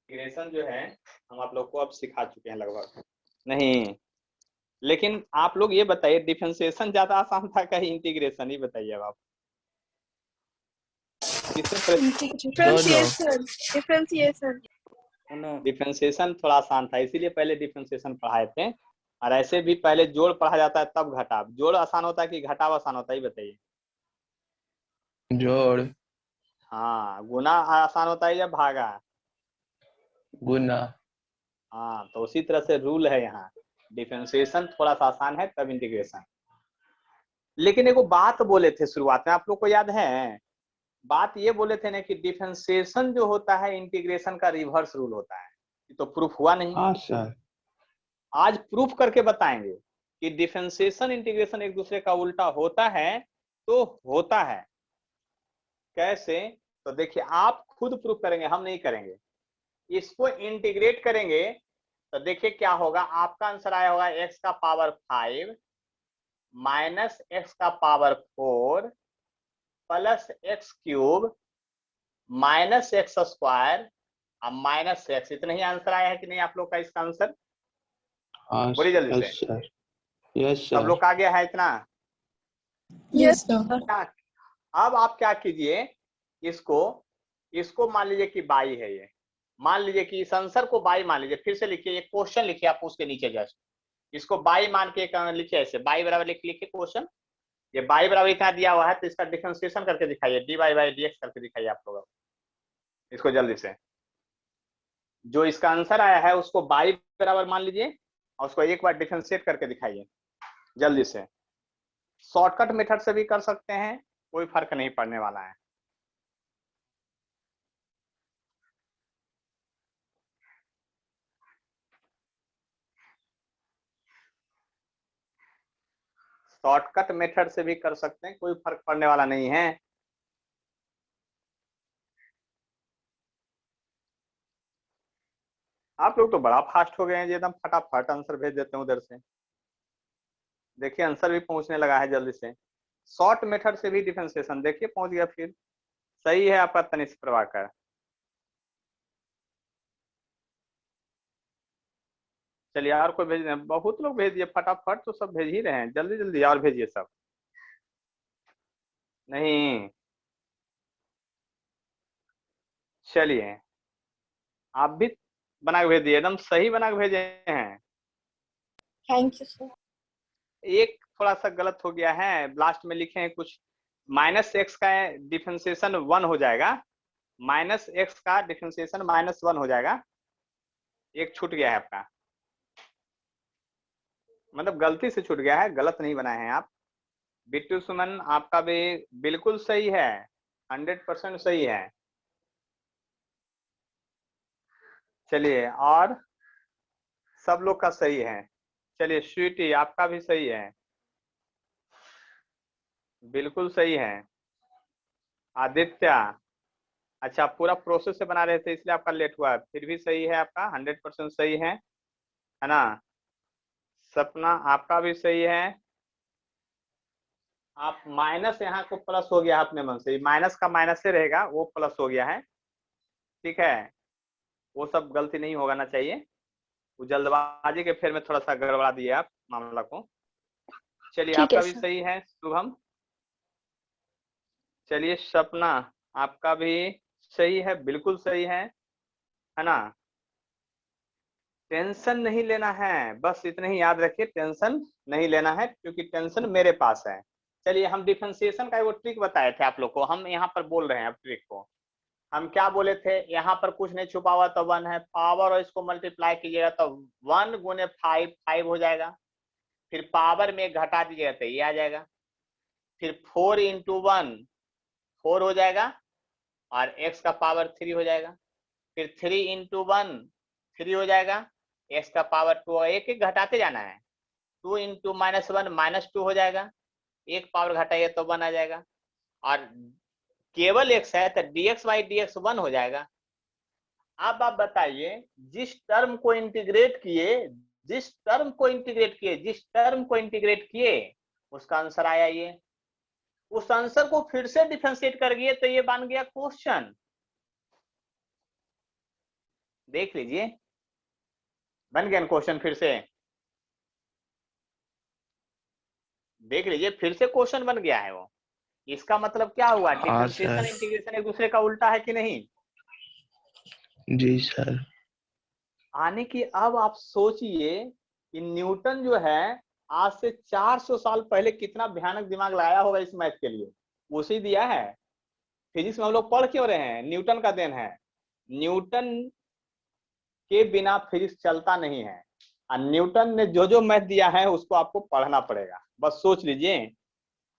Speaker 1: इंटीग्रेशन जो है हम आप लोग को अब सिखा चुके हैं लगभग, नहीं लेकिन आप लोग ये बताइए डिफरेंशिएशन ज्यादा आसान था क्या इंटीग्रेशन, ही बताइए अब आप। डिफरेंशिएशन थोड़ा आसान था, इसीलिए पहले डिफरेंशिएशन पढ़ाए थे। और ऐसे भी पहले जोड़ पढ़ा जाता है तब घटाव। जोड़ आसान होता है कि घटाव आसान होता है, बताइए।
Speaker 5: जोड़।
Speaker 1: हाँ, गुना आसान होता है या भागा?
Speaker 5: गुना।
Speaker 1: हाँ, तो उसी तरह से रूल है यहाँ, डिफरेंशिएशन थोड़ा सा आसान है तब इंटीग्रेशन। लेकिन एगो बात बोले थे शुरुआत में, आप लोग को याद है? बात ये बोले थे ना कि डिफरेंशिएशन जो होता है इंटीग्रेशन का रिवर्स रूल होता है। ये तो प्रूफ हुआ नहीं,
Speaker 5: हाँ सर।
Speaker 1: आज प्रूफ करके बताएंगे कि डिफरेंशिएशन इंटीग्रेशन एक दूसरे का उल्टा होता है तो होता है कैसे। तो देखिए, आप खुद प्रूफ करेंगे, हम नहीं करेंगे। इसको इंटीग्रेट करेंगे तो देखिए क्या होगा, आपका आंसर आया होगा x का पावर 5 माइनस x का power 4 plus x cube minus x square minus x। इतना ही आंसर आया है कि नहीं आप लोग का इसका आंसर?
Speaker 5: हाँ
Speaker 1: बोलिए जल्दी से।
Speaker 5: यस सर, यस
Speaker 1: सब
Speaker 5: सर।
Speaker 1: लोग का आ गया है इतना?
Speaker 4: Yes sir.
Speaker 1: अब आप क्या कीजिए, इसको मान लीजिए कि बाई है, ये मान लीजिए कि इस आंसर को बाई मान लीजिए। फिर से लिखिए, ये क्वेश्चन लिखिए आप उसके नीचे जस्ट इसको बाई मान के लिखिए, ऐसे बाई बराबर लिखिए क्वेश्चन। ये बाई बराबर इतना दिया हुआ है तो इसका डिफरेंशिएशन करके दिखाइए, d y by d x करके दिखाइए आप लोग इसको जल्दी से। जो इसका आंसर आया है उसको बाई बराबर मान लीजिए और उसको एक बार डिफरेंशिएट करके दिखाइए जल्दी से। शॉर्टकट मेथड से भी कर सकते हैं, कोई फर्क नहीं पड़ने वाला है। शॉर्टकट मेथड से भी कर सकते हैं, कोई फर्क पड़ने वाला नहीं है। आप लोग तो बड़ा फास्ट हो गए हैं जी, एकदम फटाफट आंसर भेज देते हैं उधर से। देखिए आंसर भी पहुंचने लगा है जल्दी से। शॉर्ट मेथड से भी डिफरेंशिएशन देखिए पहुंच गया। फिर सही है आपका तनिष्क प्रभाकर। चलिए और कोई भेज रहे हैं? बहुत लोग भेज दिए फटाफट, तो सब भेज ही रहे हैं, जल्दी जल्दी और भेजिए सब। नहीं, चलिए आप भी बना के भेज दिए, एकदम सही बना के भेजे हैं।
Speaker 4: Thank you sir.
Speaker 1: एक थोड़ा सा गलत हो गया है, लास्ट में लिखे हैं कुछ, माइनस एक्स का डिफरेंशिएशन 1 हो जाएगा, माइनस एक्स का डिफरेंशिएशन -1 हो जाएगा। एक छूट गया है आपका, मतलब गलती से छूट गया है, गलत नहीं बनाए हैं आप। बिट्टू सुमन आपका भी बिल्कुल सही है, 100% सही है। चलिए और सब लोग का सही है। चलिए स्वीटी आपका भी सही है, बिल्कुल सही है। आदित्य, अच्छा पूरा प्रोसेस से बना रहे थे इसलिए आपका लेट हुआ, फिर भी सही है आपका, 100% सही है ना। सपना आपका भी सही है। आप माइनस यहाँ को प्लस हो गया अपने मन से, माइनस का माइनस से रहेगा, वो प्लस हो गया है, ठीक है। वो सब गलती नहीं होगा ना चाहिए, वो जल्दबाजी के फेर में थोड़ा सा गड़बड़ा दिए आप मामला को। चलिए आपका भी सही है शुभम। चलिए सपना आपका भी सही है, बिल्कुल सही है ना। टेंशन नहीं लेना है, बस इतना ही याद रखिए, टेंशन नहीं लेना है क्योंकि टेंशन मेरे पास है। चलिए हम डिफरेंशिएशन का वो ट्रिक बताए थे आप लोग को, हम यहाँ पर बोल रहे हैं अब ट्रिक को। हम क्या बोले थे, यहाँ पर कुछ नहीं छुपा हुआ तो 1 है, पावर और इसको मल्टीप्लाई कीजिएगा तो 1 गुने 5 5 हो जाएगा। फिर पावर में घटा दीजिएगा तो ये आ जाएगा। फिर 4 इंटू 1 4 हो जाएगा और x का पावर 3 हो जाएगा। फिर 3 इंटू 1 3 हो जाएगा, x का पावर 2, एक एक घटाते जाना है। 2 इंटू -1 -2 हो जाएगा, एक पावर घटाइए तो 1 आ जाएगा। और केवल x है तो dx बाई dx 1 हो जाएगा। अब आप बताइए, जिस टर्म को इंटीग्रेट किए उसका आंसर आया ये, उस आंसर को फिर से डिफरेंशिएट कर दिए तो ये बन गया क्वेश्चन। देख लीजिए बन गया क्वेश्चन, फिर से देख लीजिए, फिर से क्वेश्चन बन गया है वो। इसका मतलब क्या हुआ, डिफरेंशिएशन इंटीग्रेशन एक दूसरे का उल्टा है कि नहीं?
Speaker 5: जी सर।
Speaker 1: आने की अब आप सोचिए कि न्यूटन जो है आज से 400 साल पहले कितना भयानक दिमाग लगाया होगा इस मैथ के लिए, उसी दिया है। फिजिक्स में हम लोग पढ़ क्यों रहे हैं, न्यूटन का देन है। न्यूटन के बिना फिजिक्स चलता नहीं है। और न्यूटन ने जो जो मैथ दिया है उसको आपको पढ़ना पड़ेगा, बस सोच लीजिए।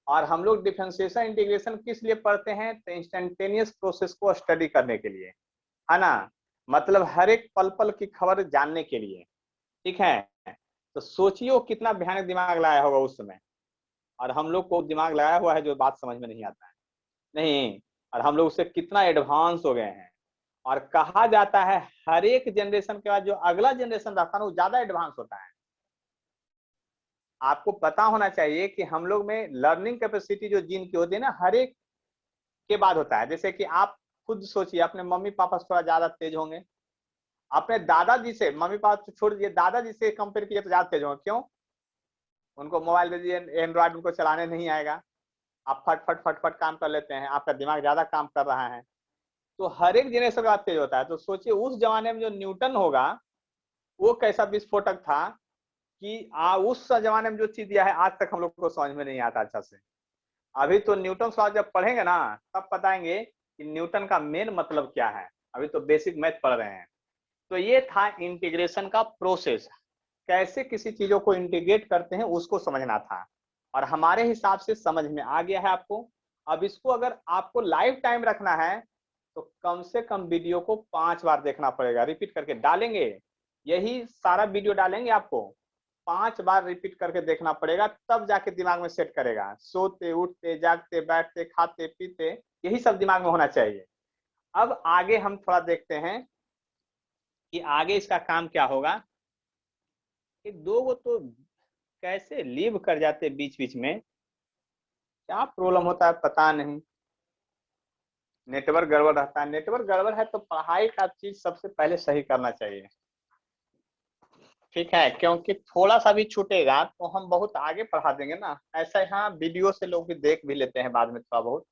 Speaker 1: और हम लोग डिफरेंशिएशन इंटीग्रेशन किस लिए पढ़ते हैं? तो इंस्टेंटेनियस प्रोसेस को स्टडी करने के लिए, है ना, मतलब हर एक पल पल की खबर जानने के लिए, ठीक है। तो सोचिए वो कितना भयानक दिमाग लगाया होगा उस समय, और हम लोग को दिमाग लगाया हुआ है जो बात समझ में नहीं आता है, नहीं, और हम लोग उससे कितना एडवांस हो गए हैं। और कहा जाता है हर एक जनरेशन के बाद जो अगला जनरेशन रहता है ना वो ज्यादा एडवांस होता है। आपको पता होना चाहिए कि हम लोग में लर्निंग कैपेसिटी जो जीन की होती है ना हर एक के बाद होता है। जैसे कि आप खुद सोचिए, अपने मम्मी पापा से थोड़ा ज्यादा तेज होंगे, अपने दादाजी से, मम्मी पापा से छोड़ दीजिए, दादाजी से कंपेयर कीजिए तो ज्यादा तेज होंगे। क्यों? उनको मोबाइल दे दीजिए, एंड्रॉइड उनको चलाने नहीं आएगा, आप फट फट फट फट काम कर लेते हैं, आपका दिमाग ज्यादा काम कर रहा है। तो हर एक जनरेशन का तेज होता है। तो सोचिए उस जमाने में जो न्यूटन होगा वो कैसा विस्फोटक था कि उस जमाने में जो चीज दिया है आज तक हम लोग को समझ में नहीं आता अच्छा से। अभी तो न्यूटन लॉ जब पढ़ेंगे ना तब बताएंगे कि न्यूटन का मेन मतलब क्या है, अभी तो बेसिक मैथ पढ़ रहे हैं। तो ये था इंटीग्रेशन का प्रोसेस, कैसे किसी चीजों को इंटीग्रेट करते हैं उसको समझना था, और हमारे हिसाब से समझ में आ गया है आपको। अब इसको अगर आपको लाइफ टाइम रखना है तो कम से कम वीडियो को 5 बार देखना पड़ेगा, रिपीट करके डालेंगे, यही सारा वीडियो डालेंगे, आपको 5 बार रिपीट करके देखना पड़ेगा, तब जाके दिमाग में सेट करेगा। सोते उठते जागते बैठते खाते पीते यही सब दिमाग में होना चाहिए। अब आगे हम थोड़ा देखते हैं कि आगे इसका काम क्या होगा। कि दो वो तो कैसे लीव कर जाते बीच बीच में, क्या प्रॉब्लम होता है पता नहीं, नेटवर्क गड़बड़ रहता है। नेटवर्क गड़बड़ है तो पढ़ाई का चीज सबसे पहले सही करना चाहिए, ठीक है, क्योंकि थोड़ा सा भी छूटेगा तो हम बहुत आगे पढ़ा देंगे ना। ऐसा हाँ वीडियो से लोग भी देख भी लेते हैं बाद में थोड़ा बहुत,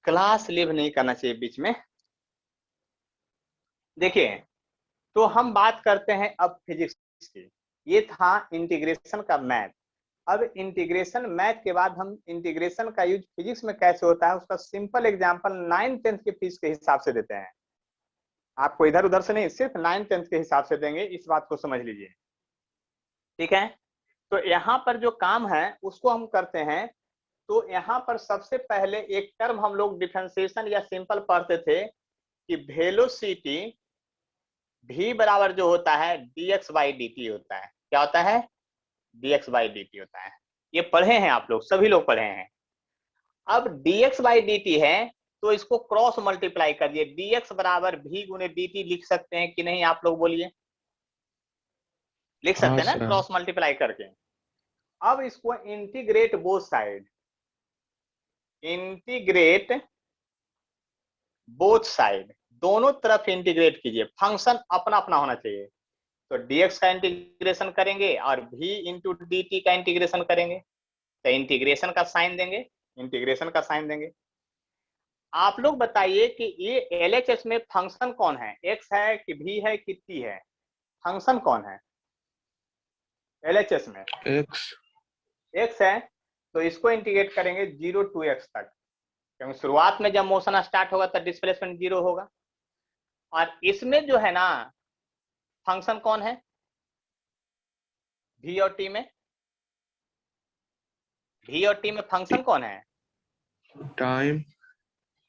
Speaker 1: क्लास लीव नहीं करना चाहिए बीच में। देखिए तो हम बात करते हैं अब फिजिक्स की। ये था इंटीग्रेशन का मैथ। अब इंटीग्रेशन मैथ के बाद हम इंटीग्रेशन का यूज फिजिक्स में कैसे होता है उसका सिंपल एग्जांपल 9th-10th के फीस के हिसाब से देते हैं। आपको इधर उधर से नहीं, सिर्फ 9th-10th के हिसाब से देंगे, इस बात को समझ लीजिए, ठीक है। तो यहाँ पर जो काम है उसको हम करते हैं। तो यहाँ पर सबसे पहले एक टर्म हम लोग डिफरेंशिएशन या सिंपल पढ़ते थे कि वेलोसिटी v बराबर जो होता है dx बाई dt होता है। क्या होता है? dx बाई dt होता है। ये पढ़े हैं आप लोग, सभी लोग पढ़े हैं। अब dx बाई dt है तो इसको क्रॉस मल्टीप्लाई करिए, dx बराबर v गुने dt लिख सकते हैं कि नहीं आप लोग बोलिए? लिख सकते
Speaker 5: हाँ
Speaker 1: हैं ना
Speaker 5: सर।
Speaker 1: क्रॉस मल्टीप्लाई करके। अब इसको integrate both side, integrate both side, दोनों तरफ इंटीग्रेट कीजिए, फंक्शन अपना अपना होना चाहिए। तो dx का इंटीग्रेशन करेंगे और v इंटू dt का इंटीग्रेशन करेंगे, तो इंटीग्रेशन का साइन देंगे, इंटीग्रेशन का साइन देंगे। आप लोग बताइए कि ये LHS में फंक्शन कौन है, x है कि v है कि t है? फंक्शन कौन है LHS में?
Speaker 5: x।
Speaker 1: x है। तो इसको इंटीग्रेट करेंगे 0 to x तक, क्योंकि शुरुआत में जब मोशन स्टार्ट होगा तो डिस्प्लेसमेंट 0 होगा। और इसमें जो है ना फंक्शन कौन है v और t में? v और t में फंक्शन कौन है?
Speaker 5: टाइम।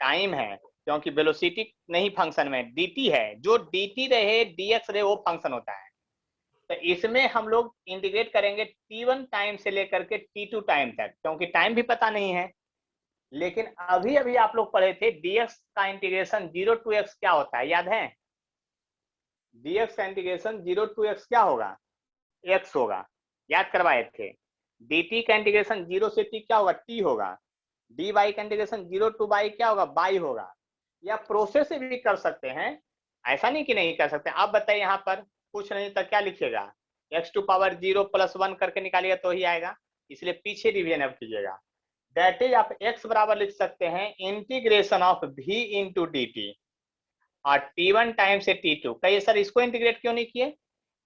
Speaker 1: टाइम है, क्योंकि वेलोसिटी नहीं फंक्शन में dt है, जो dt रहे dx रहे वो फंक्शन होता है। तो इसमें हम लोग इंटीग्रेट करेंगे t1 टाइम से लेकर के t2 टाइम तक, क्योंकि टाइम भी पता नहीं है। लेकिन अभी अभी आप लोग पढ़े थे dx का इंटीग्रेशन 0 to x क्या होता है, याद है? dx का इंटीग्रेशन 0 to x क्या होगा? x होगा, याद करवाए थे। dt का इंटीग्रेशन 0 से t क्या होगा? t होगा। dy का इंटीग्रेशन 0 to y क्या होगा? y होगा। या प्रोसेस से भी कर सकते हैं, ऐसा नहीं कि नहीं कर सकते। आप बताइए यहाँ पर कुछ नहीं तो क्या लिखिएगा? x टू पावर 0 + 1 करके निकालिएगा तो ही आएगा, इसलिए पीछे डिवीजन अब कीजिएगा। दैट इज आप x बराबर लिख सकते हैं integration of v into dt, और t1 टाइम से t2। कहिए सर इसको इंटीग्रेट क्यों नहीं किए?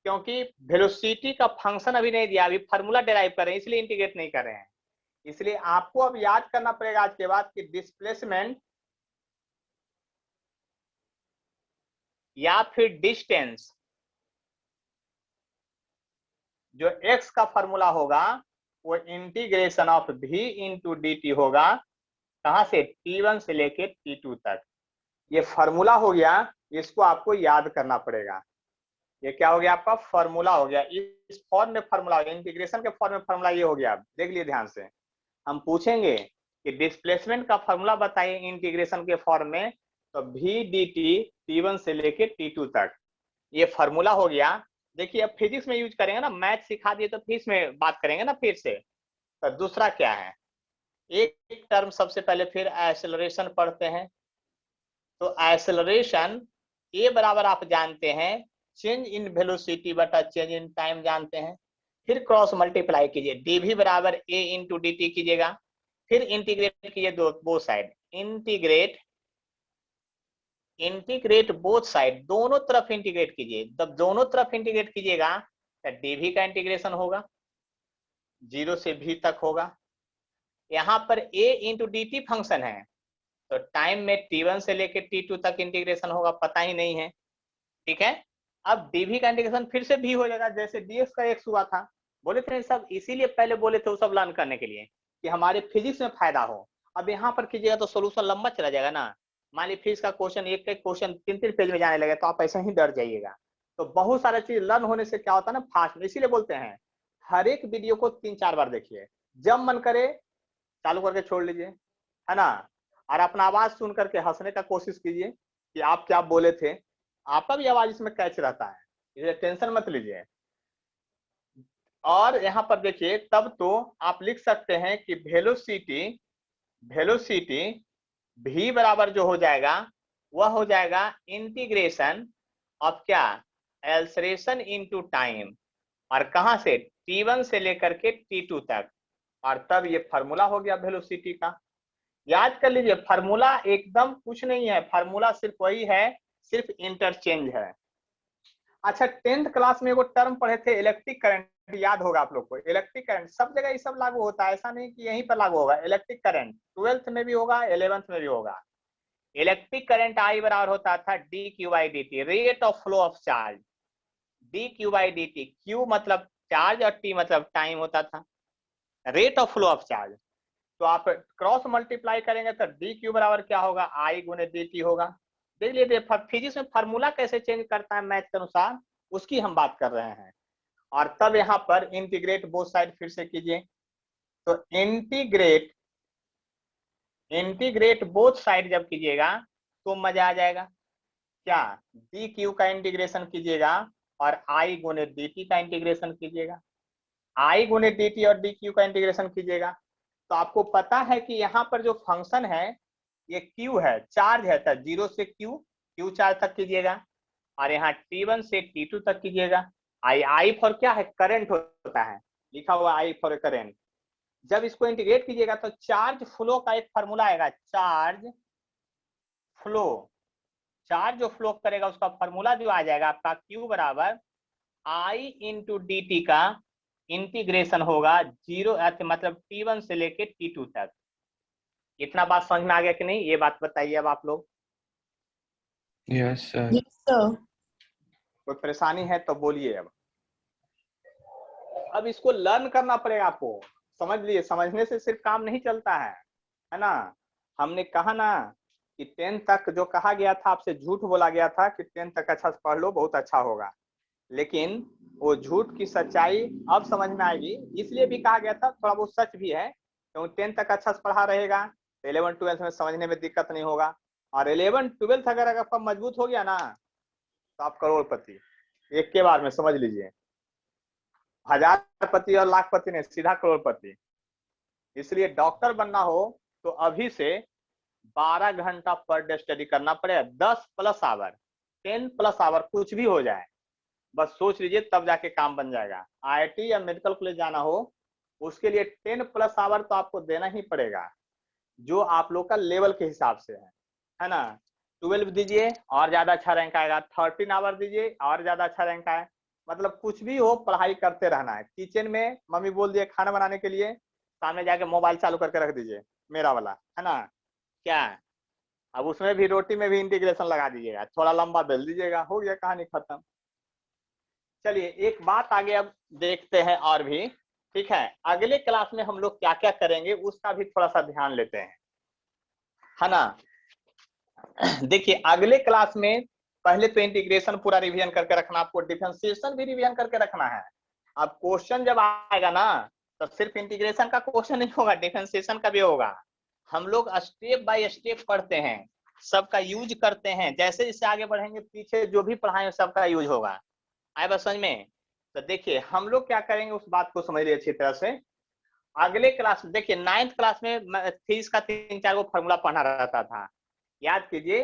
Speaker 1: क्योंकि वेलोसिटी का फंक्शन अभी नहीं दिया, अभी फार्मूला डेराइव कर रहे हैं, इसलिए इंटीग्रेट नहीं कर रहे हैं। इसलिए आपको अब याद करना पड़ेगा आज के बाद कि डिस्प्लेसमेंट या फिर डिस्टेंस, जो x का फॉर्मूला होगा वो integration of v into D T होगा, कहां से, t1 से लेके t2 तक। ये फॉर्मूला हो गया, इसको आपको याद करना पड़ेगा। ये क्या हो गया, आपका फॉर्मूला हो गया। इस फॉर्म में फॉर्मूला, इंटीग्रेशन के फॉर्म में फॉर्मूला ये हो गया। देख लिए ध्यान से, हम पूछेंगे कि डिस्प्लेसमेंट का फॉर्मूला बताइए इंटीग्रेशन के फॉर्म में, तो v dt t1 से लेके t2 तक, ये फॉर्मूला हो गया। देखिए अब फिजिक्स में यूज करेंगे ना, मैथ सिखा दिए तो फिजिक्स में बात करेंगे ना फिर से। तो दूसरा क्या है, एक टर्म सबसे पहले, फिर एक्सेलरेशन पढ़ते हैं। तो एक्सेलरेशन ए बराबर आप जानते हैं चेंज इन वेलोसिटी बटा चेंज इन टाइम जानते हैं। फिर क्रॉस मल्टीप्लाई कीजिए, dv बराबर a इंटू डी टी कीजिएगा, फिर इंटीग्रेट कीजिए दो साइड, इंटीग्रेट बोथ साइड, दोनों तरफ इंटीग्रेट कीजिए। जब दोनों तरफ इंटीग्रेट कीजिएगा तो dv का इंटीग्रेशन होगा 0 से v तक होगा। यहाँ पर a into D T function है, तो टाइम में t1 से लेके t2 तक इंटीग्रेशन होगा, पता ही नहीं है, ठीक है। अब dv का इंटीग्रेशन फिर से v हो जाएगा, जैसे dx का x हुआ था। बोले थे सब, इसीलिए पहले बोले थे वो सब लर्न करने के लिए कि हमारे फिजिक्स में फायदा हो। अब यहाँ पर कीजिएगा तो सोल्यूशन लंबा चला जाएगा ना। मान लीजिए फिजिक्स का क्वेश्चन, एक क्वेश्चन 3-3 पेज में जाने लगे तो आप ऐसे ही डर जाइएगा। तो बहुत सारे चीज लर्न होने से क्या होता है ना, फास्ट में। इसीलिए बोलते हैं हर एक वीडियो को 3-4 बार देखिए, जब मन करे चालू करके छोड़ लीजिए, है ना। और अपना आवाज सुन करके हंसने का कोशिश कीजिए कि आप क्या बोले थे, आपका भी आवाज इसमें कैच रहता है, इसलिए टेंशन मत लीजिए। और यहाँ पर देखिए, तब तो आप लिख सकते हैं कि वेलोसिटी v बराबर जो हो जाएगा वह हो जाएगा इंटीग्रेशन ऑफ क्या, एक्सेलरेशन इनटू टाइम, और कहां से, t1 से लेकर के t2 तक। और तब ये फार्मूला हो गया वेलोसिटी का। याद कर लीजिए, फार्मूला एकदम कुछ नहीं है, फार्मूला सिर्फ वही है, सिर्फ इंटरचेंज है। अच्छा, 10th क्लास में वो टर्म पढ़े थे इलेक्ट्रिक करंट, याद होगा आप लोग को। इलेक्ट्रिक करंट सब जगह ये सब लागू होता है, ऐसा नहीं कि यहीं पर लागू होगा। इलेक्ट्रिक करंट 12th में भी होगा, 11th में भी होगा। इलेक्ट्रिक करंट आई बराबर होता था D Q by D T, rate of flow of charge, D Q by D T. Q मतलब चार्ज और टी मतलब टाइम होता था, rate of flow of charge. तो आप क्रॉस मल्टीप्लाई करेंगे तो डी क्यू बराबर क्या होगा, आई गुने डी टी होगा। देख लीजिए फिजिक्स में फार्मूला कैसे चेंज करता है मैथ के अनुसार, उसकी हम बात कर रहे हैं। और तब यहाँ पर इंटीग्रेट बोथ साइड फिर से कीजिए, तो इंटीग्रेट बोथ साइड जब कीजिएगा तो मजा आ जाएगा। क्या, डी क्यू का इंटीग्रेशन कीजिएगा और आई गुने डी टी का इंटीग्रेशन कीजिएगा, आई गुने डी टी और डी क्यू का इंटीग्रेशन कीजिएगा। तो आपको पता है कि यहाँ पर जो फंक्शन है ये Q है, चार्ज है, तो 0 से Q चार्ज तक कीजिएगा, और यहाँ T1 से T2 तक कीजिएगा। आई फॉर क्या है, करंट होता है, लिखा हुआ आई फॉर करंट। जब इसको इंटीग्रेट कीजिएगा तो चार्ज फ्लो का एक फॉर्मूला आएगा, चार्ज जो फ्लो करेगा उसका फॉर्मूला जो आ जाएगा आपका, Q बराबर आई इंटू डी टी का इंटीग्रेशन होगा 0 मतलब T1 से लेके T2 तक। इतना बात समझ में आ गया कि नहीं, ये बात बताइए अब आप लोग।
Speaker 5: Yes, sir.
Speaker 2: Yes, sir.
Speaker 1: कोई परेशानी है तो बोलिए। अब इसको लर्न करना पड़ेगा आपको, समझ लिए, समझने से सिर्फ काम नहीं चलता है ना। हमने कहा ना कि 10 तक जो कहा गया था, आपसे झूठ बोला गया था कि 10 तक अच्छा से पढ़ लो, बहुत अच्छा होगा। लेकिन वो झूठ की सच्चाई अब समझ में आएगी, इसलिए भी कहा गया था, थोड़ा बहुत सच भी है। क्योंकि 10 तक अच्छा से पढ़ा रहेगा तो 11-12 में समझने में दिक्कत नहीं होगा। और 11-12 अगर आपका मजबूत हो गया ना तो आप करोड़पति एक के बार में, समझ लीजिए। हजारपति और लाखपति ने, सीधा करोड़पति। इसलिए डॉक्टर बनना हो तो अभी से 12 घंटा पर डे स्टडी करना पड़ेगा, 10+ आवर, 10+ आवर, कुछ भी हो जाए बस सोच लीजिए, तब जाके काम बन जाएगा। IIT या मेडिकल कॉलेज जाना हो उसके लिए 10+ आवर तो आपको देना ही पड़ेगा, जो आप लोग का लेवल के हिसाब से है ना। 12 दीजिए और ज्यादा अच्छा रैंक आएगा, 13 आवर दीजिए और ज्यादा अच्छा रैंक आए। मतलब कुछ भी हो, पढ़ाई करते रहना है। किचन में मम्मी बोल दिए खाना बनाने के लिए, सामने जाके मोबाइल चालू करके रख दीजिए, मेरा वाला, है ना। क्या अब उसमें भी रोटी में भी इंटीग्रेशन लगा दीजिएगा, थोड़ा लंबा बेल दीजिएगा, हो गया कहानी खत्म। चलिए एक बात आगे अब देखते हैं और भी, ठीक है। अगले क्लास में हम लोग क्या क्या करेंगे उसका भी थोड़ा सा ध्यान लेते हैं, है ना। देखिए अगले क्लास में पहले तो इंटीग्रेशन पूरा रिवीजन करके रखना, आपको डिफरेंशिएशन भी रिवीजन करके रखना है। अब क्वेश्चन जब आएगा ना तो सिर्फ इंटीग्रेशन का क्वेश्चन नहीं होगा, डिफरेंशिएशन का भी होगा। हम लोग स्टेप बाय स्टेप पढ़ते हैं, सबका यूज करते हैं, जैसे जैसे आगे बढ़ेंगे पीछे जो भी पढ़ाएं सबका यूज होगा। आए बात समझ में? तो देखिए हम लोग क्या करेंगे उस बात को समझिए अच्छी तरह से। अगले क्लास में देखिए 9th क्लास में फिजिक्स का 3-4 गो फॉर्मूला पढ़ना रहता था, याद कीजिए।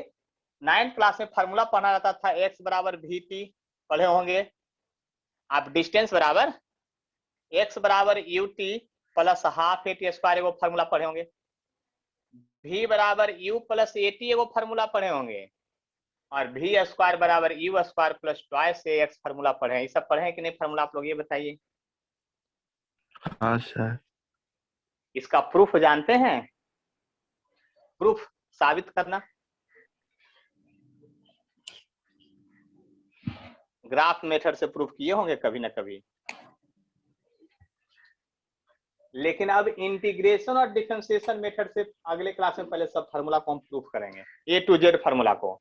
Speaker 1: 9th क्लास में फॉर्मूला पढ़ना रहता था, x बराबर वी टी पढ़े होंगे आप, डिस्टेंस बराबर x बराबर U T plus half A T square एगो फॉर्मूला पढ़े होंगे, v बराबर u प्लस ए टी एगो फॉर्मूला पढ़े होंगे, और v स्क्वायर बराबर u स्क्वायर प्लस ट्वाइस ए एक्स फॉर्मूला पढ़े हैं। ये सब पढ़े हैं कि नहीं फॉर्मूला आप लोग, ये बताइए।
Speaker 5: हाँ सर।
Speaker 1: इसका प्रूफ जानते हैं, प्रूफ साबित करना, ग्राफ मेथड से प्रूफ किए होंगे कभी ना कभी। लेकिन अब इंटीग्रेशन और डिफरेंशिएशन मेथड से अगले क्लास में पहले सब फार्मूला को हम प्रूफ करेंगे, ए टू जेड फार्मूला को,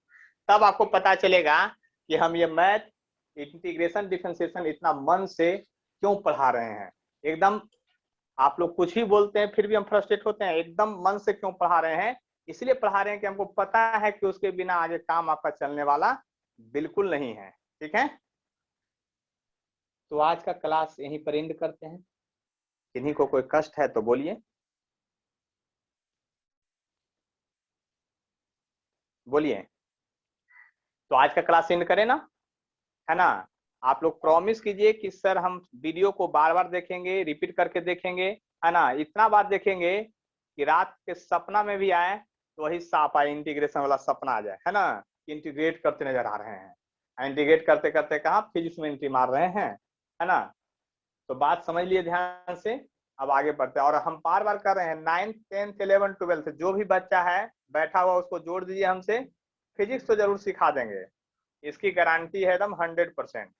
Speaker 1: तब आपको पता चलेगा कि हम ये मैथ इंटीग्रेशन डिफरेंशिएशन इतना मन से क्यों पढ़ा रहे हैं। एकदम आप लोग कुछ ही बोलते हैं फिर भी हम फ्रस्ट्रेट होते हैं, एकदम मन से क्यों पढ़ा रहे हैं, इसलिए पढ़ा रहे हैं कि हमको पता है कि उसके बिना आगे काम आपका चलने वाला बिल्कुल नहीं है, ठीक है। तो आज का क्लास यहीं पर एंड करते हैं। किन्हीं को कोई कष्ट है तो बोलिए, बोलिए। तो आज का क्लास एंड करें ना, है ना। आप लोग प्रॉमिस कीजिए कि सर हम वीडियो को बार बार देखेंगे, रिपीट करके देखेंगे, है ना, इतना बार देखेंगे कि रात के सपना में भी आए तो वही साफ आए, इंटीग्रेशन वाला सपना आ जाए, है ना। इंटीग्रेट करते नजर आ रहे हैं, इंटीग्रेट करते करते कहाँ फिजिक्स में एंट्री मार रहे हैं, है ना। तो बात समझ लिए ध्यान से, अब आगे बढ़ते हैं। और हम बार बार कर रहे हैं 9th 10th 11th 12th जो भी बच्चा है बैठा हुआ उसको जोड़ दीजिए हमसे, फिजिक्स तो जरूर सिखा देंगे, इसकी गारंटी है एकदम 100%।